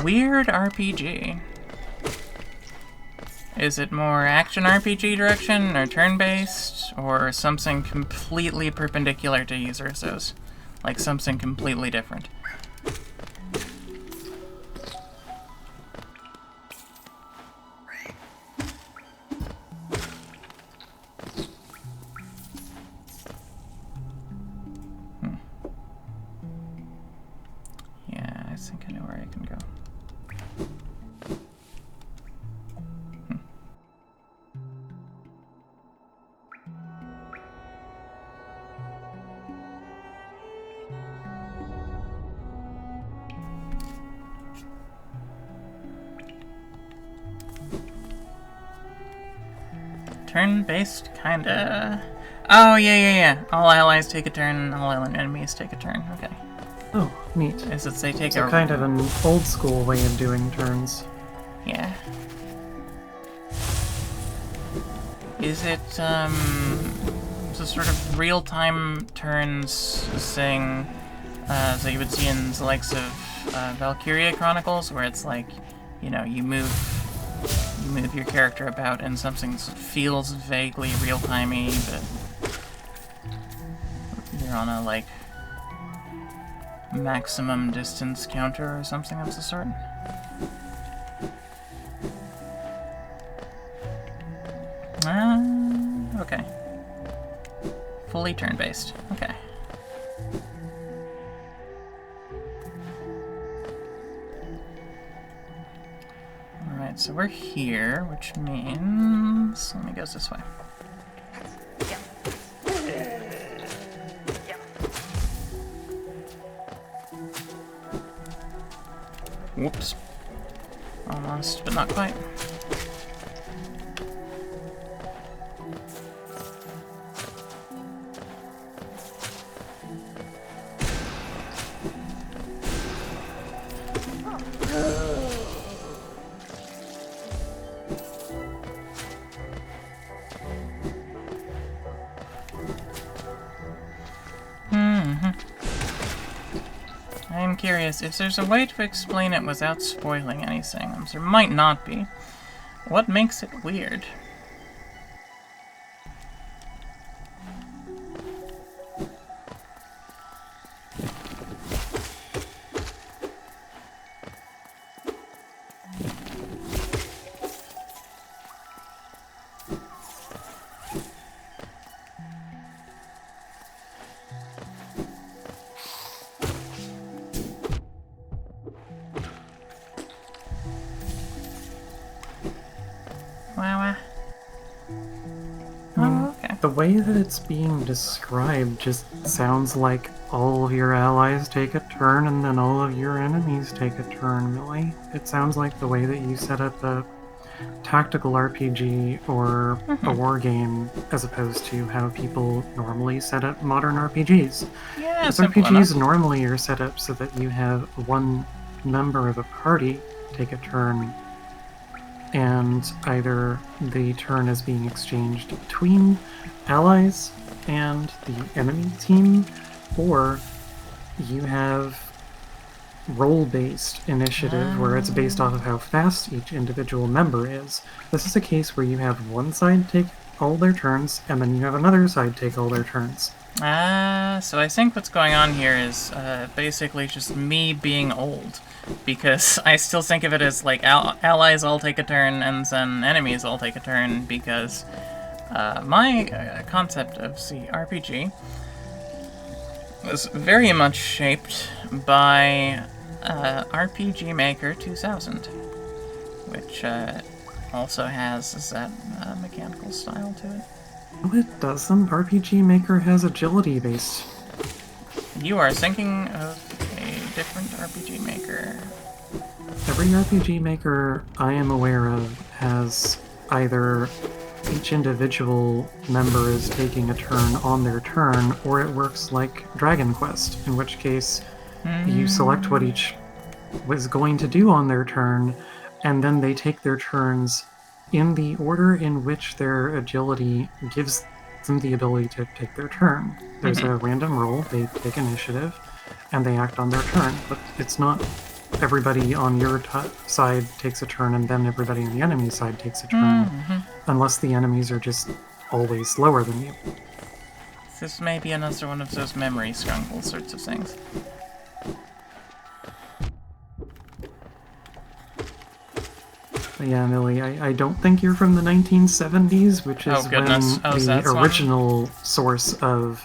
Weird RPG. Is it more action RPG direction, or turn-based, or something completely perpendicular to User's? Like something completely different? Yeah, I think I know where I can go. Turn-based, kinda. Oh, yeah. All allies take a turn, all enemies take a turn. Okay. Oh, neat. Is it they take So a... kind of an old school way of doing turns. Yeah. Is it, it's a sort of real-time turns thing that you would see in the likes of Valkyria Chronicles, where it's like, you know, you move your character about and something that feels vaguely real-timey, but you're on a, like, maximum distance counter or something of the sort. Okay. Fully turn-based. Okay. Alright, so we're here, which means... Let me go this way. Whoops. Almost, but not quite. I'm curious if there's a way to explain it without spoiling anything. There might not be. What makes it weird? The way that it's being described just sounds like all of your allies take a turn and then all of your enemies take a turn, really. It sounds like the way that you set up a tactical RPG or a war game as opposed to how people normally set up modern RPGs. Yeah, Because simple RPGs enough. normally are set up so that you have one member of a party take a turn, and either the turn is being exchanged between allies and the enemy team, or you have role-based initiative where it's based off of how fast each individual member is. This is a case where you have one side take all their turns, and then you have another side take all their turns. So I think what's going on here is basically just me being old. Because I still think of it as like allies all take a turn and then enemies all take a turn, because my concept of the RPG was very much shaped by RPG Maker 2000, which also has that mechanical style to it. No, it doesn't. RPG Maker has agility based. You are thinking of a different RPG Maker. Every RPG Maker I am aware of has either each individual member is taking a turn on their turn, or it works like Dragon Quest, in which case you select what each was going to do on their turn, and then they take their turns in the order in which their agility gives them the ability to take their turn. There's a random roll, they take initiative, and they act on their turn, but it's not everybody on your side takes a turn and then everybody on the enemy side takes a turn, unless the enemies are just always slower than you. This may be another one of those memory scramble sorts of things. But yeah, Millie, I don't think you're from the 1970s, which is when the original source of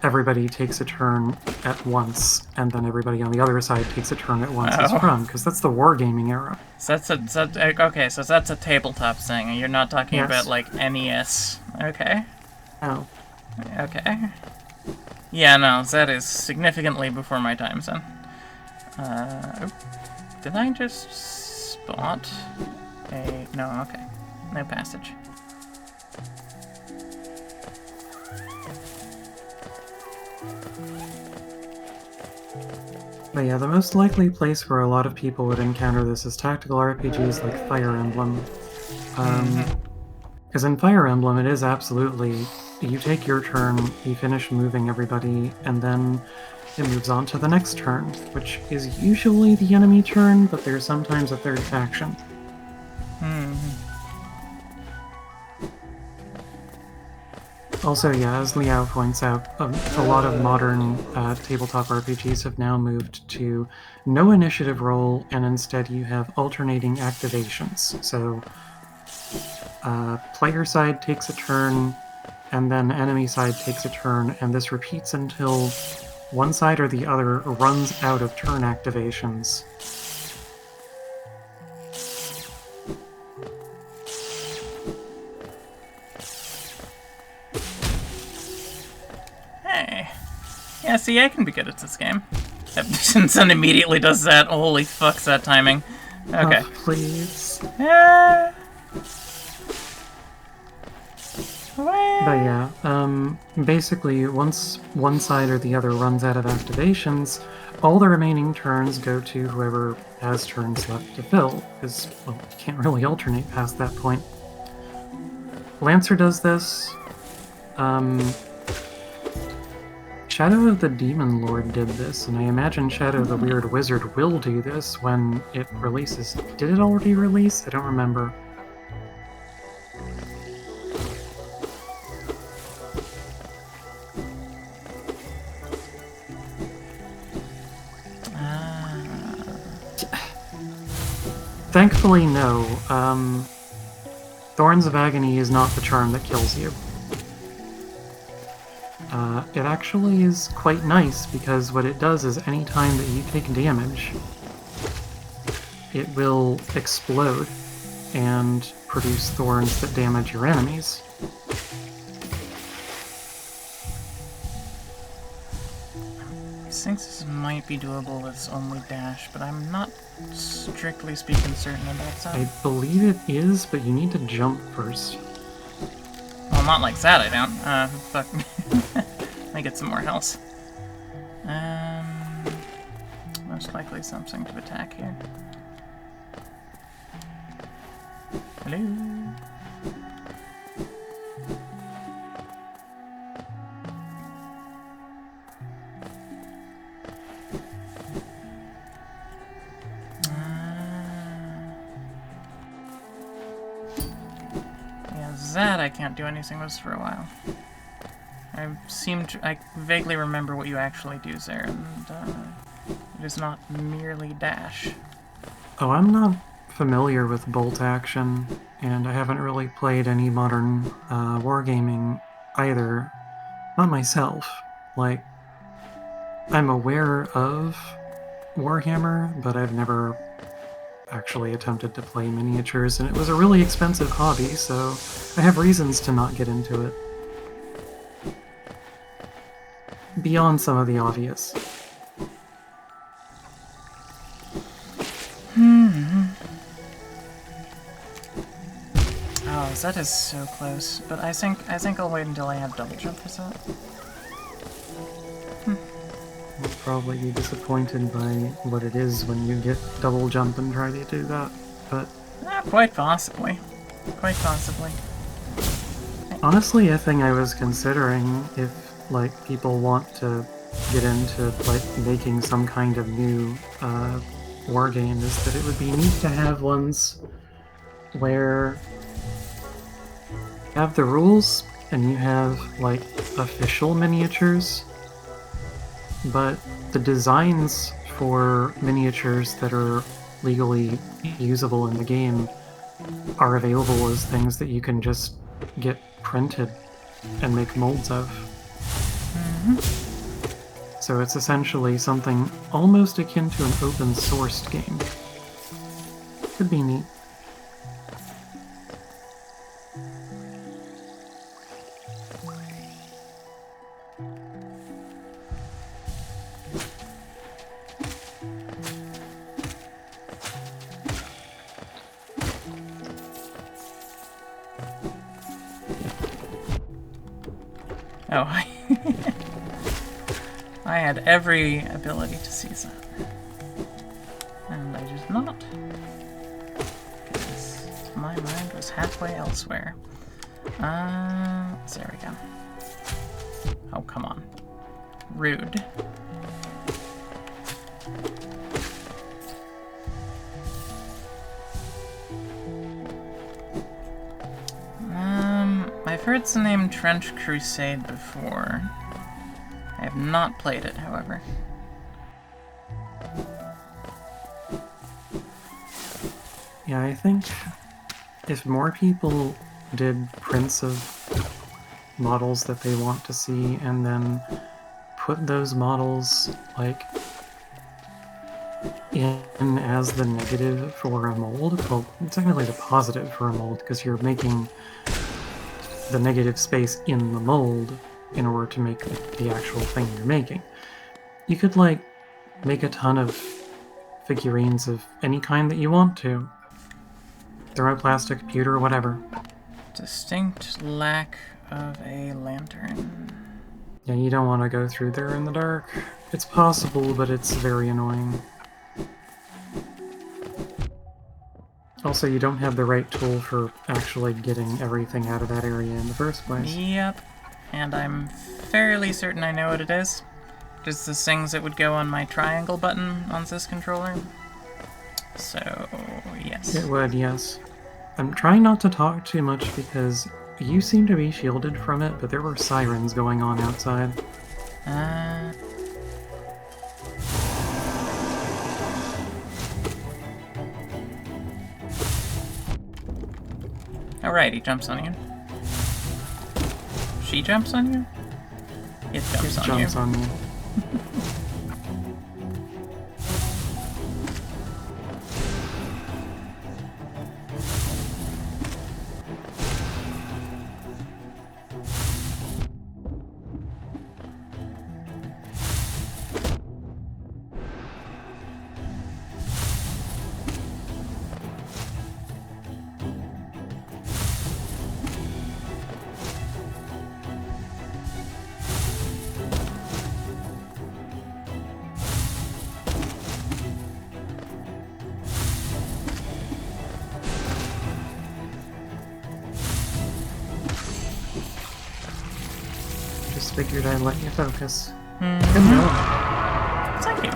everybody takes a turn at once, and then everybody on the other side takes a turn at once is from, because that's the wargaming era. So that's a tabletop thing, and you're not talking about, like, NES. Okay. Oh. Okay. Yeah, no, that is significantly before my time, son. Did I just spot a... No, okay. No passage. But yeah, the most likely place where a lot of people would encounter this is tactical RPGs like Fire Emblem. Because in Fire Emblem, it is absolutely, you take your turn, you finish moving everybody, and then it moves on to the next turn, which is usually the enemy turn, but there's sometimes a third faction. Also, yeah, as Liao points out, a lot of modern tabletop RPGs have now moved to no initiative roll, and instead you have alternating activations. So, player side takes a turn, and then enemy side takes a turn, and this repeats until one side or the other runs out of turn activations. Yeah, see, I can be good at this game. Sinsen immediately does that. Holy fuck, that timing. Okay. Oh, please. But yeah, basically, once one side or the other runs out of activations, all the remaining turns go to whoever has turns left to fill, because, well, you can't really alternate past that point. Lancer does this. Shadow of the Demon Lord did this, and I imagine Shadow of the Weird Wizard will do this when it releases. Did it already release? I don't remember. Thankfully, no. Thorns of Agony is not the charm that kills you. It actually is quite nice, because what it does is any time that you take damage, it will explode and produce thorns that damage your enemies. think this might be doable with only dash, but I'm not strictly speaking certain about that. I believe it is, but you need to jump first. Well, not like that, I don't. Fuck. Let me get some more health. Most likely something to attack here. Hello? Yeah, that I can't do anything with for a while. I vaguely remember what you actually do there, and it is not merely dash. Oh, I'm not familiar with bolt action, and I haven't really played any modern wargaming either. Not myself. Like, I'm aware of Warhammer, but I've never actually attempted to play miniatures, and it was a really expensive hobby, so I have reasons to not get into it. Beyond some of the obvious. Oh, that is so close. But I think I'll wait until I have double jump for that. You'll probably be disappointed by what it is when you get double jump and try to do that, but... Quite possibly. Quite possibly. Honestly, a thing I was considering, if, like, people want to get into, like, making some kind of new, war game, is that it would be neat to have ones where you have the rules, and you have, like, official miniatures, but the designs for miniatures that are legally usable in the game are available as things that you can just get printed and make molds of. So it's essentially something almost akin to an open-sourced game. Could be neat. Oh, I had every ability to see that. And I did not. Because my mind was halfway elsewhere. There we go. Oh, come on. Rude. I've heard the name Trench Crusade before. I have not played it, however. Yeah, I think if more people did prints of models that they want to see and then put those models, like, in as the negative for a mold, well, technically the positive for a mold, because you're making the negative space in the mold in order to make the actual thing you're making. You could, like, make a ton of figurines of any kind that you want to. Thermoplastic, pewter, whatever. Distinct lack of a lantern. Yeah, you don't want to go through there in the dark. It's possible, but it's very annoying. Also, you don't have the right tool for actually getting everything out of that area in the first place. Yep. And I'm fairly certain I know what it is. Just the things that would go on my triangle button on this controller. So, yes. It would, yes. I'm trying not to talk too much because you seem to be shielded from it, but there were sirens going on outside. Alright, he jumps on you. She jumps on you? It jumps on you. Jumps on you. figured I'd let you focus. Mm-hmm. Good job. Thank you.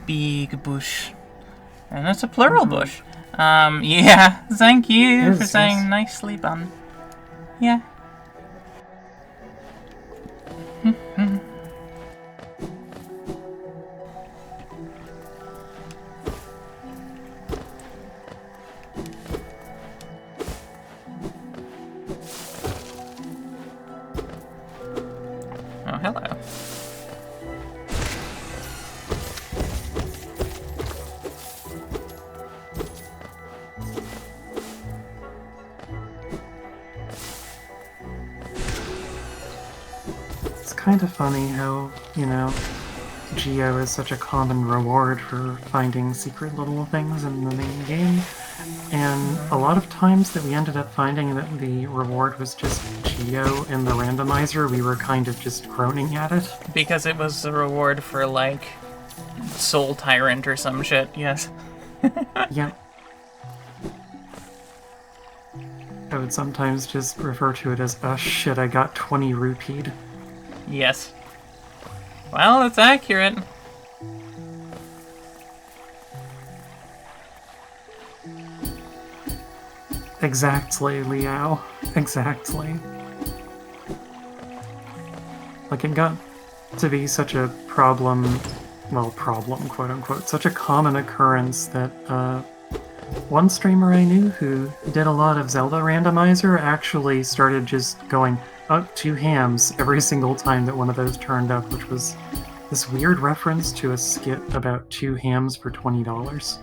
Big bush. And that's a plural bush. Yeah, thank you Yes, for saying yes. nicely, bun. Yeah. Oh, hello. It's kind of funny how, Geo is such a common reward for finding secret little things in the main game. And a lot of times that we ended up finding that the reward was just Geo in the randomizer, we were kind of just groaning at it. Because it was a reward for, like, Soul Tyrant or some shit, yes. Yep. I would sometimes just refer to it as, oh shit, I got 20 rupeed. Yes. Well, it's accurate. Exactly, Liao. Exactly. Like, it got to be such a problem, quote unquote, such a common occurrence that, one streamer I knew who did a lot of Zelda randomizer actually started just going, oh, 2 hams every single time that one of those turned up, which was this weird reference to a skit about 2 hams for $20.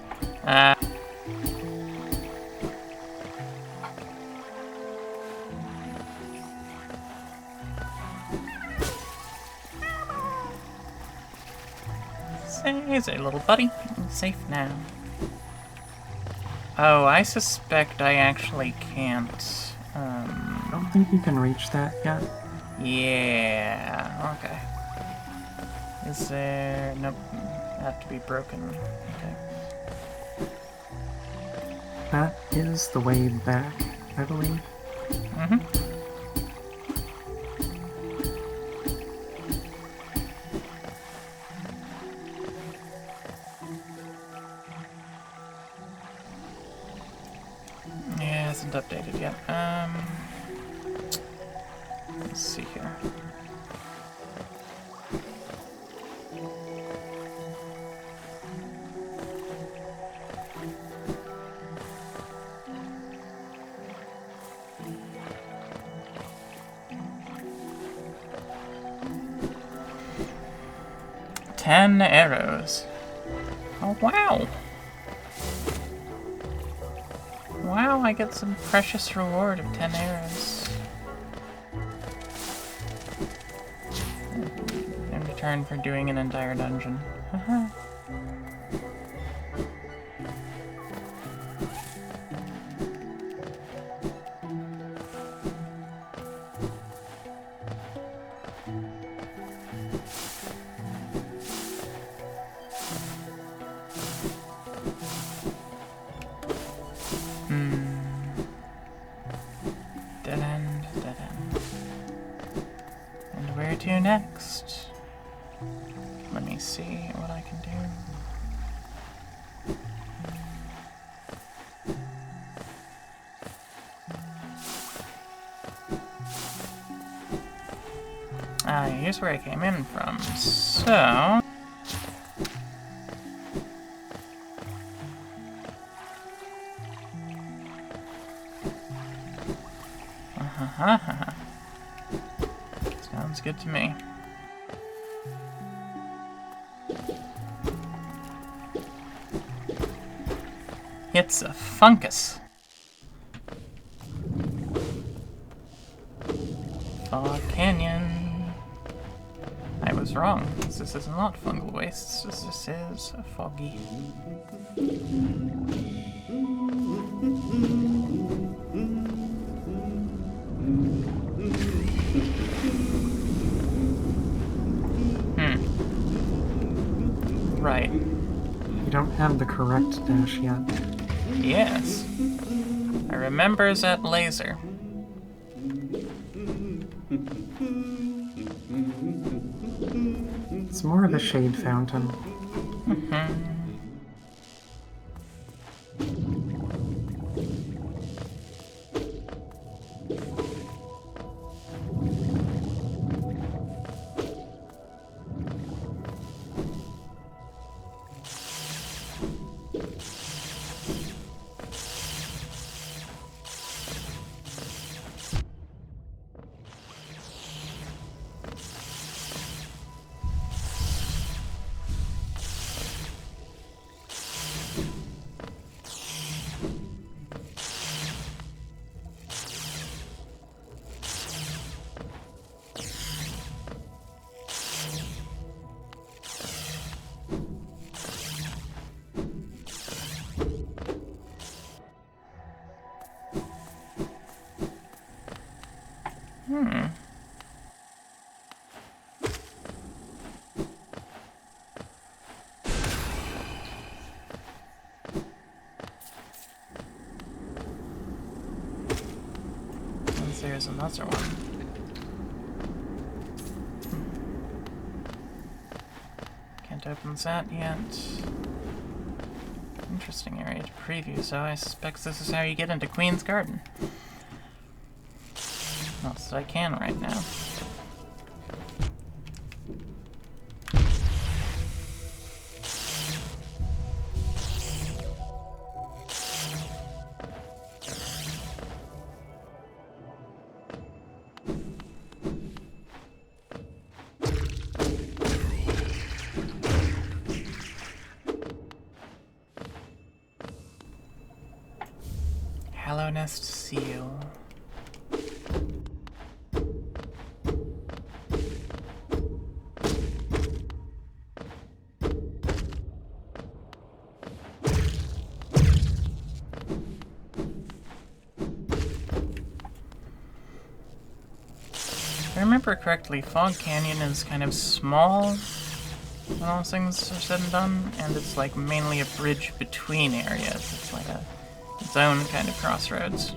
Easy, little buddy. I'm safe now. Oh, I suspect I actually can't. I don't think you can reach that yet. Yeah, okay. Is there... Nope. Have to be broken. Okay. That is the way back, I believe. Mm-hmm. Yeah, it hasn't updated yet. Let's see here. Ten arrows. Oh, wow. Wow, I get some precious reward of 10 arrows. In return for doing an entire dungeon. Haha. Dead end, dead end. And where to next? Let me see what I can do. Here's where I came in from. So... Sounds good to me. It's a fungus. Fog Canyon. I was wrong. This is not fungal waste. This is foggy. Right. You don't have the correct dash yet. Yes. I remembers that laser. It's more of a shade fountain. There's another one. Can't open that yet. Interesting area to preview, so I suspect this is how you get into Queen's Garden. Not that I can right now. Hello, Nest Seal. If I remember correctly, Fog Canyon is kind of small when all things are said and done, and it's like mainly a bridge between areas. It's like its own kind of crossroads.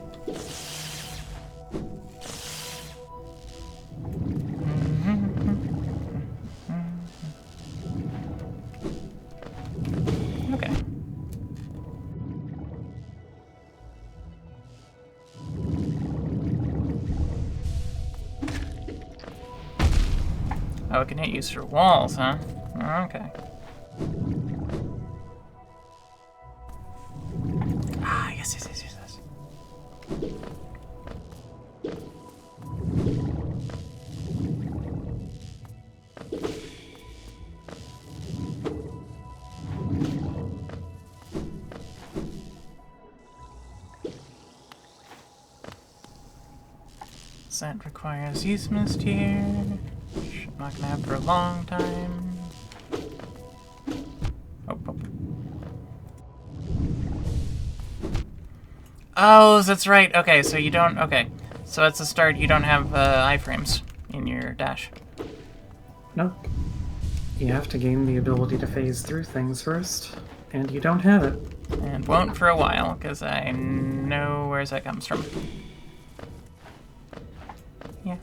Okay. Oh, it can hit you through walls, huh? Okay. Ah, yes. That requires Eastmist here, which I'm not gonna have for a long time. Oh, that's right. Okay, so you don't. Okay, so at the start you don't have iframes in your dash. Nope. You have to gain the ability to phase through things first, and you don't have it. And won't for a while, because I know where that comes from. Yeah.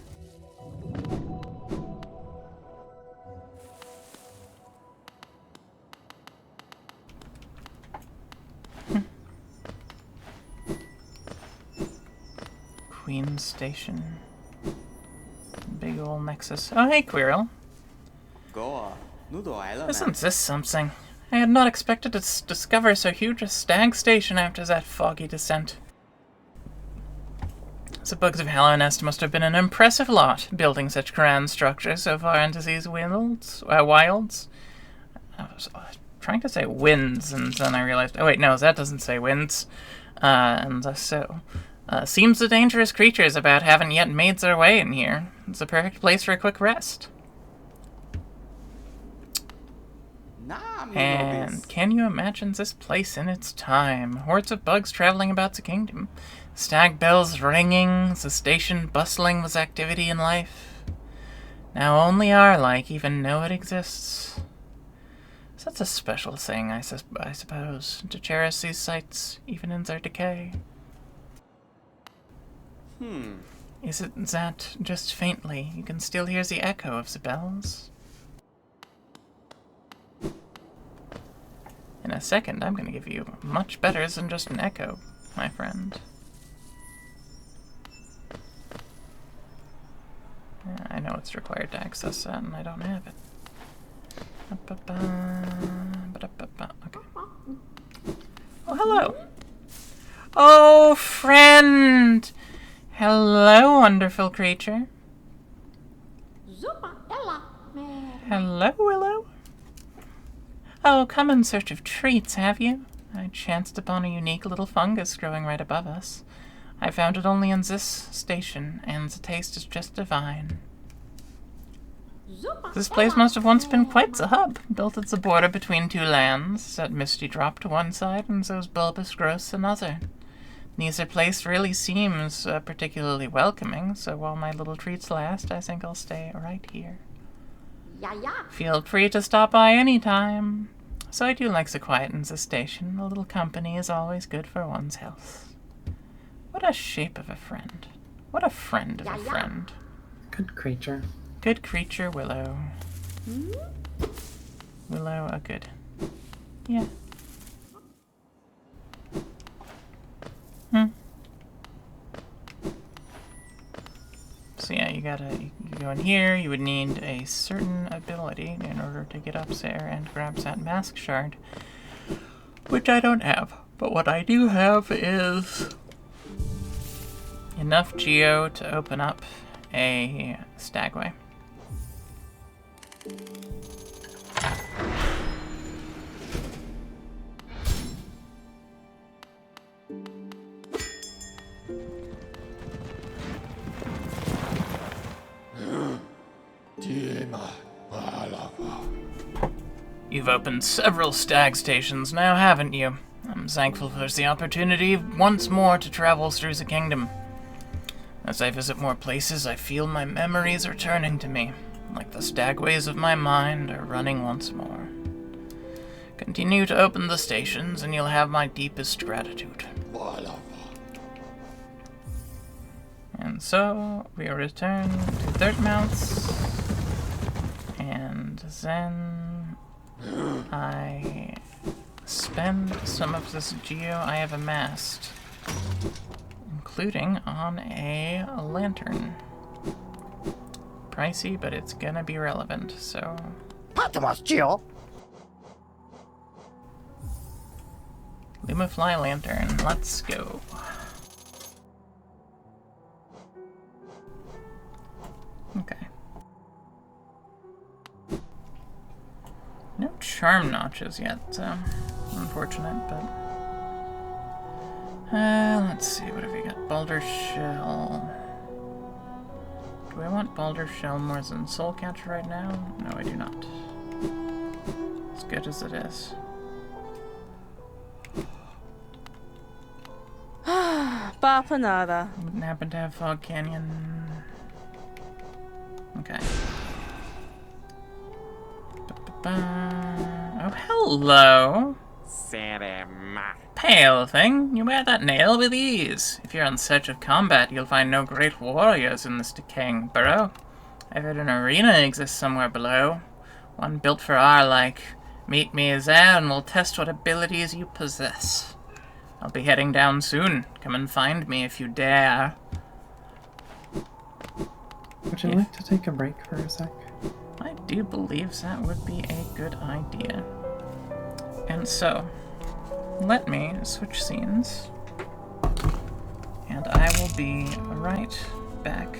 Queen Station. Big ol' nexus. Oh, hey, Quirrell. Isn't this something? I had not expected to discover so huge a stag station after that foggy descent. The Bugs of Hallownest must have been an impressive lot, building such grand structures so far into these wilds. I was trying to say winds, and then I realized, oh wait, no, that doesn't say winds. Seems the dangerous creatures about haven't yet made their way in here. It's a perfect place for a quick rest. And can you imagine this place in its time? Hordes of bugs traveling about the kingdom. Stag bells ringing, the station bustling with activity and life. Now only our like even know it exists. So that's a special thing, I suppose, to cherish these sites, even in their decay. Is it that, just faintly, you can still hear the echo of the bells? In a second, I'm going to give you much better than just an echo, my friend. Yeah, I know it's required to access that, and I don't have it. Okay. Oh, hello! Oh, friend! Hello, wonderful creature. Hello, Willow. Oh, come in search of treats, have you? I chanced upon a unique little fungus growing right above us. I found it only in this station, and the taste is just divine. This place must have once been quite the hub, built at the border between two lands, that misty drop to one side and those bulbous growths another. Neither place really seems particularly welcoming, so while my little treats last, I think I'll stay right here. Feel free to stop by any time. So I do like the quiet in the station. A little company is always good for one's health. What a shape of a friend. What a friend of a friend. Good creature. Good creature, Willow. Willow, a good. Yeah. So yeah, you go in here, you would need a certain ability in order to get up there and grab that mask shard. Which I don't have. But what I do have is enough geo to open up a stagway. You've opened several stag stations now, haven't you? I'm thankful for the opportunity once more to travel through the kingdom. As I visit more places, I feel my memories returning to me, like the stagways of my mind are running once more. Continue to open the stations, and you'll have my deepest gratitude. And so, we return to Dirtmouths, and then I spend some of this geo I have amassed, including on a lantern. Pricey, but it's gonna be relevant, so... Lumafly lantern, let's go. Okay. No charm notches yet, so unfortunate, but... let's see, what have we got? Boulder Shell. Do I want Boulder Shell more than Soul Catcher right now? No, I do not. As good as it is. Bapanada. Wouldn't happen to have Fog Canyon. Okay. Oh, hello! Pale thing, you wear that nail with ease. If you're in search of combat, you'll find no great warriors in this decaying burrow. I've heard an arena exists somewhere below. One built for our like. Meet me there and we'll test what abilities you possess. I'll be heading down soon. Come and find me if you dare. Would you like to take a break for a sec? I do believe that would be a good idea. And so, let me switch scenes And I will be right back.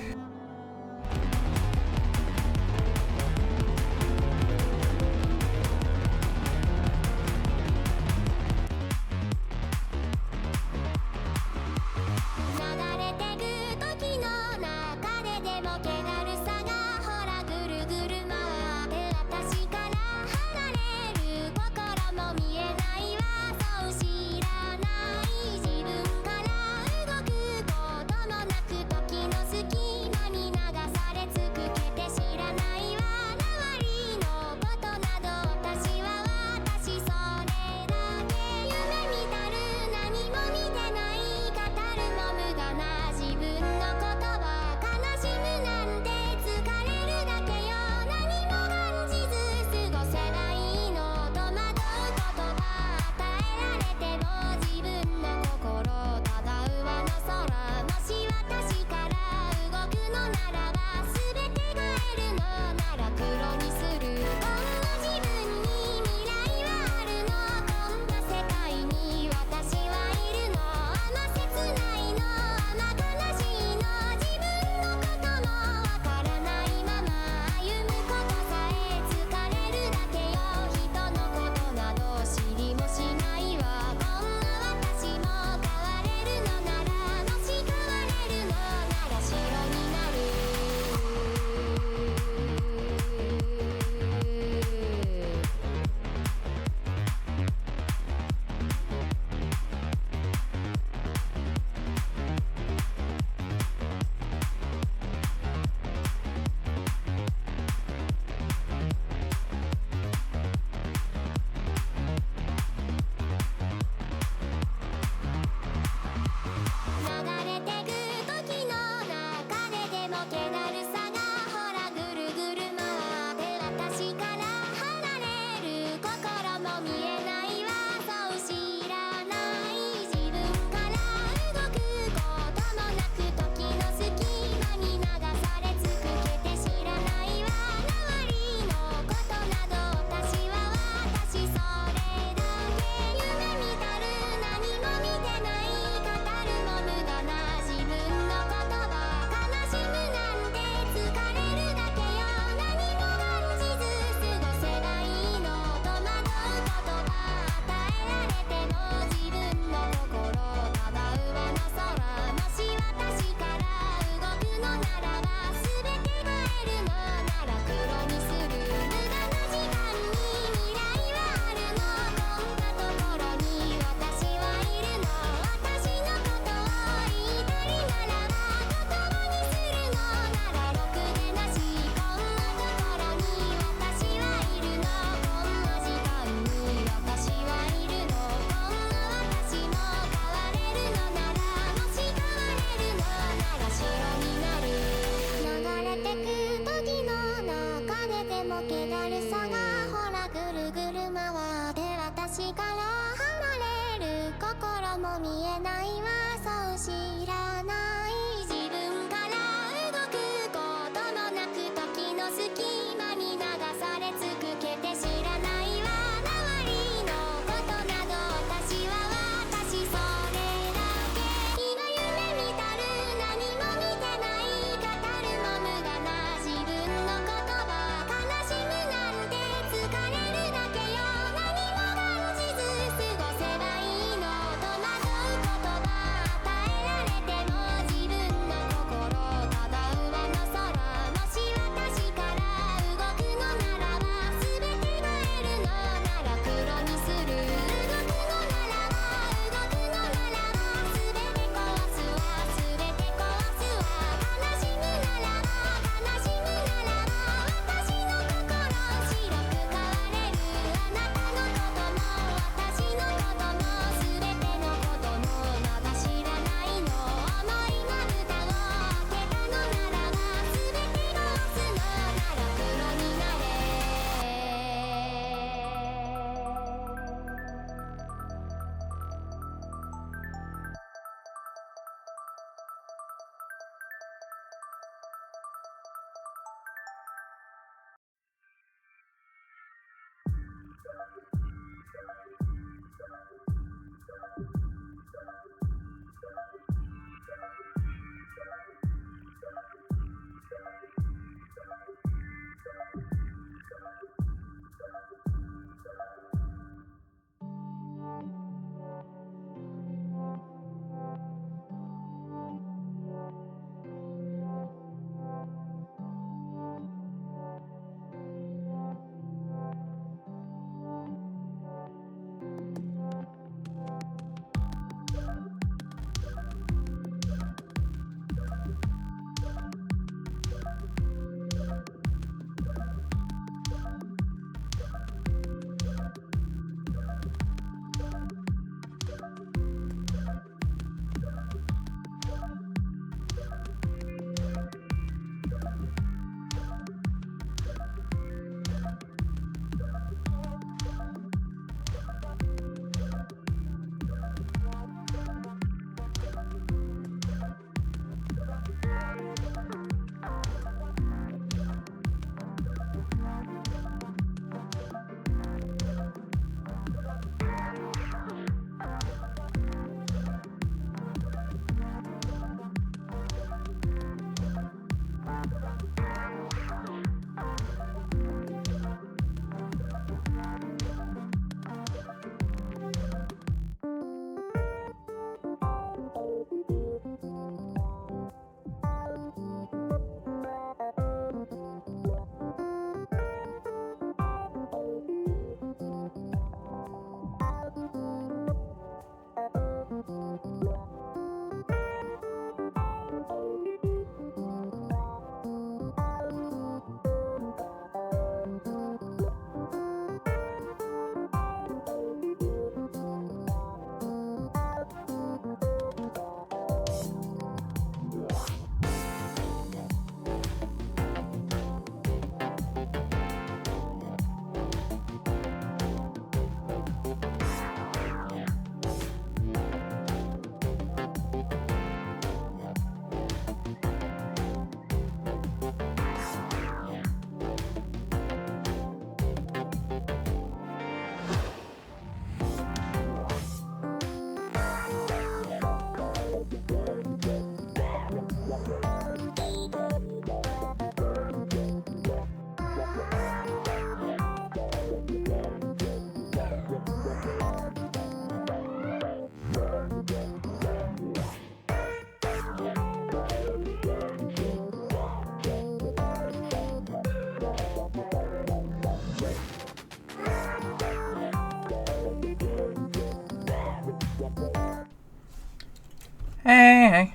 Hey, hey.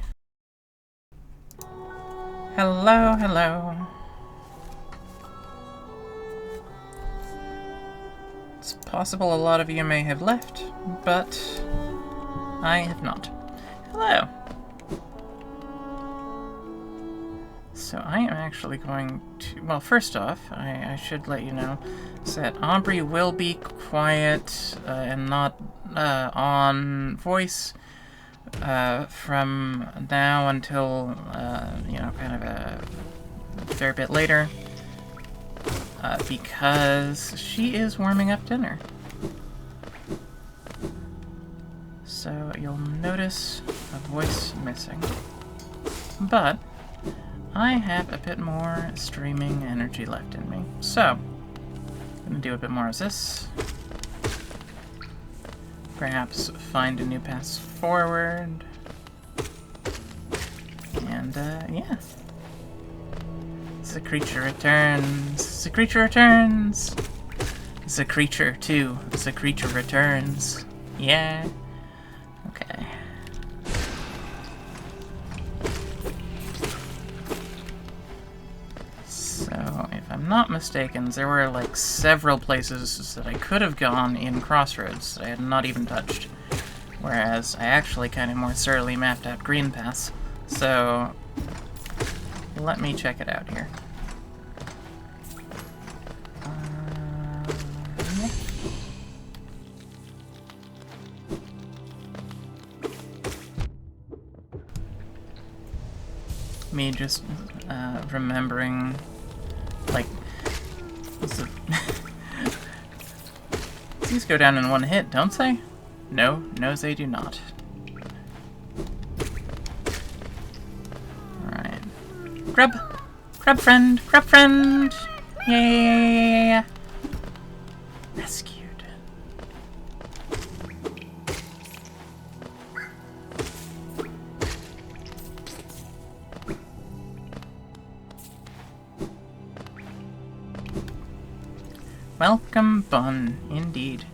Hello, hello. It's possible a lot of you may have left, but I have not. Hello. So I am actually going to... Well, first off, I should let you know that Aubrey will be quiet and not on voice from now until, kind of a fair bit later, because she is warming up dinner. So you'll notice a voice missing. But I have a bit more streaming energy left in me. So, I'm gonna do a bit more of this. Perhaps find a new path forward. And, yeah. The creature returns. The creature returns. The creature, too. The creature returns. Yeah. Okay. So, if I'm not mistaken, there were like several places that I could have gone in Crossroads that I had not even touched. Whereas I actually kind of more thoroughly mapped out Green Pass. So, let me check it out here. Yeah. Me just remembering, like, these go down in one hit, don't they? No, they do not. Alright. Crab friend! Yeah! Rescued. Welcome, Bun, indeed.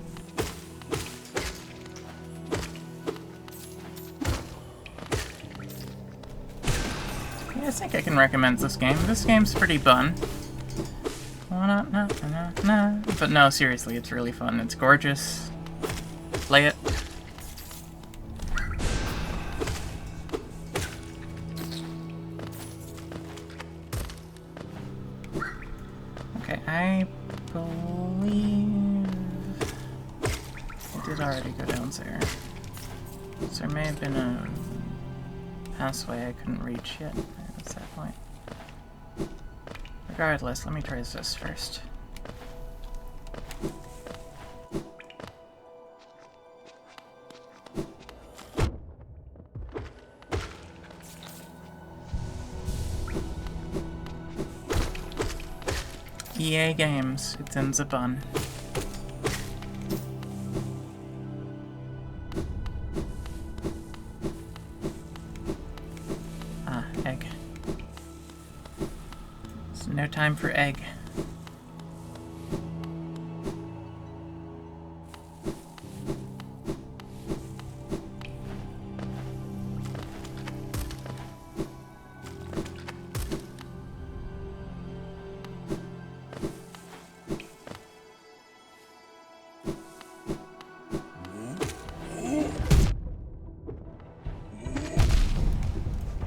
Yeah, I think I can recommend this game. This game's pretty fun. But no, seriously, it's really fun. It's gorgeous. Play it. Okay, I believe I did already go down there. So there may have been a pathway I couldn't reach yet at that point. Regardless, let me try this first. EA Games, it's in the bun. Ah, egg. It's no time for egg.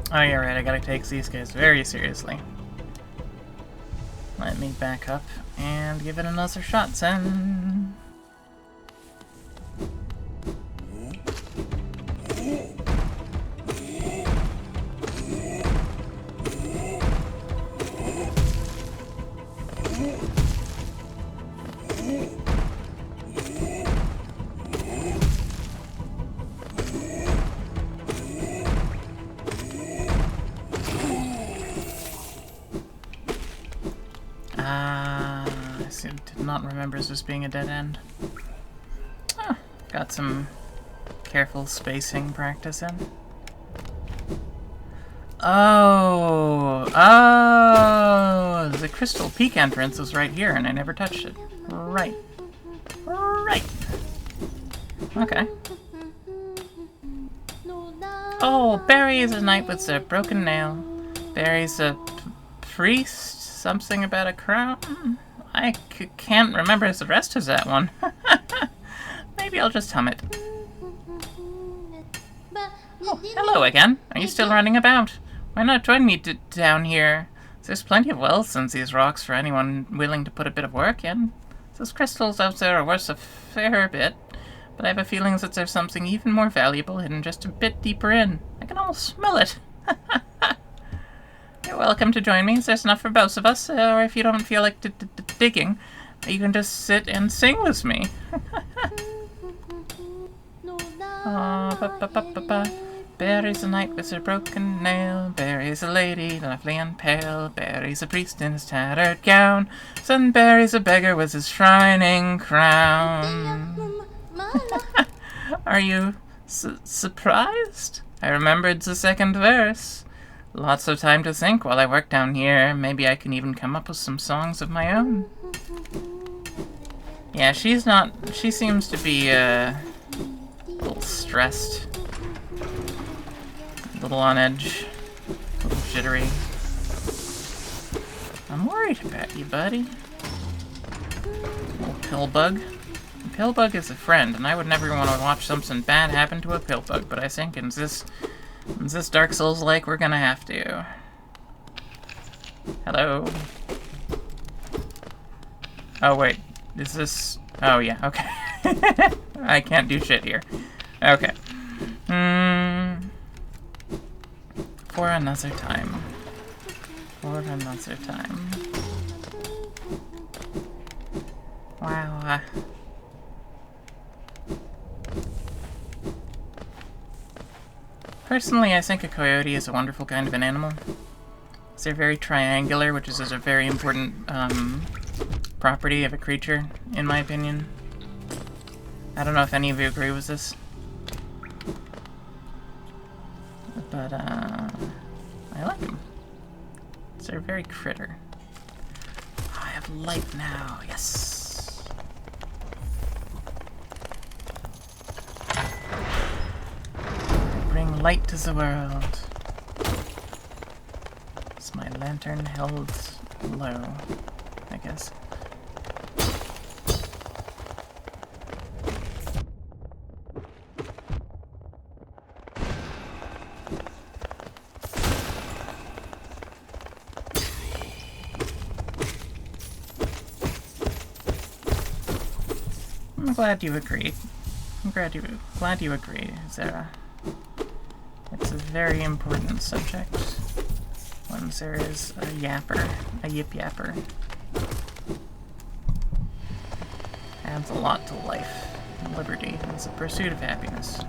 Oh, you're right, I gotta take these guys very seriously. Let me back up and give it another shot, then. I did not remember this being a dead end. Oh, got some careful spacing practice in. Oh, the Crystal Peak entrance was right here, and I never touched it. Right. Okay. Oh, Barry is a knight with a broken nail. Barry's a priest? Something about a crown? I can't remember the rest of that one. Maybe I'll just hum it. Oh, hello again. Are you still running about? Why not join me down here? There's plenty of wealth in these rocks for anyone willing to put a bit of work in. Those crystals out there are worth a fair bit, but I have a feeling that there's something even more valuable hidden just a bit deeper in. I can almost smell it. You're welcome to join me. There's enough for both of us, or if you don't feel like digging, you can just sit and sing with me. Barry's a knight with a broken nail. Barry's a lady, lovely and pale. Barry's a priest in his tattered gown. Son Barry's a beggar with his shining crown. Are you surprised? I remembered the second verse. Lots of time to think while I work down here. Maybe I can even come up with some songs of my own. Yeah, she seems to be, a little stressed. A little on edge. A little jittery. I'm worried about you, buddy. Little pillbug. A pillbug is a friend, and I would never want to watch something bad happen to a pillbug, but I think in this Dark Souls-like, we're gonna have to. Hello. Oh, wait. Is this... Oh, yeah, okay. I can't do shit here. Okay. For another time. For another time. Wow. Personally, I think a coyote is a wonderful kind of an animal. They're very triangular, which is a very important property of a creature, in my opinion. I don't know if any of you agree with this. But, I like them. They're very critter. Oh, I have light now, yes! Bring light to the world. Is my lantern held low, I guess. I'm glad you agree. I'm glad you agree, Zara. It's a very important subject when there is a yapper, a yip-yapper. Adds a lot to life and liberty. It's a pursuit of happiness.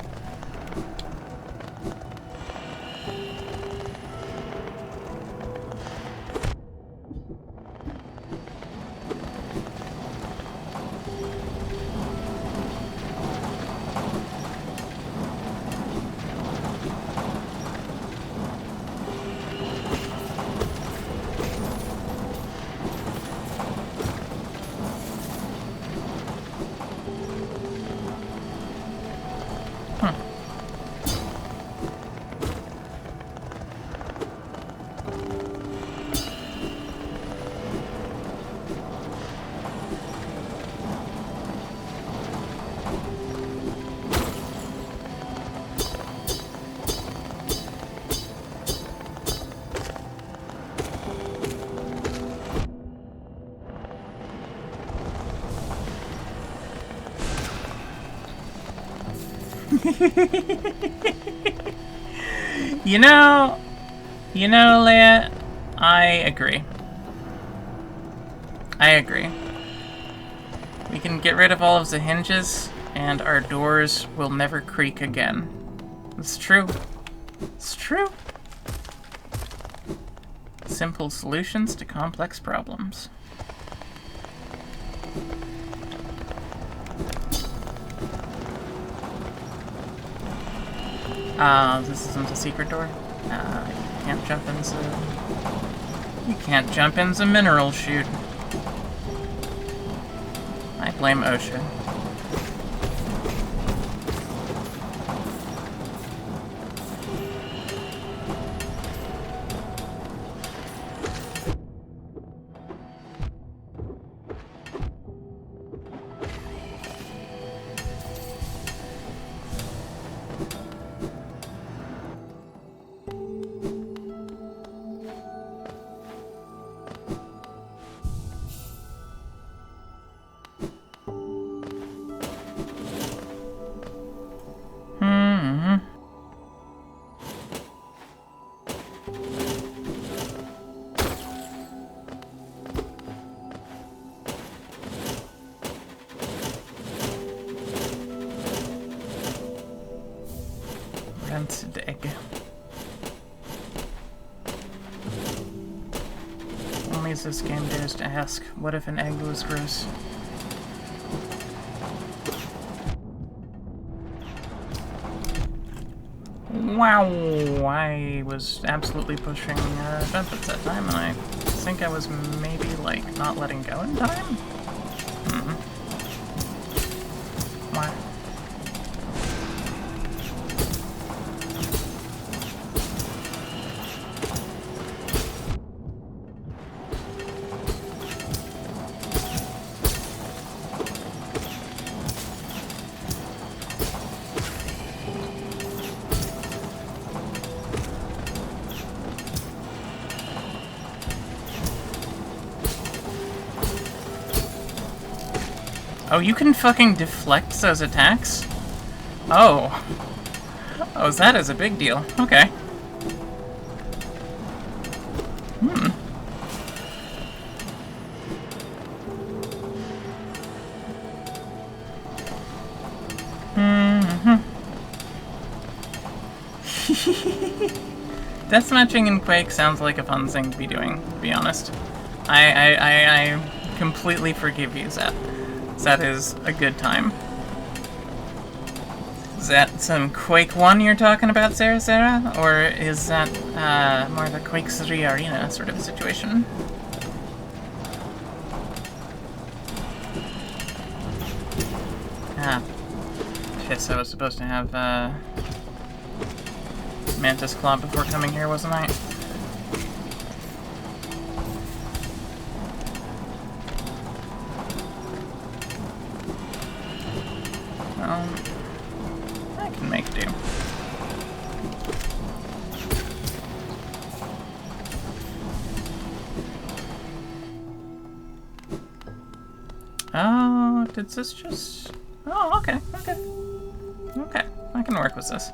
You know, Leia, I agree. I agree. We can get rid of all of the hinges, and our doors will never creak again. It's true. It's true. Simple solutions to complex problems. This isn't a secret door? You can't jump into... You can't jump into mineral chute. I blame OSHA. rancid egg. Only as this game dares to ask, what if an egg was gross? Wow, I was absolutely pushing benefits that time, and I think I was maybe, like, not letting go in time? Mm-hmm. Why? Oh, you can fucking deflect those attacks? Oh. Oh, that is a big deal. Okay. Hmm. Mm-hmm. Deathmatching in Quake sounds like a fun thing to be doing, to be honest. I completely forgive you, Zet. That is a good time. Is that some Quake 1 you're talking about, Sarah? Or is that more of a Quake 3 Arena sort of a situation? Ah. Piss, I was supposed to have Mantis Claw before coming here, wasn't I? I can make do. Oh, did this just... Oh, okay, okay. Okay, I can work with this.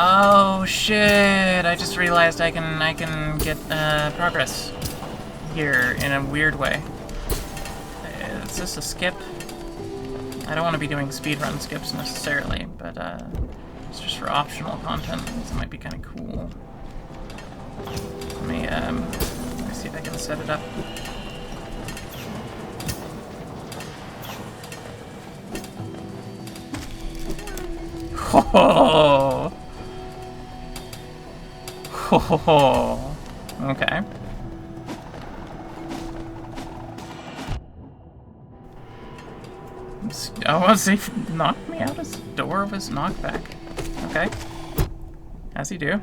Oh shit! I just realized I can get progress here in a weird way. Is this a skip? I don't want to be doing speedrun skips necessarily, but it's just for optional content. This might be kind of cool. Let me see if I can set it up. Oh. Oh, okay. Oh, he knocked me out? His door was knocked back. Okay. As he do.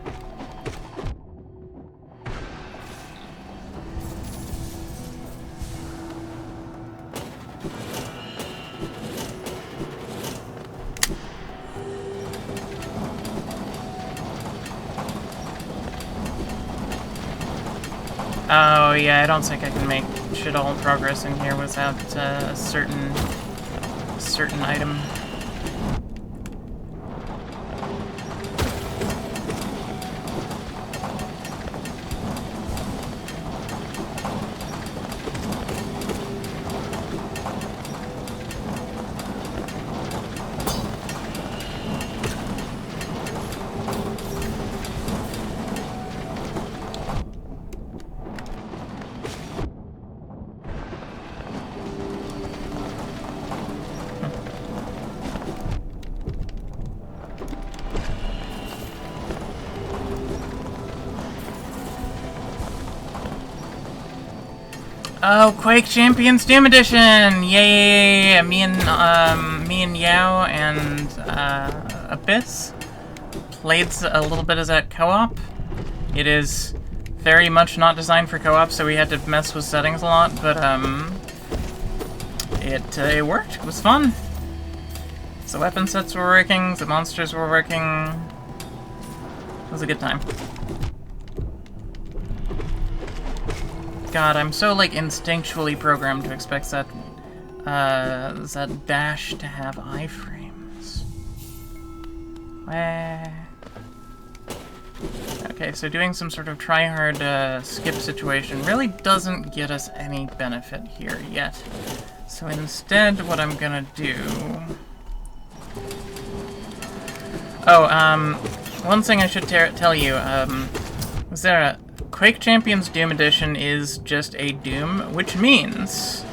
Oh yeah, I don't think I can make shit all progress in here without a certain item. Oh, Quake Champions Doom Edition! Yay! Me and Yao and Abyss played a little bit of that co-op. It is very much not designed for co-op, so we had to mess with settings a lot, but It worked. It was fun. The weapon sets were working, the monsters were working. It was a good time. God, I'm so, like, instinctually programmed to expect that dash to have iframes. Okay, so doing some sort of try-hard skip situation really doesn't get us any benefit here yet. So instead, what I'm gonna do... Oh, one thing I should tell you, was there a... Quake Champions Doom Edition is just a Doom, which means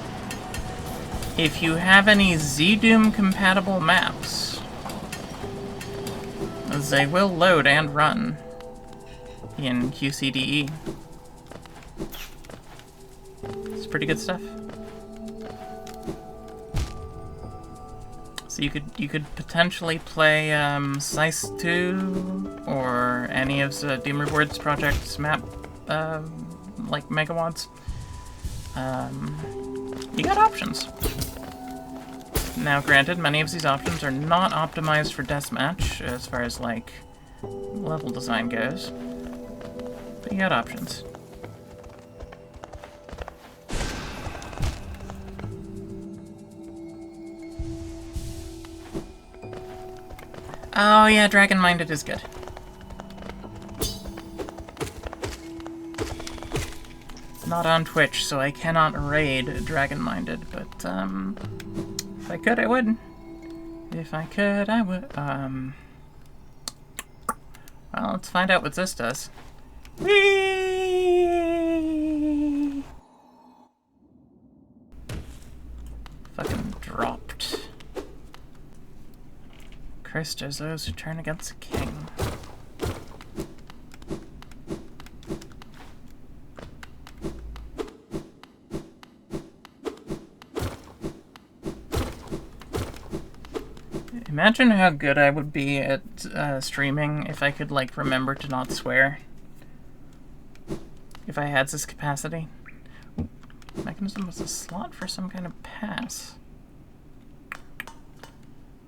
if you have any Z-Doom compatible maps, they will load and run in QCDE. It's pretty good stuff. So you could potentially play Slice 2 or any of the Doom Rewards project's map like megawatts. You got options. Now, granted, many of these options are not optimized for deathmatch as far as like level design goes, but you got options. Oh yeah, Dragon Minded is good. It's not on Twitch, so I cannot raid Dragon Minded, but if I could, I would. If I could, I would. Well, let's find out what this does. Whee! Fucking dropped. Cursed are those who turn against the king. Imagine how good I would be at streaming if I could, like, remember to not swear. If I had this capacity. Ooh, mechanism was a slot for some kind of pass.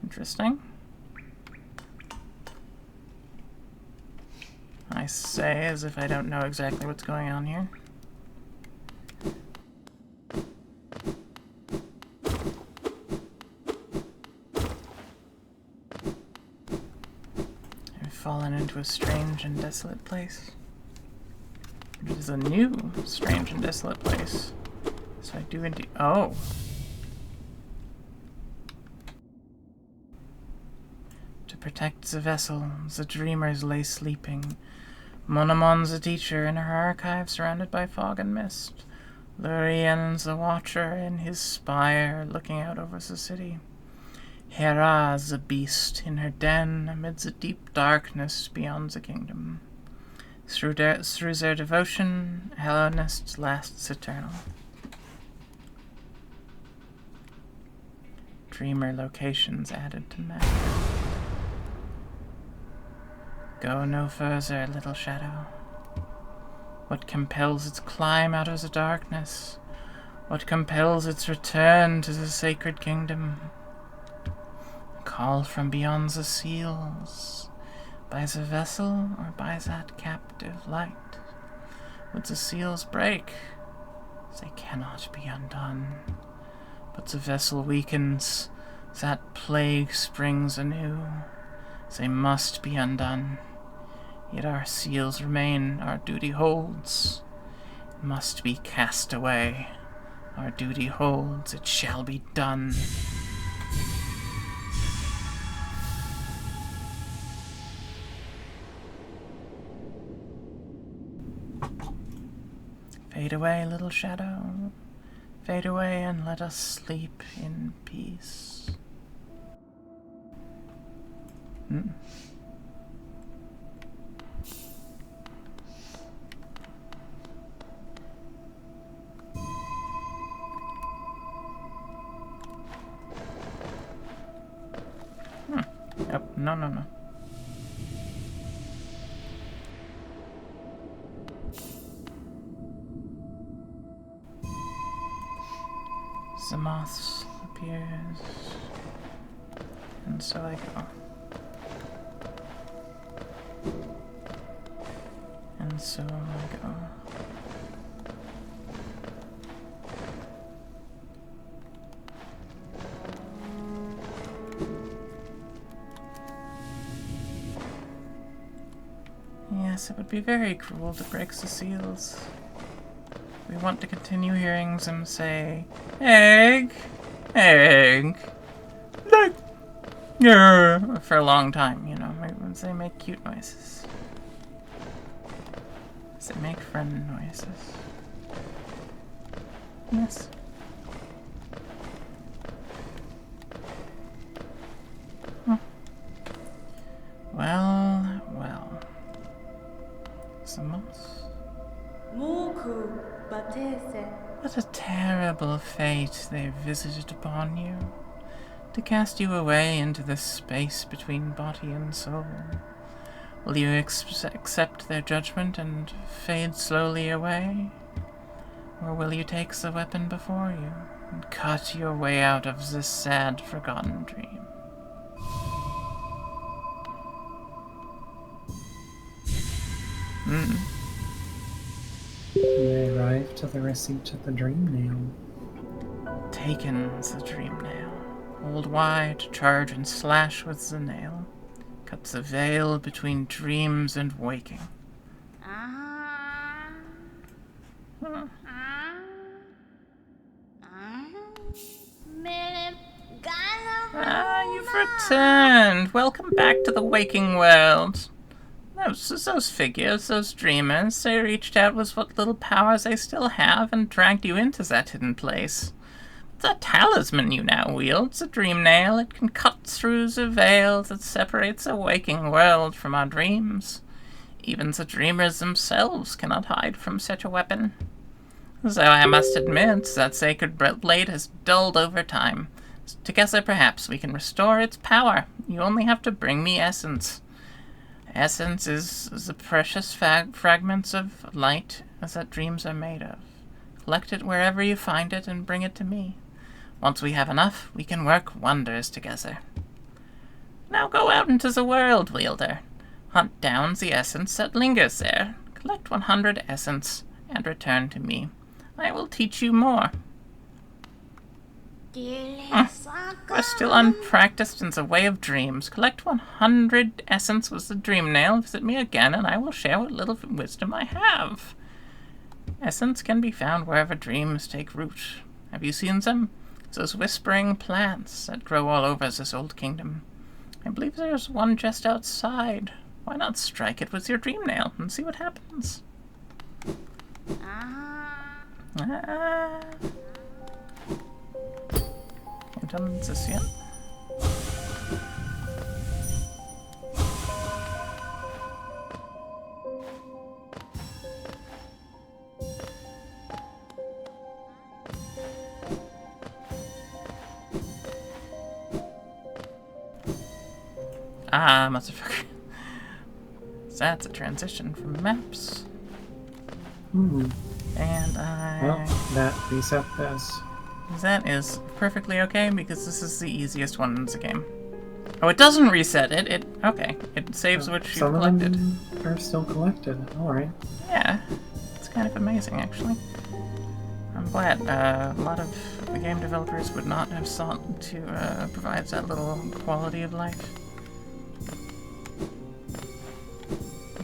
Interesting. I say as if I don't know exactly what's going on here. I've fallen into a strange and desolate place. It is a new strange and desolate place. So I do indeed... Oh! To protect the vessel, the dreamers lay sleeping. Monomon the teacher in her archive surrounded by fog and mist. Lurien the watcher in his spire looking out over the city. Hera the beast in her den amid the deep darkness beyond the kingdom. Through their devotion, Hellenist lasts eternal. Dreamer locations added to map. Go no further, little shadow. What compels its climb out of the darkness? What compels its return to the sacred kingdom? A call from beyond the seals. By the vessel or by that captive light? Would the seals break? They cannot be undone. But the vessel weakens. That plague springs anew. They must be undone. Yet our seals remain, our duty holds. It must be cast away. Our duty holds, it shall be done. Fade away, little shadow. Fade away and let us sleep in peace. Yep, no. The moths disappears. And so I go. And so I go. Yes, it would be very cruel to break the seals. We want to continue hearing them say, egg, egg, like, yeah, for a long time, you know, they make cute noises. They make friend noises. Yes. Huh. Well, well. The moss. What a terrible fate they've visited upon you, to cast you away into the space between body and soul. Will you accept their judgment and fade slowly away? Or will you take the weapon before you and cut your way out of this sad, forgotten dream? They arrive to the receipt of the dream nail. Taken the dream nail. Hold wide, charge and slash with the nail. Cut the veil between dreams and waking. You've returned! Welcome back to the waking world. Those figures, those dreamers, they reached out with what little powers they still have and dragged you into that hidden place. The talisman you now wield, the dream nail, it can cut through the veil that separates the waking world from our dreams. Even the dreamers themselves cannot hide from such a weapon. Though I must admit that sacred blade has dulled over time. Together perhaps we can restore its power. You only have to bring me essence. Essence is the precious fragments of light that dreams are made of. Collect it wherever you find it and bring it to me. Once we have enough, we can work wonders together. Now go out into the world, wielder. Hunt down the essence that lingers there. Collect 100 essence and return to me. I will teach you more. We're still unpracticed in the way of dreams. Collect 100 essence with the dream nail. Visit me again, and I will share what little wisdom I have. Essence can be found wherever dreams take root. Have you seen them? Those whispering plants that grow all over this old kingdom. I believe there's one just outside. Why not strike it with your dream nail and see what happens? Haven't done this yet. Motherfucker. That's a transition from maps. And Well, that reset this. That is perfectly okay, because this is the easiest one in the game. Oh, it doesn't reset it. Okay. It saves what you collected. Some of them are still collected. Alright. Yeah. It's kind of amazing, actually. I'm glad. A lot of the game developers would not have sought to provide that little quality of life.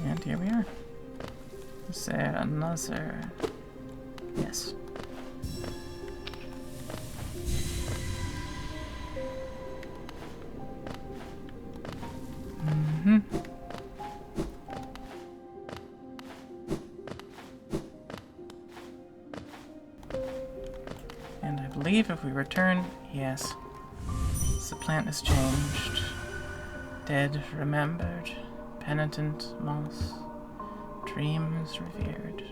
And here we are. Is there another? Yes. And I believe if we return, yes, the plant has changed. Dead remembered, penitent moss, dreams revered.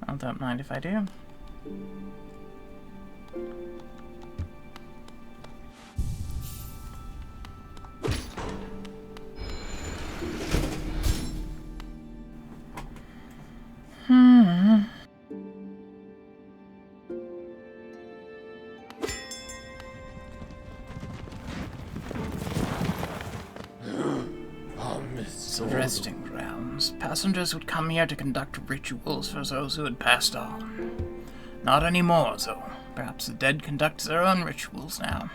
I don't mind if I do. It's a resting grounds. Passengers would come here to conduct rituals for those who had passed on. Not anymore, though. Perhaps the dead conduct their own rituals now.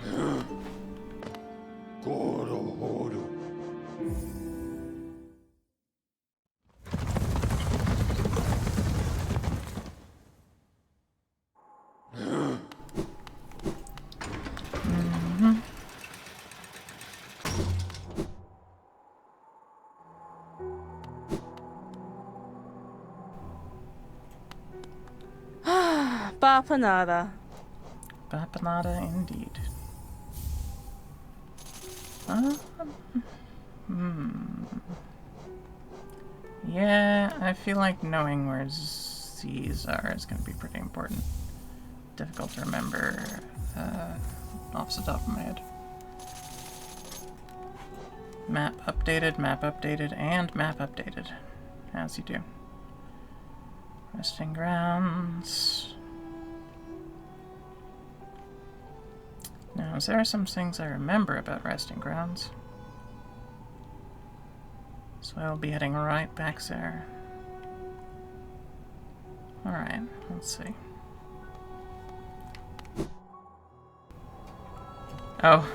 Bapanada. Bapanada indeed. Yeah, I feel like knowing where Z's are is going to be pretty important. Difficult to remember off the top of my head. Map updated, and map updated. As you do. Resting grounds. Now, there are some things I remember about resting grounds. So I'll be heading right back there. Alright, let's see. Oh.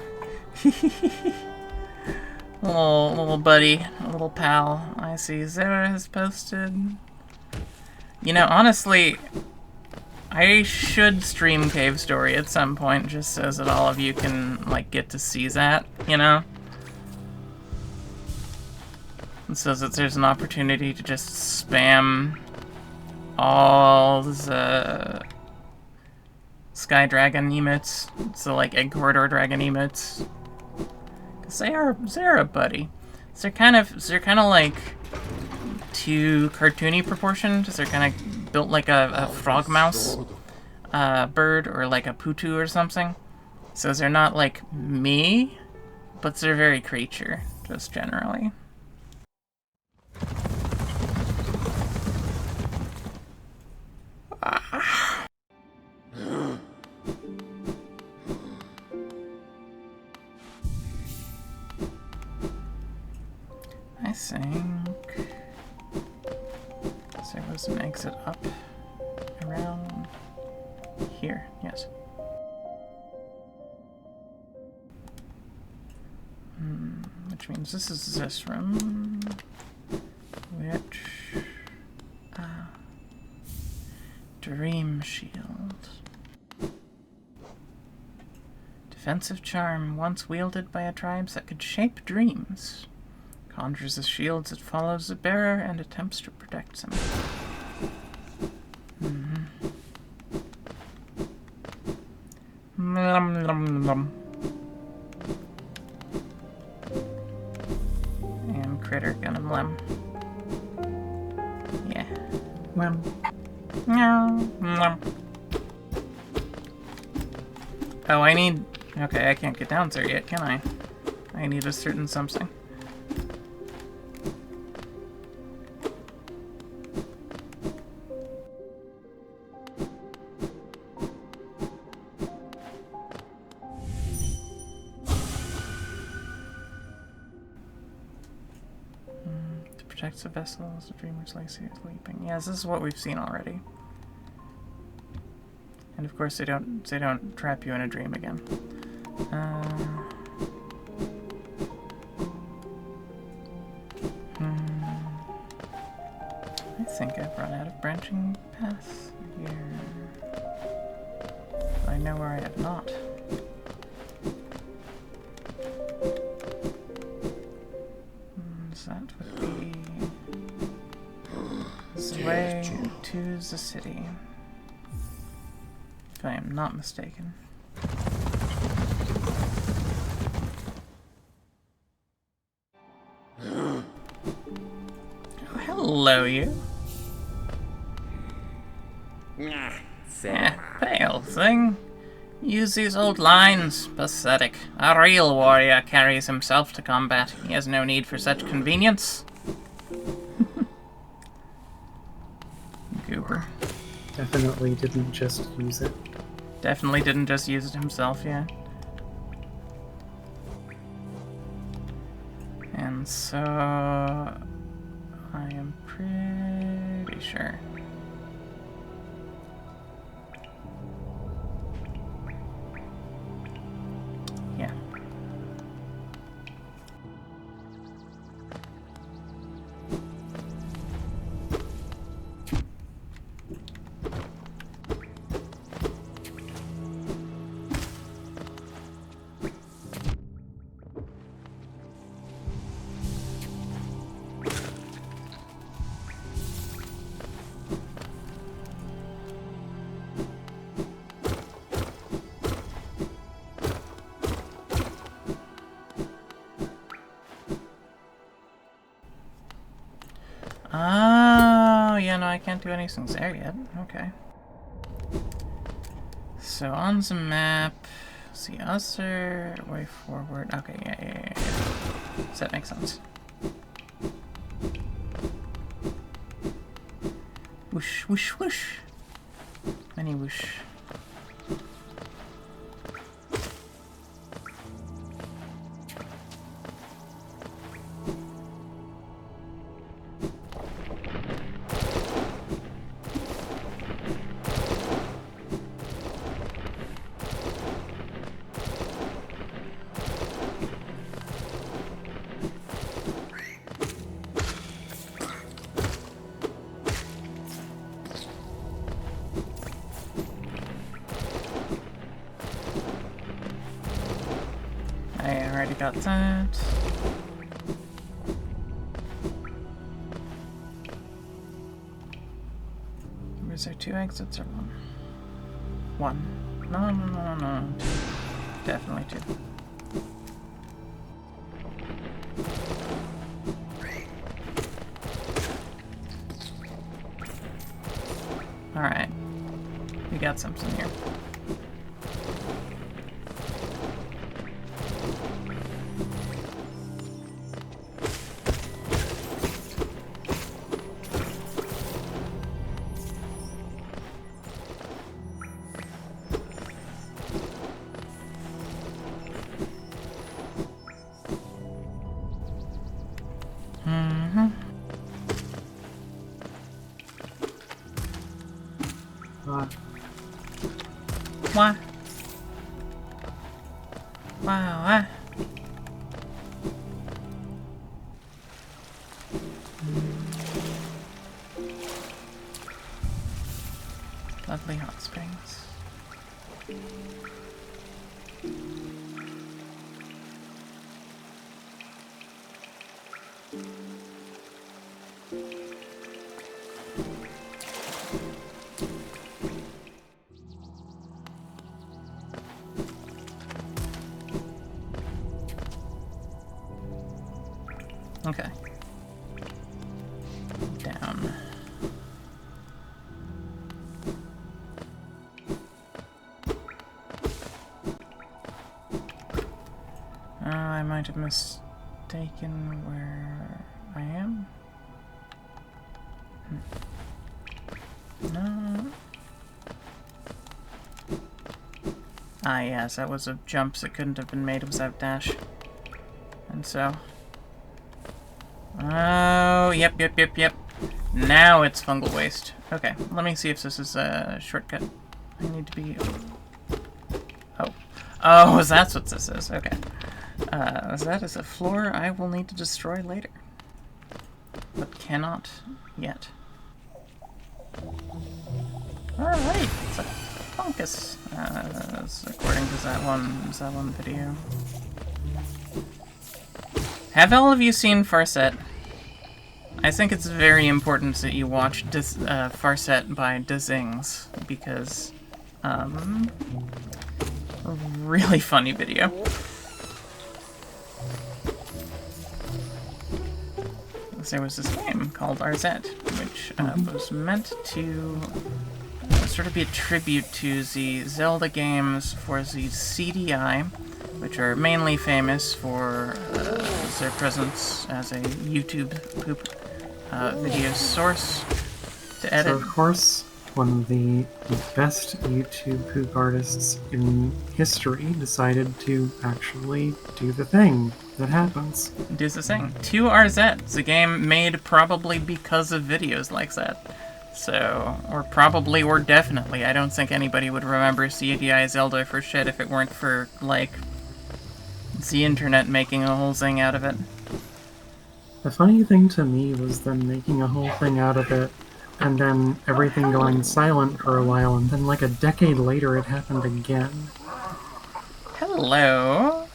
little buddy, little pal. I see Zara has posted. You know, honestly, I should stream Cave Story at some point, just so that all of you can, like, get to see that, you know? And so that there's an opportunity to just spam all the Sky Dragon emotes, so like Egg Corridor Dragon emotes. Cause they're a buddy. They're kind of like too cartoony proportioned. They're kind of built like a frog mouse bird, or like a putu or something. So they're not like me, but they're very creature, just generally. I think there was an exit up around here, yes. Which means this is this room, which, Dream Shield. Defensive charm, once wielded by a tribe that could shape dreams. Conjures a shield that follows the bearer and attempts to protect them. And critter gonna blem. Yeah. Well, Oh, I need... Okay, I can't get down there yet, can I? I need a certain something. Protects the vessel as the dreamer's legacy is leaping. Yeah, this is what we've seen already. And of course they don't trap you in a dream again. I think I've run out of branching paths here. I know where I have not. That would be the way to the city, if I am not mistaken. Oh, hello, you. Pale thing. Use these old lines. Pathetic. A real warrior carries himself to combat. He has no need for such convenience. Goober. definitely didn't just use it. Definitely didn't just use it himself, yeah. And And so I am pretty sure. Yeah. Oh, yeah, no, I can't do anything there yet. Okay. So on the map, the other way forward. Okay, yeah. Does that make sense? Whoosh, whoosh, whoosh. Many whoosh. I already got that. Was there 2 exits or 1? 1. No. 2. Definitely 2. Alright. We got something here. What? Wow. Lovely hot springs. Okay. Down. I might have mistaken where I am. No. Ah, yes, that was a jump that couldn't have been made without dash. And so... Oh, yep. Now it's fungal waste. Okay, let me see if this is a shortcut. I need to be... Oh, that's what this is. Okay. That is a floor I will need to destroy later. But cannot yet. Alright, it's a fungus. According to that one video. Have all of you seen Farset? I think it's very important that you watch Farset by Dazings, because, really funny video. There was this game called RZ, which was meant to sort of be a tribute to the Zelda games for the CDI, which are mainly famous for their presence as a YouTube video source to edit. So of course, one of the best YouTube poop artists in history decided to actually do the thing that happens. Do the thing. 2RZ. It's a game made probably because of videos like that. So, or probably, or definitely. I don't think anybody would remember CDI Zelda for shit if it weren't for, like, the internet making a whole thing out of it. The funny thing to me was them making a whole thing out of it, and then everything going silent for a while, and then like a decade later it happened again. Hello?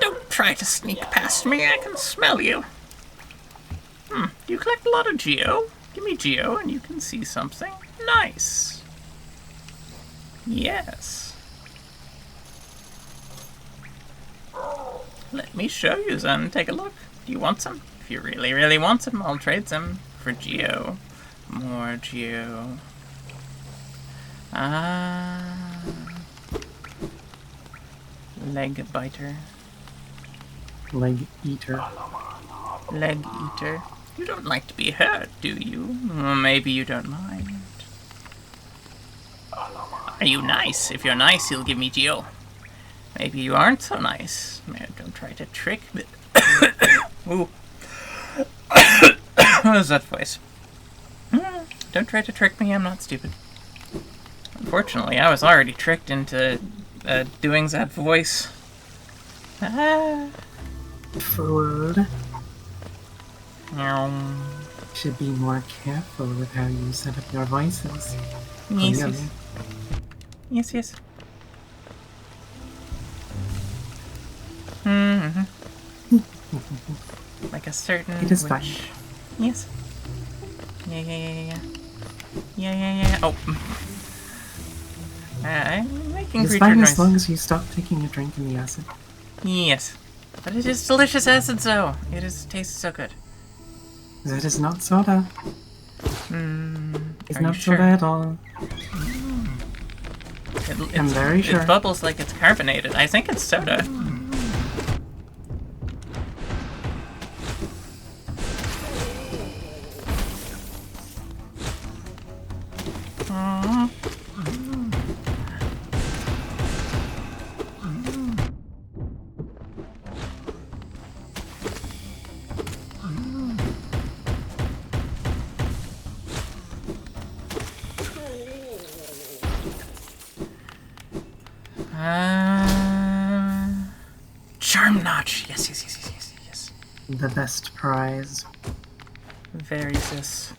Don't try to sneak past me, I can smell you. Do you collect a lot of Geo? Give me Geo and you can see something. Nice. Yes. Let me show you then. Take a look. Do you want some? If you really, really want some, I'll trade them for Geo. More Geo. Ah. Leg biter. Leg eater. Leg eater. You don't like to be hurt, do you? Or maybe you don't mind. Are you nice? If you're nice, he'll give me Geo. Maybe you aren't so nice. Don't try to trick me. Ooh. What is that voice? Don't try to trick me, I'm not stupid. Unfortunately, I was already tricked into doing that voice. Ah. Forward. Meow. Should be more careful with how you set up your voices. Yes, Clearly. yes. Yes, yes. Mm-hmm. Like a certain It is witch. fine. Yes. Yeah. Yeah. Oh. I'm making It is creature fine noise. as long as you stop taking a drink in the acid. Yes. But it is delicious acid, though. Tastes so good. That is not soda. It's Are not you sure? soda at all. I'm very sure. It bubbles like it's carbonated. I think it's soda. Charm notch. Yes. The best prize. Very sis.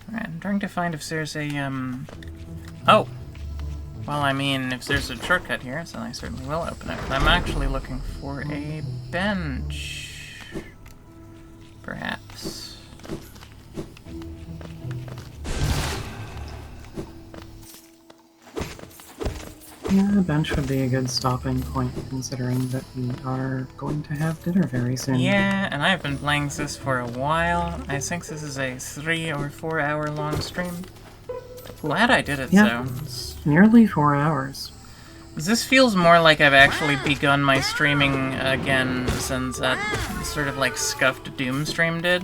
Alright, I'm trying to find if there's a, Oh! Well, I mean, if there's a shortcut here, then I certainly will open it. But I'm actually looking for a bench. Perhaps. Yeah, a bench would be a good stopping point, considering that we are going to have dinner very soon. Yeah, and I've been playing this for a while. I think this is a 3 or 4 hour long stream. Glad I did it, Yeah. though. Nearly 4 hours. This feels more like I've actually begun my streaming again since that sort of like scuffed Doom stream did.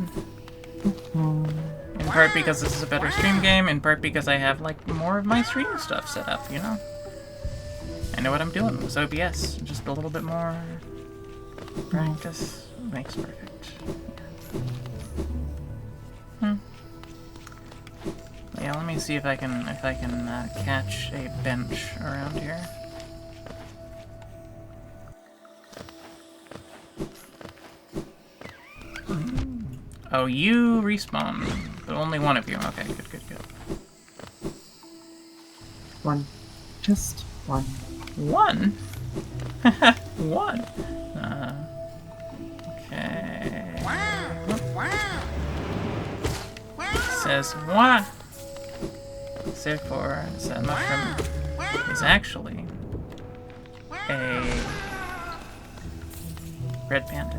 In part because this is a better stream game, in part because I have like more of my stream stuff set up, you know? I know what I'm doing with OBS. Just a little bit more practice makes perfect. Yeah, let me see if I can catch a bench around here. Oh, you respawn, but only one of you. Okay, good. One. Just one. One? One. Okay. Says what? Therefore, the mushroom is actually a red panda.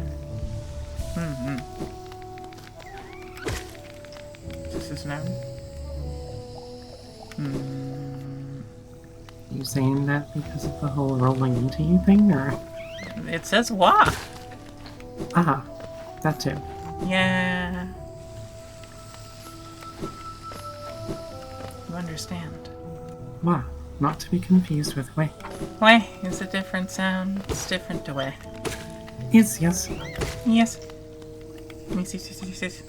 Is this known? You saying that because of the whole rolling into you thing, or? It says wah. Ah, that too. Yeah. understand. Wah, not to be confused with way. Way is a different sound. It's different to way. Yes, yes. Yes. Yes.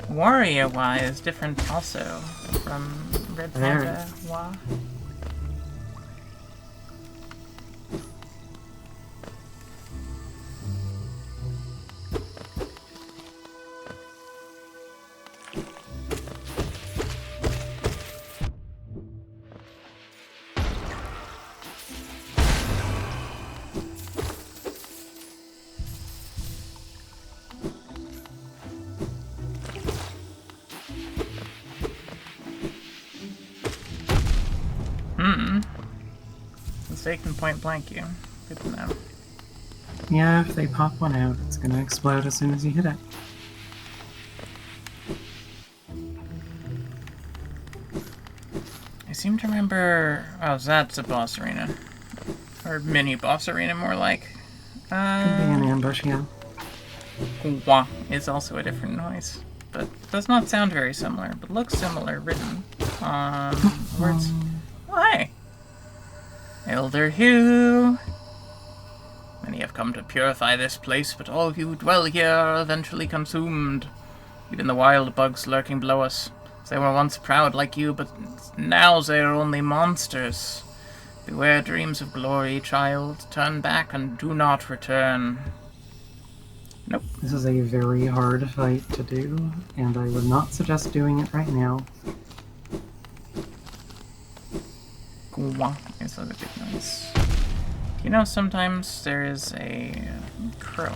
Warrior Y is different also from Red Panda Y. They can point blank you. Good to know. Yeah, if they pop one out, it's gonna explode as soon as you hit it. I seem to remember... Oh, that's a boss arena. Or mini boss arena, more like. Could be an ambush, yeah. Wah is also a different noise. But does not sound very similar, but looks similar written on words. Oh, hey! Elder Hugh! Many have come to purify this place, but all who dwell here are eventually consumed. Even the wild bugs lurking below us. They were once proud like you, but now they are only monsters. Beware dreams of glory, child. Turn back and do not return. Nope. This is a very hard fight to do, and I would not suggest doing it right now. Wah is a big noise. You know, sometimes there is a crow.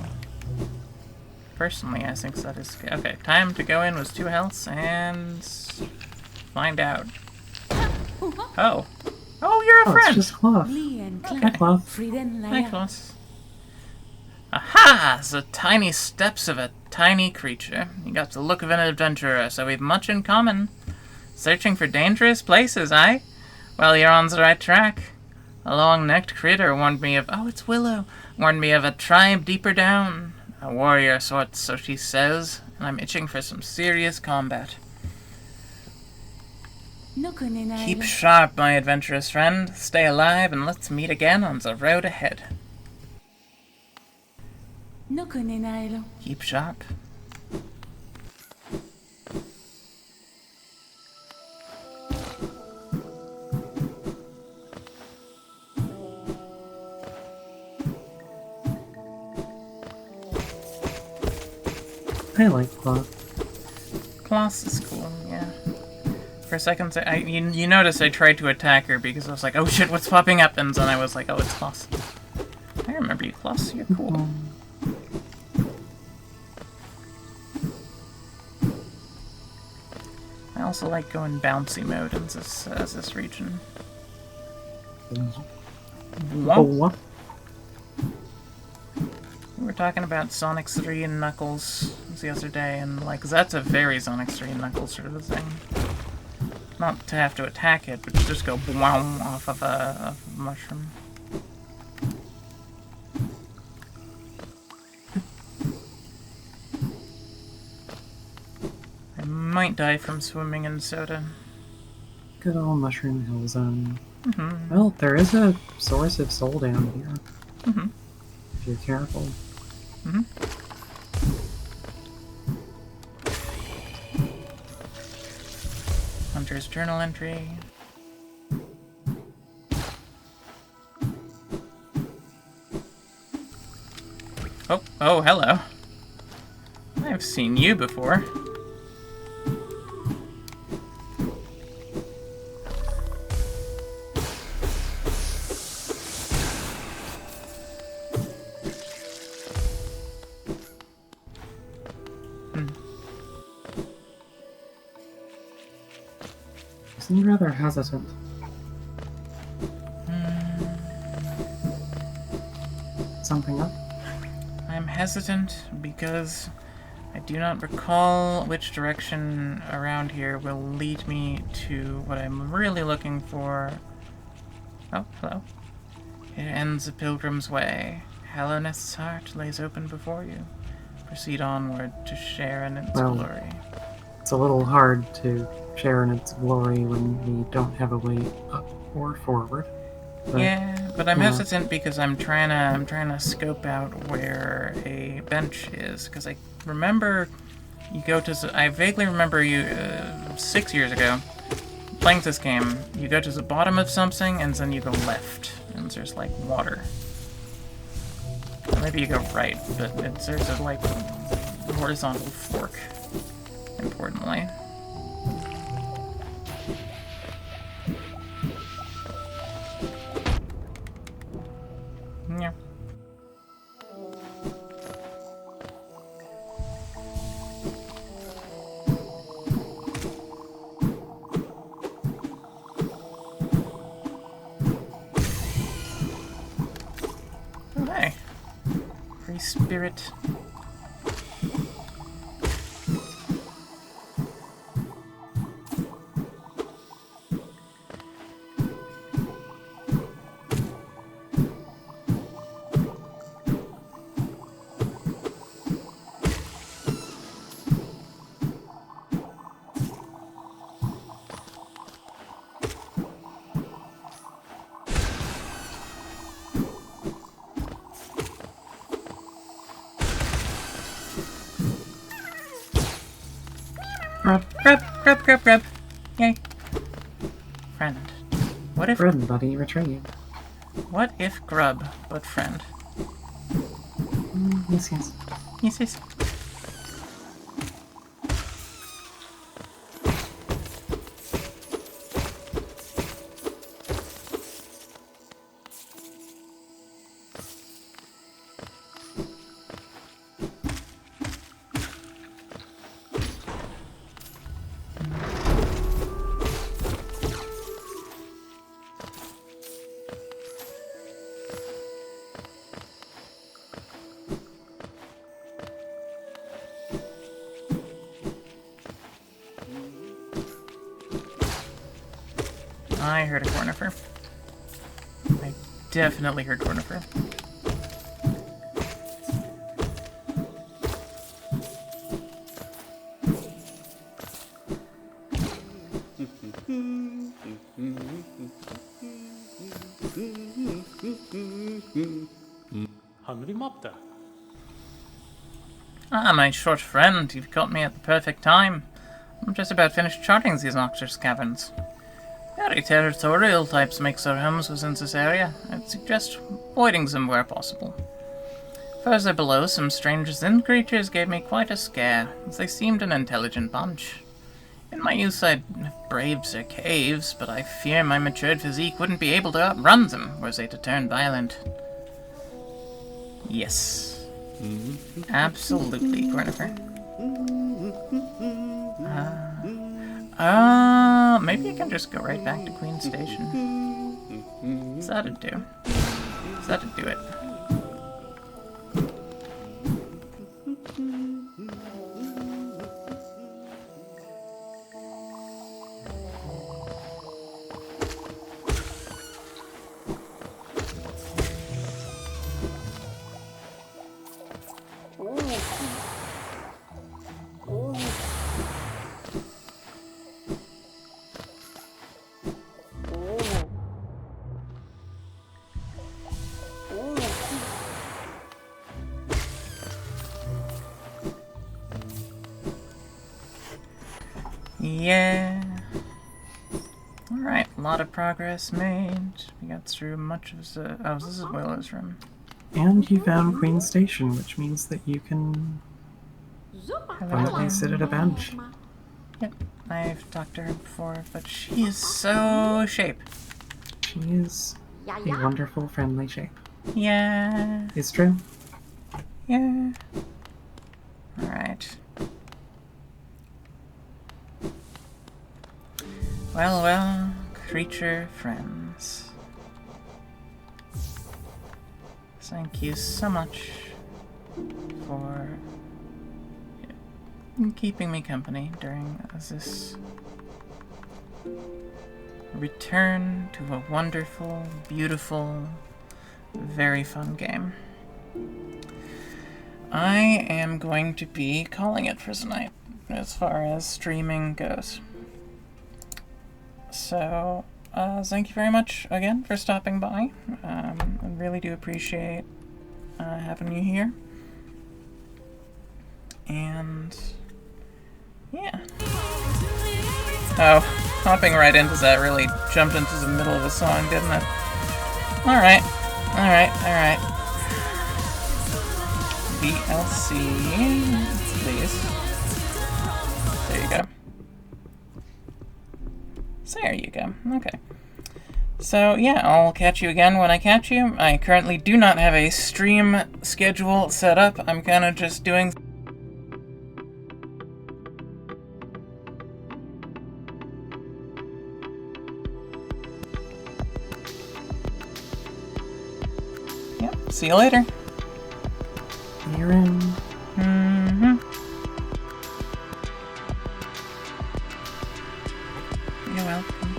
Personally, I think that is good. Okay, time to go in with 2 healths and find out. Oh. Oh, you're a friend! It's just Cloth. Hi, Cloth. Hi, Klaus. Aha! The tiny steps of a tiny creature. You got the look of an adventurer, so we've much in common. Searching for dangerous places, eh? Well, you're on the right track. A long-necked critter warned me of... Oh, it's Willow. Warned me of a tribe deeper down. A warrior sort, so she says. And I'm itching for some serious combat. Keep sharp, my adventurous friend. Stay alive and let's meet again on the road ahead. Keep sharp. I like Cloth. Kloss is cool, yeah. For a second, you notice I tried to attack her because I was like, oh shit, what's popping up? And then I was like, oh, it's Kloss. I remember you, Kloss. You're cool. I also like going bouncy mode in this region. Oh, We were talking about Sonic 3 and Knuckles the other day, and like that's a very Sonic 3 and Knuckles sort of a thing. Not to have to attack it, but to just go boom off of a mushroom. I might die from swimming in soda. good old Mushroom Hill Zone. Well, there is a source of soul down here. If you're careful. Hunter's journal entry. Oh, hello. I've seen you before. Seem rather hesitant. Something up? I'm hesitant because I do not recall which direction around here will lead me to what I'm really looking for. Oh, hello. It ends the pilgrim's way. Hallownest's heart lays open before you. Proceed onward to share in its glory. it's a little hard to share in its glory when we don't have a way up or forward. But, Yeah, but I'm you know. hesitant because I'm trying to scope out where a bench is, because I remember you go to. I vaguely remember you 6 years ago playing this game. You go to the bottom of something and then you go left, and there's like water. Or maybe you go right, but there's a like horizontal fork. Importantly. Yeah. Oh, hey. Free spirit. Grub. Yay. Friend. What if... Friend, buddy, retrieve. What if grub, but friend? Yes. Yes. I heard a cornifer. I definitely heard cornifer. Ah, my short friend, you've caught me at the perfect time. I'm just about finished charting these noxious caverns. Very territorial types make their homes within this area. I'd suggest avoiding them where possible. Further below, some strange Zin creatures gave me quite a scare. They seemed an intelligent bunch. In my youth, I'd have braved their caves, but I fear my matured physique wouldn't be able to outrun them, were they to turn violent. Yes. Absolutely, Cornifer. Maybe I can just go right back to Queen Station. That'd do. That'd do it. Yeah. Alright, a lot of progress made. We got through much of the... Oh, this is Willow's room. And you found Queen Station, which means that you can finally sit at a bench. Yep, I've talked to her before, but she is so shape. She is a wonderful, friendly shape. Yeah. It's true. Yeah. Alright. Well, creature friends. Thank you so much for keeping me company during this return to a wonderful, beautiful, very fun game. I am going to be calling it for tonight. as far as streaming goes. So, thank you very much again for stopping by. I really do appreciate having you here. And yeah. Oh, hopping right into that really jumped into the middle of the song, didn't it? Alright. VLC, please. There you go. There you go. Okay. So, yeah, I'll catch you again when I catch you. I currently do not have a stream schedule set up. I'm kind of just doing... Yep, see you later. You're in. Mm-hmm. You're welcome.